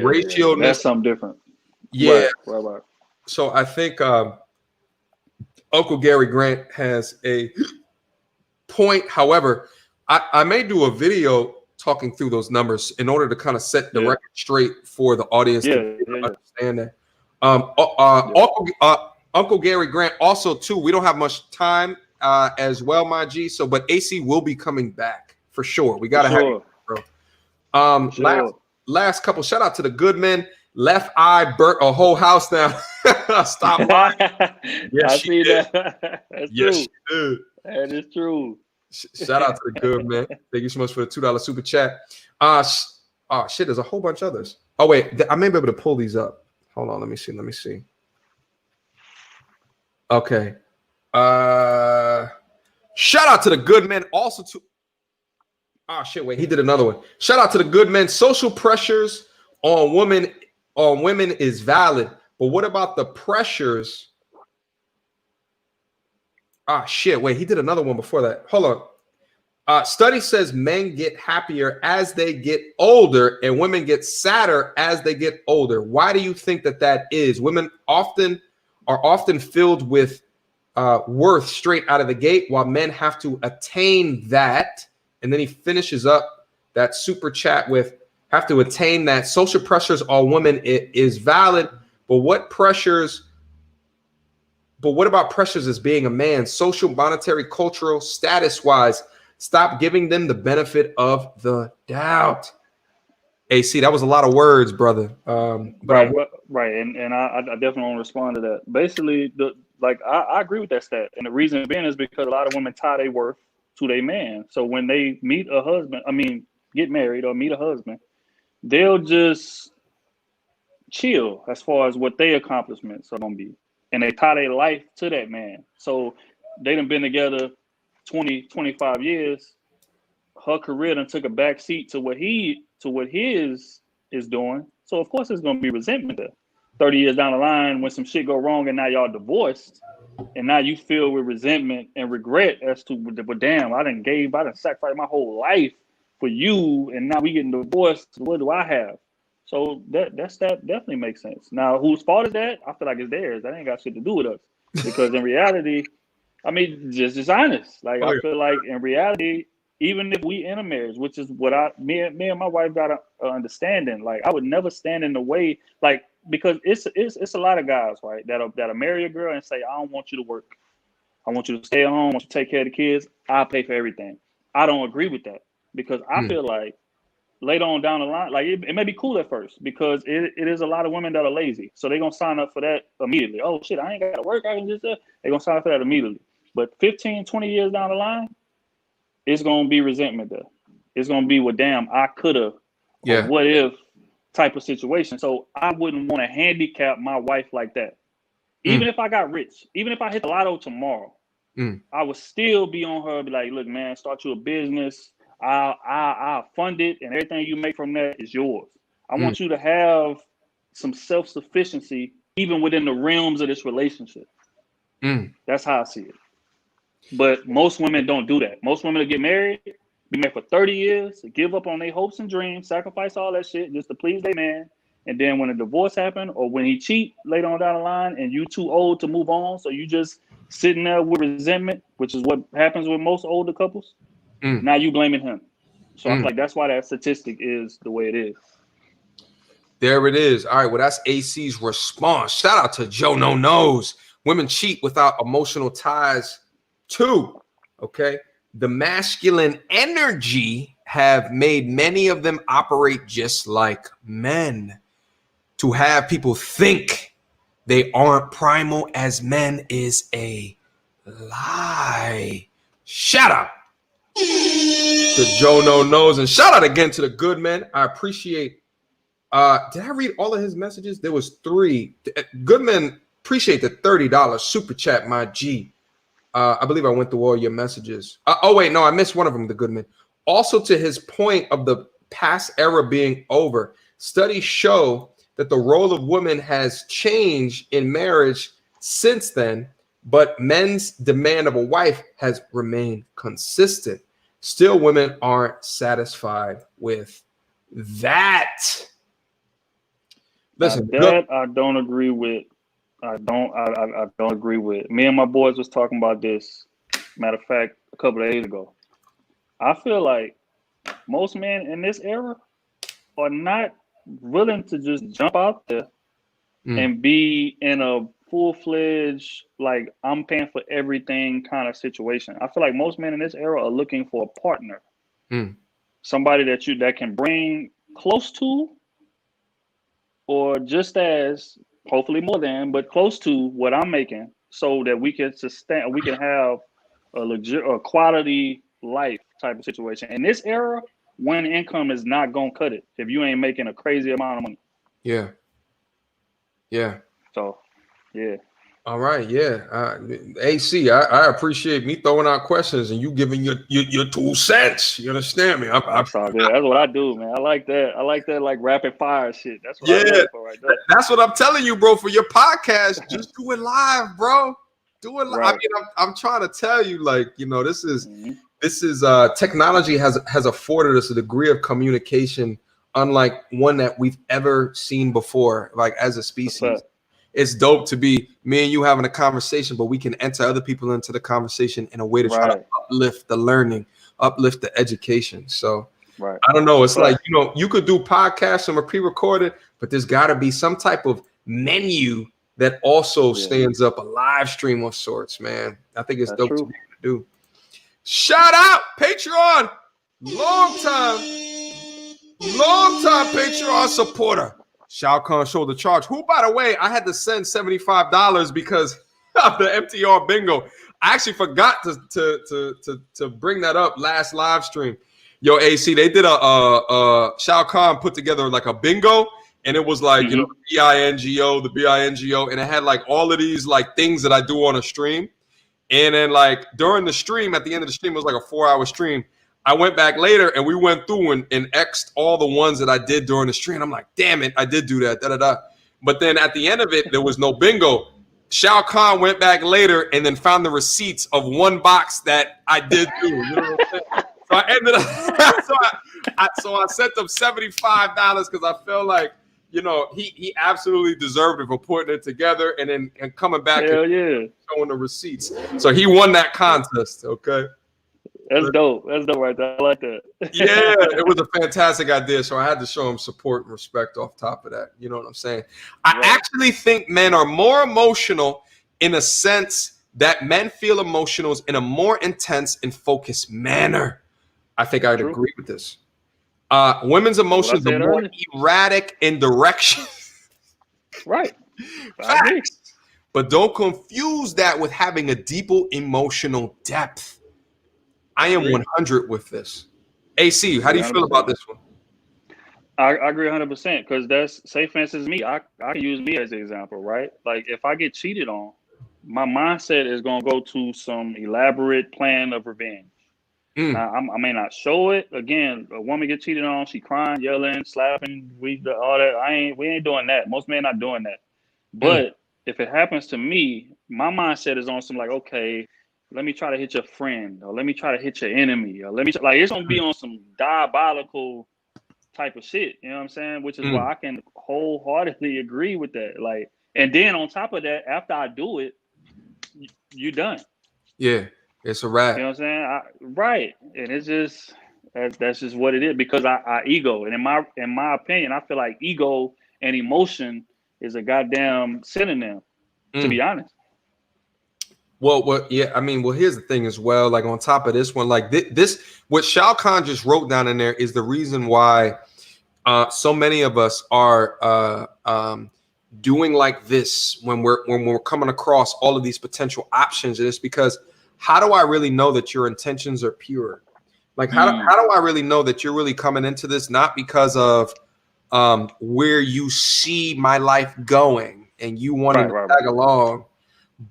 Speaker 1: ratio,
Speaker 2: that's something different.
Speaker 1: Yeah.
Speaker 2: Right.
Speaker 1: So I think Uncle Gary Grant has a point. However, I may do a video talking through those numbers in order to kind of set the record straight for the audience to understand that. Uncle Gary Grant also too. We don't have much time. As well, my G. So, but AC will be coming back for sure. We gotta have you, bro. Last couple. Shout out to the good men. Left eye burnt a whole house down. Stop lying.
Speaker 2: I see that. That's true.
Speaker 1: She did.
Speaker 2: That is true.
Speaker 1: Shout out to the good man. Thank you so much for the $2 super chat. Shit. There's a whole bunch of others. Oh wait, I may be able to pull these up. Hold on. Let me see. Okay. Shout out to the good men. Also to he did another one. Shout out to the good men. Social pressures on women is valid, but what about the pressures? He did another one before that. Hold on. Study says men get happier as they get older and women get sadder as they get older. Why do you think that is? Women are often filled with worth straight out of the gate, while men have to attain that. And then he finishes up that super chat with have to attain that. Social pressures on women is valid, but what about pressures as being a man? Social, monetary, cultural, status wise, stop giving them the benefit of the doubt. AC, that was a lot of words, brother.
Speaker 2: Right. And I definitely want to respond to that. Basically, I agree with that stat. And the reason being is because a lot of women tie their worth to their man. So when they meet a husband, get married or meet a husband, they'll just chill as far as what their accomplishments are going to be. And they tie their life to that man. So they done been together 20, 25 years. Her career done took a back seat to what his is doing. So of course there's going to be resentment there. 30 years down the line, when some shit go wrong and now y'all divorced, and now you feel with resentment and regret as to, but damn, I done sacrificed my whole life for you, and now we getting divorced. What do I have? So that definitely makes sense. Now, whose fault is that? I feel like it's theirs. That ain't got shit to do with us. Because in reality, just honest. Like I feel like in reality, even if we in a marriage, which is what me and my wife got a understanding. Like I would never stand in the way, like, because it's a lot of guys, right, that'll marry a girl and say, I don't want you to work. I want you to stay at home. I want you to take care of the kids. I'll pay for everything. I don't agree with that because I feel like later on down the line, like it may be cool at first because it is a lot of women that are lazy. So they're going to sign up for that immediately. Oh shit, I ain't got to work. I can just, they're going to sign up for that immediately. But 15, 20 years down the line, it's gonna be resentment there. It's gonna be, well, damn, I could have,
Speaker 1: Yeah.
Speaker 2: what if type of situation. So I wouldn't want to handicap my wife like that. Even if I got rich, even if I hit the lotto tomorrow, I would still be on her, be like, look, man, start you a business. I'll fund it, and everything you make from that is yours. I want you to have some self-sufficiency, even within the realms of this relationship. That's how I see it. But most women don't do that. Most women will get married, be married for 30 years, give up on their hopes and dreams, sacrifice all that shit just to please their man. And then when a divorce happens, or when he cheat later on down the line, and you too old to move on, so you just sitting there with resentment, which is what happens with most older couples. Now you blaming him. So I feel like that's why that statistic is the way it is.
Speaker 1: There it is. All right. Well, that's AC's response. Shout out to Joe No Knows. Women cheat without emotional ties too. Okay. The masculine energy have made many of them operate just like men. To have people think they aren't primal as men is a lie. Shout out to Joe No Knows, and shout out again to the good men. I appreciate. Did I read all of his messages? There was 3. Good men, appreciate the $30 super chat, my G. I believe I went through all your messages. Oh wait, no, I missed one of them. The good men. Also, to his point of the past era being over, studies show that the role of women has changed in marriage since then, but men's demand of a wife has remained consistent. Still, women aren't satisfied with that. Listen,
Speaker 2: that I don't agree with. I don't agree with. Me and my boys was talking about this, matter of fact, a couple of days ago. I feel like most men in this era are not willing to just jump out there and be in a full-fledged, like, I'm paying for everything kind of situation. I feel like most men in this era are looking for a partner. Somebody that can bring close to, or just as, hopefully more than, but close to what I'm making, so that we can sustain, we can have a quality life type of situation. In this era, one income is not gonna cut it if you ain't making a crazy amount of money.
Speaker 1: Yeah.
Speaker 2: So, yeah.
Speaker 1: All right. Yeah. AC, I appreciate me throwing out questions and you giving your 2 cents. You understand me?
Speaker 2: That's what I do, man. I like that. Like rapid fire shit. That's what I live for right there.
Speaker 1: That's what I'm telling you, bro. For your podcast, just do it live, bro. Do it live. Right. I mean, I'm trying to tell you, like, you know, this is technology has afforded us a degree of communication unlike one that we've ever seen before, like as a species. It's dope to be me and you having a conversation, but we can enter other people into the conversation in a way to try to uplift the learning, uplift the education. So I don't know. It's like, you know, you could do podcasts and pre-recorded, but there's got to be some type of menu that also stands up a live stream of sorts, man. I think it's dope to be able to do. Shout out Patreon, long time Patreon supporter. Shao Kahn Shoulder Charge, who, by the way, I had to send $75 because of the MTR bingo. I actually forgot to bring that up last live stream. Yo, AC, they did a Shao Kahn put together like a bingo, and it was like, you know, the BINGO, and it had like all of these like things that I do on a stream. And then like during the stream, at the end of the stream, it was like a 4-hour stream. I went back later and we went through and X'd all the ones that I did during the stream. I'm like, damn it, I did do that. But then at the end of it, there was no bingo. Shao Kahn went back later and then found the receipts of one box that I did do. You know what I'm saying? So I ended up, so I sent them $75 because I felt like, you know, he absolutely deserved it for putting it together and coming back and showing the receipts. So he won that contest. Okay.
Speaker 2: That's dope. That's dope right there. I like that.
Speaker 1: Yeah, it was a fantastic idea. So I had to show him support and respect off top of that. You know what I'm saying? I actually think men are more emotional in a sense that men feel emotions in a more intense and focused manner. I think I'd agree with this. Women's emotions are more erratic in direction.
Speaker 2: Right.
Speaker 1: Facts. But don't confuse that with having a deeper emotional depth. I am 100 with this. AC, how do you feel about this one?
Speaker 2: I agree 100% because that's, say for instance me, I can use me as an example, right? Like if I get cheated on, my mindset is gonna go to some elaborate plan of revenge. Now I may not show it. Again, a woman get cheated on, she crying, yelling, slapping, all that. We ain't doing that. Most men not doing that. But if it happens to me, my mindset is on some like, okay, let me try to hit your friend, or let me try to hit your enemy, or let me like, it's gonna be on some diabolical type of shit. You know what I'm saying? Which is why I can wholeheartedly agree with that. Like, and then on top of that, after I do it, you done.
Speaker 1: Yeah, it's a wrap.
Speaker 2: You know what I'm saying? Right. And it's just that's just what it is, because I ego. And in my opinion, I feel like ego and emotion is a goddamn synonym, to be honest.
Speaker 1: Well, yeah, I mean, well, here's the thing as well. Like on top of this one, like this, what Shao Kahn just wrote down in there is the reason why so many of us are doing like this when we're coming across all of these potential options. And it's because, how do I really know that your intentions are pure? Like, how do I really know that you're really coming into this not because of where you see my life going and you wanting to tag along,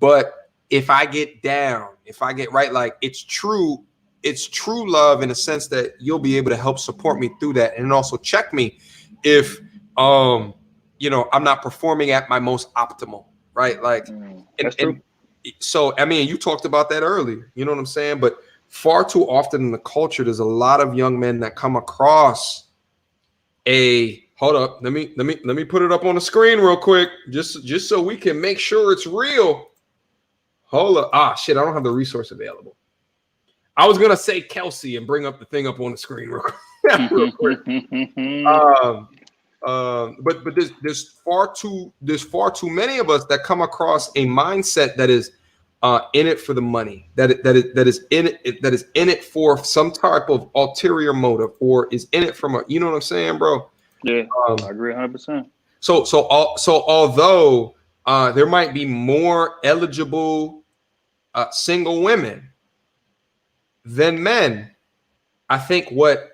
Speaker 1: but if I get down, if I get right, like it's true love in a sense that you'll be able to help support me through that, and also check me if you know, I'm not performing at my most optimal, right? Like
Speaker 2: that's true.
Speaker 1: So I mean, you talked about that earlier, you know what I'm saying? But far too often in the culture, there's a lot of young men that come across hold up, let me put it up on the screen real quick, just so we can make sure it's real. Hold up. Shit, I don't have the resource available. I was gonna say Kelsey and bring up the thing up on the screen real quick. But there's far too many of us that come across a mindset that is in it for the money, that is in it for some type of ulterior motive, or is in it from you know what I'm saying, bro?
Speaker 2: Yeah, I agree 100%.
Speaker 1: So although there might be more eligible single women than men, I think what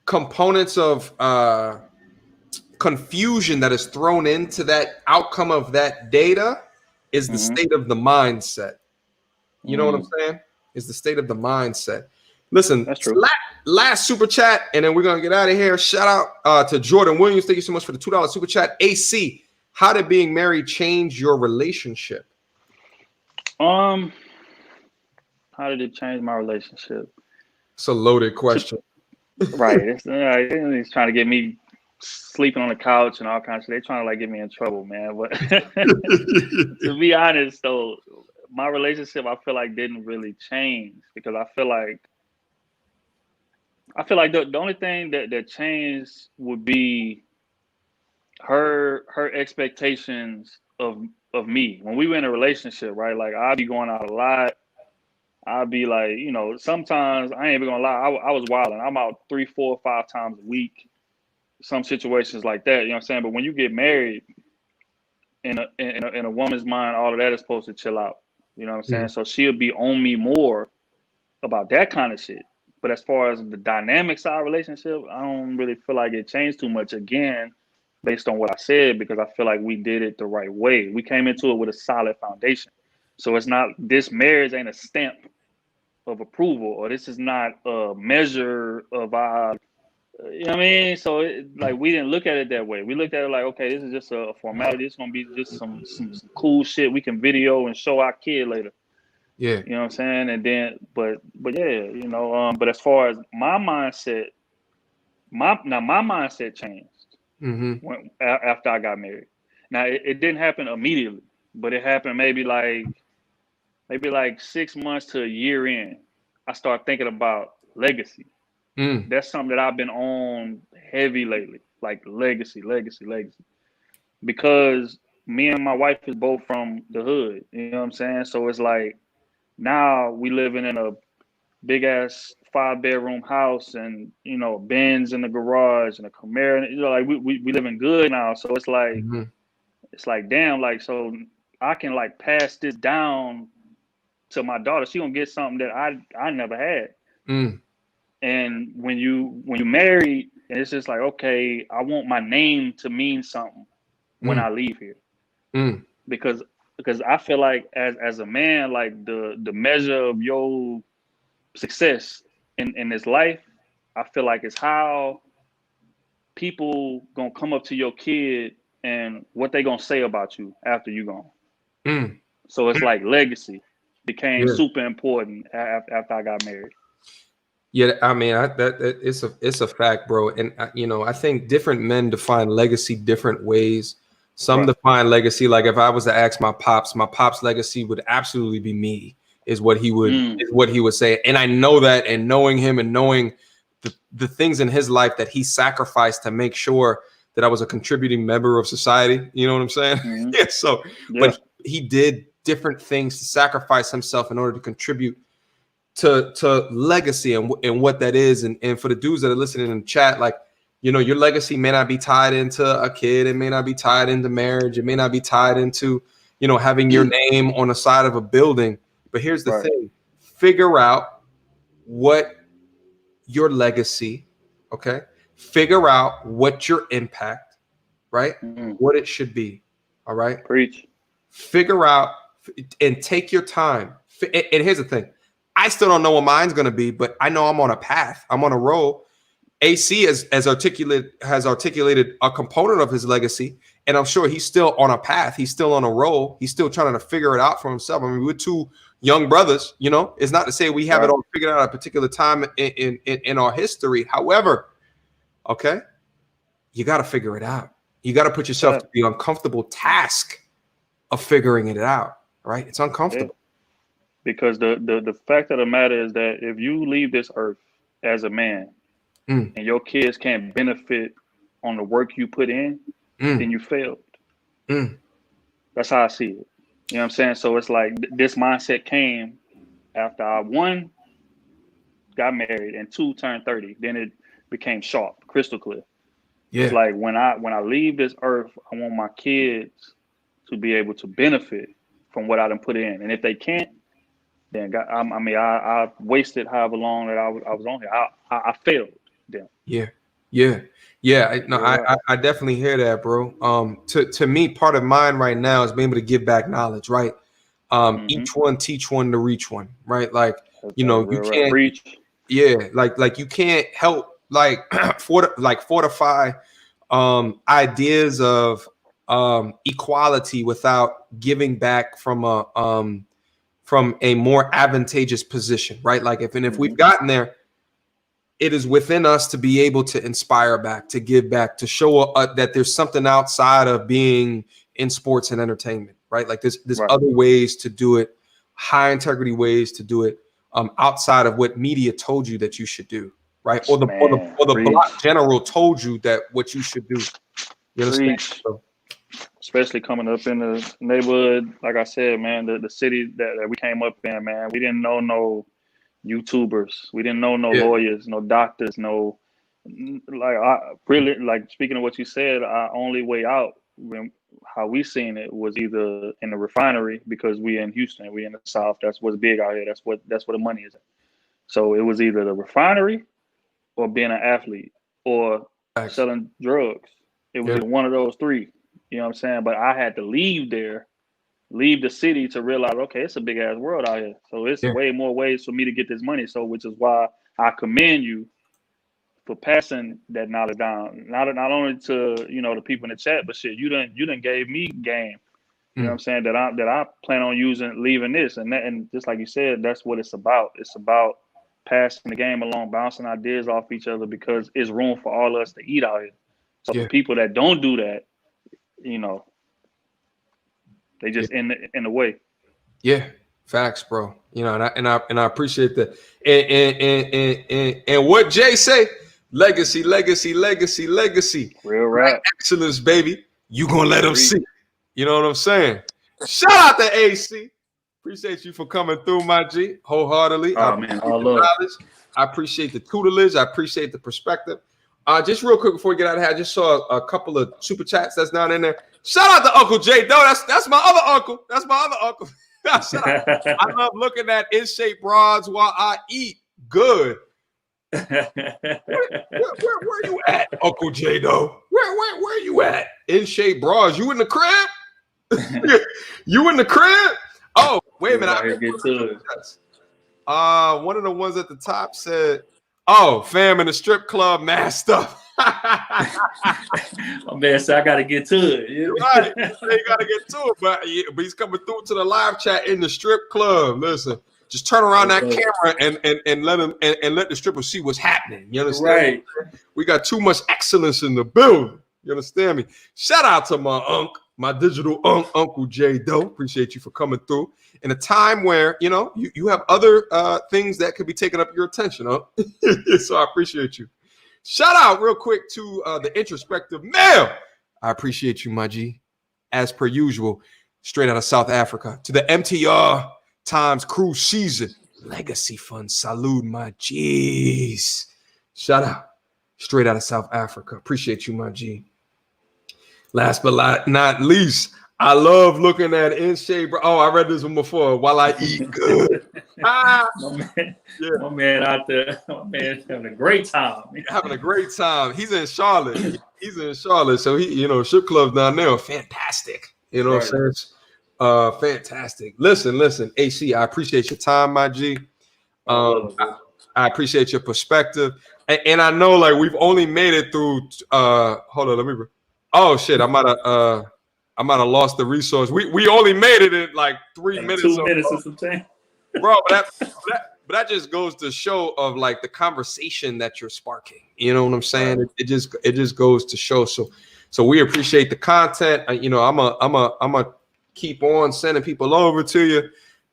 Speaker 1: components of confusion that is thrown into that outcome of that data is the state of the mindset. You know what I'm saying? Is the state of the mindset. Listen,
Speaker 2: that's true.
Speaker 1: Last super chat, and then we're gonna get out of here. Shout out to Jordan Williams. Thank you so much for the $2 super chat. AC, how did being married change your relationship?
Speaker 2: How did it change my relationship?
Speaker 1: It's a loaded question.
Speaker 2: Right. It's trying to get me sleeping on the couch and all kinds of shit. They're trying to like get me in trouble, man. But to be honest, though, my relationship, I feel like didn't really change, because I feel like the only thing that changed would be her expectations of me. When we were in a relationship, right? Like, I'd be going out a lot. I'd be like, you know, sometimes I ain't even gonna lie, I was wilding. I'm out 3, 4, 5 times a week. Some situations like that, you know what I'm saying? But when you get married, in a woman's mind, all of that is supposed to chill out. You know what I'm saying? So she'll be on me more about that kind of shit. But as far as the dynamic side relationship, I don't really feel like it changed too much, again, based on what I said, because I feel like we did it the right way. We came into it with a solid foundation. So it's not, this marriage ain't a stamp of approval, or this is not a measure of our, you know what I mean? So like, we didn't look at it that way. We looked at it like, okay, this is just a formality. It's gonna be just some cool shit we can video and show our kid later.
Speaker 1: Yeah,
Speaker 2: you know what I'm saying? And then, but yeah, you know, but as far as my mindset, my mindset changed after I got married. Now it didn't happen immediately, but it happened maybe like 6 months to a year in. I started thinking about legacy. That's something that I've been on heavy lately, like legacy. Because me and my wife is both from the hood, you know what I'm saying? So it's like, now we living in a big ass 5-bedroom house, and you know, Benz in the garage and a Camaro, you know, like we living good now. So it's like, it's like, damn, like, so I can like pass this down to my daughter. She gonna get something that I never had. And when you marry, and it's just like, okay, I want my name to mean something when I leave here, because I feel like as a man, like the measure of your success in this life, I feel like it's how people gonna come up to your kid and what they gonna say about you after you gone. So it's like legacy became super important after I got married.
Speaker 1: Yeah, I mean, it's a fact, bro. And you know, I think different men define legacy different ways. Some define legacy like if I was to ask my pops legacy would absolutely be me, is what he would say. And I know that, and knowing him and knowing the things in his life that he sacrificed to make sure that I was a contributing member of society. You know what I'm saying? Yeah. So, but he did different things to sacrifice himself in order to contribute to legacy and what that is. And for the dudes that are listening in the chat, like, you know, your legacy may not be tied into a kid. It may not be tied into marriage. It may not be tied into, you know, having your name on the side of a building. But here's the thing. Figure out what your legacy, okay? Figure out what your impact, right? What it should be, all right?
Speaker 2: Preach.
Speaker 1: Figure out and take your time. And here's the thing. I still don't know what mine's going to be, but I know I'm on a path. I'm on a roll. AC has articulated a component of his legacy, and I'm sure he's still on a path. He's still on a roll. He's still trying to figure it out for himself. I mean, we're two young brothers, you know. It's not to say we have it all figured out at a particular time in our history. However, okay, you got to figure it out. You got to put yourself to the uncomfortable task of figuring it out, right? It's uncomfortable.
Speaker 2: Because the fact of the matter is that if you leave this earth as a man and your kids can't benefit on the work you put in, then you failed. That's how I see it. You know what I'm saying? So it's like this mindset came after I, 1, got married, and 2, turned 30. Then it became sharp, crystal clear. Yeah. It's like when I leave this earth, I want my kids to be able to benefit from what I done put in. And if they can't, then I wasted however long that I was on here. I failed them.
Speaker 1: I definitely hear that, bro. To me, part of mine right now is being able to give back knowledge, right? Each one teach one to reach one, right? Like, you know, you can't reach. Yeah, like you can't help fortify ideas of equality without giving back from a more advantageous position, right? Like if we've gotten there, it is within us to be able to inspire back, to give back, to show that there's something outside of being in sports and entertainment, right? Like there's other ways to do it, high integrity ways to do it, outside of what media told you that you should do, right? Or the block general told you that what you should do. You understand? So,
Speaker 2: especially coming up in the neighborhood, like I said, man, the city that we came up in, man, we didn't know no YouTubers, we didn't know no lawyers, no doctors, no, like speaking of what you said, our only way out, how we seen it, was either in the refinery, because we in Houston, we in the South, that's what's big out here, that's where the money is at. So it was either the refinery or being an athlete or selling drugs. It was one of those three. You know what I'm saying? But I had to leave the city to realize, okay, it's a big ass world out here. So it's way more ways for me to get this money. So which is why I commend you for passing that knowledge down. Not only to, you know, the people in the chat, but shit, you done gave me game. You know what I'm saying? That I plan on leaving this. And just like you said, that's what it's about. It's about passing the game along, bouncing ideas off each other, because it's room for all of us to eat out here. So the people that don't do that, you know, they just in the way. Yeah,
Speaker 1: facts, bro. You know, and I appreciate that. And what Jay say? Legacy.
Speaker 2: Real rap.
Speaker 1: Excellence, baby. You gonna let them see. You know what I'm saying? Shout out to AC. Appreciate you for coming through, my G, wholeheartedly. I appreciate the tutelage. I appreciate the perspective. Just real quick before we get out of here, I just saw a couple of super chats that's down in there. Shout out to Uncle J Doe. That's my other uncle. That's my other uncle. I love looking at in shape bras while I eat. Good. Where you at, Uncle J Doe? Where you at? In shape bras. You in the crib? You in the crib? Oh, wait a minute. I get to it. One of the ones at the top said, "Oh, fam in the strip club, masked up."
Speaker 8: Oh man, so I gotta get to it.
Speaker 1: You right, you gotta get to it, but he's coming through to the live chat in the strip club. Listen, just turn around that camera and let him and let the strippers see what's happening. You understand?
Speaker 8: Right.
Speaker 1: We got too much excellence in the building. You understand me? Shout out to my digital Uncle J Doe. Appreciate you for coming through in a time where you have other things that could be taking up your attention. So I appreciate you. Shout out real quick to the introspective male. I appreciate you, my G. As per usual, straight out of South Africa. To the MTR times Krew Season Legacy Fund. Salute, my G's. Shout out. Straight out of South Africa. Appreciate you, my G. Last but not least, I love looking at in shape. Oh, I read this one before. While I eat good.
Speaker 8: My man out there. My man having a great time.
Speaker 1: Having a great time. He's in Charlotte. So he, strip clubs down there are fantastic. You know what I'm saying? Fantastic. Listen, AC, I appreciate your time, my G. I appreciate your perspective. And I know like we've only made it through hold on, let me oh shit, I might have lost the resource. We only made it in like 3 minutes.
Speaker 8: 2 minutes or something.
Speaker 1: Bro, but that just goes to show of like the conversation that you're sparking. You know what I'm saying? It just goes to show. So we appreciate the content. I'm a keep on sending people over to you.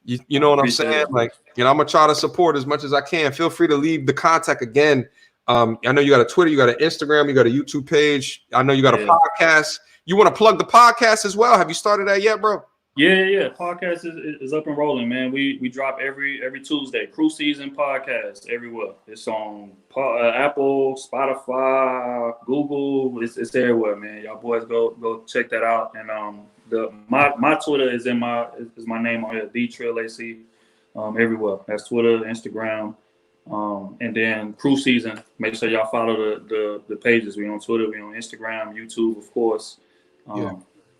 Speaker 1: You know what I'm saying? Like, I'm gonna try to support as much as I can. Feel free to leave the contact again. I know you got a Twitter, you got an Instagram, you got a YouTube page. I know you got a podcast. You want to plug the podcast as well? Have you started that yet, bro?
Speaker 8: Yeah. Podcast is up and rolling, man. We drop every Tuesday. Krew Season podcast everywhere. It's on Apple, Spotify, Google. It's everywhere, man. Y'all boys go check that out. And my Twitter is my name on here, TheTrillAC. Everywhere. That's Twitter, Instagram. And then Krew Season. Make sure y'all follow the pages. We on Twitter, we on Instagram, YouTube, of course.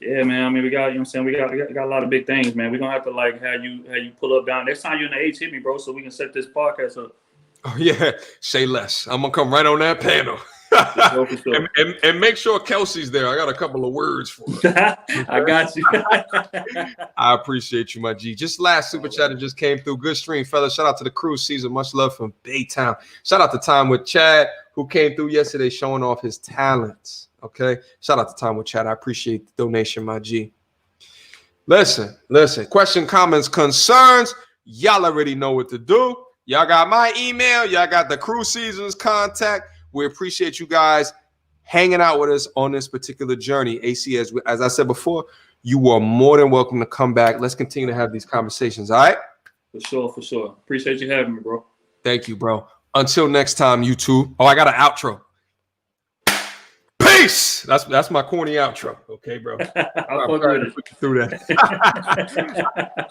Speaker 8: Yeah, man. I mean, we got, you know what I'm saying? We got a lot of big things, man. We're gonna have to like have you pull up down. Next time you're in the H, hit me, bro, so we can set this podcast up.
Speaker 1: Oh yeah, say less. I'm gonna come right on that panel. For sure. and make sure Kelsey's there. I got a couple of words for her.
Speaker 8: I got you.
Speaker 1: I appreciate you, my G. Just last super chat that just came through. Good stream, fellas. Shout out to the Krew Season. Much love from Baytown. Shout out to Time with Chad, who came through yesterday showing off his talents. Okay. Shout out to Time with Chad. I appreciate the donation, my G. Listen. Question, comments, concerns. Y'all already know what to do. Y'all got my email. Y'all got the Krew Season's contact. We appreciate you guys hanging out with us on this particular journey. AC, as I said before, you are more than welcome to come back. Let's continue to have these conversations. All right?
Speaker 8: For sure. Appreciate you having me, bro.
Speaker 1: Thank you, bro. Until next time, YouTube. Oh, I got an outro. Peace. That's my corny outro. Okay, bro.
Speaker 8: I'll fuck with it.
Speaker 1: Through that.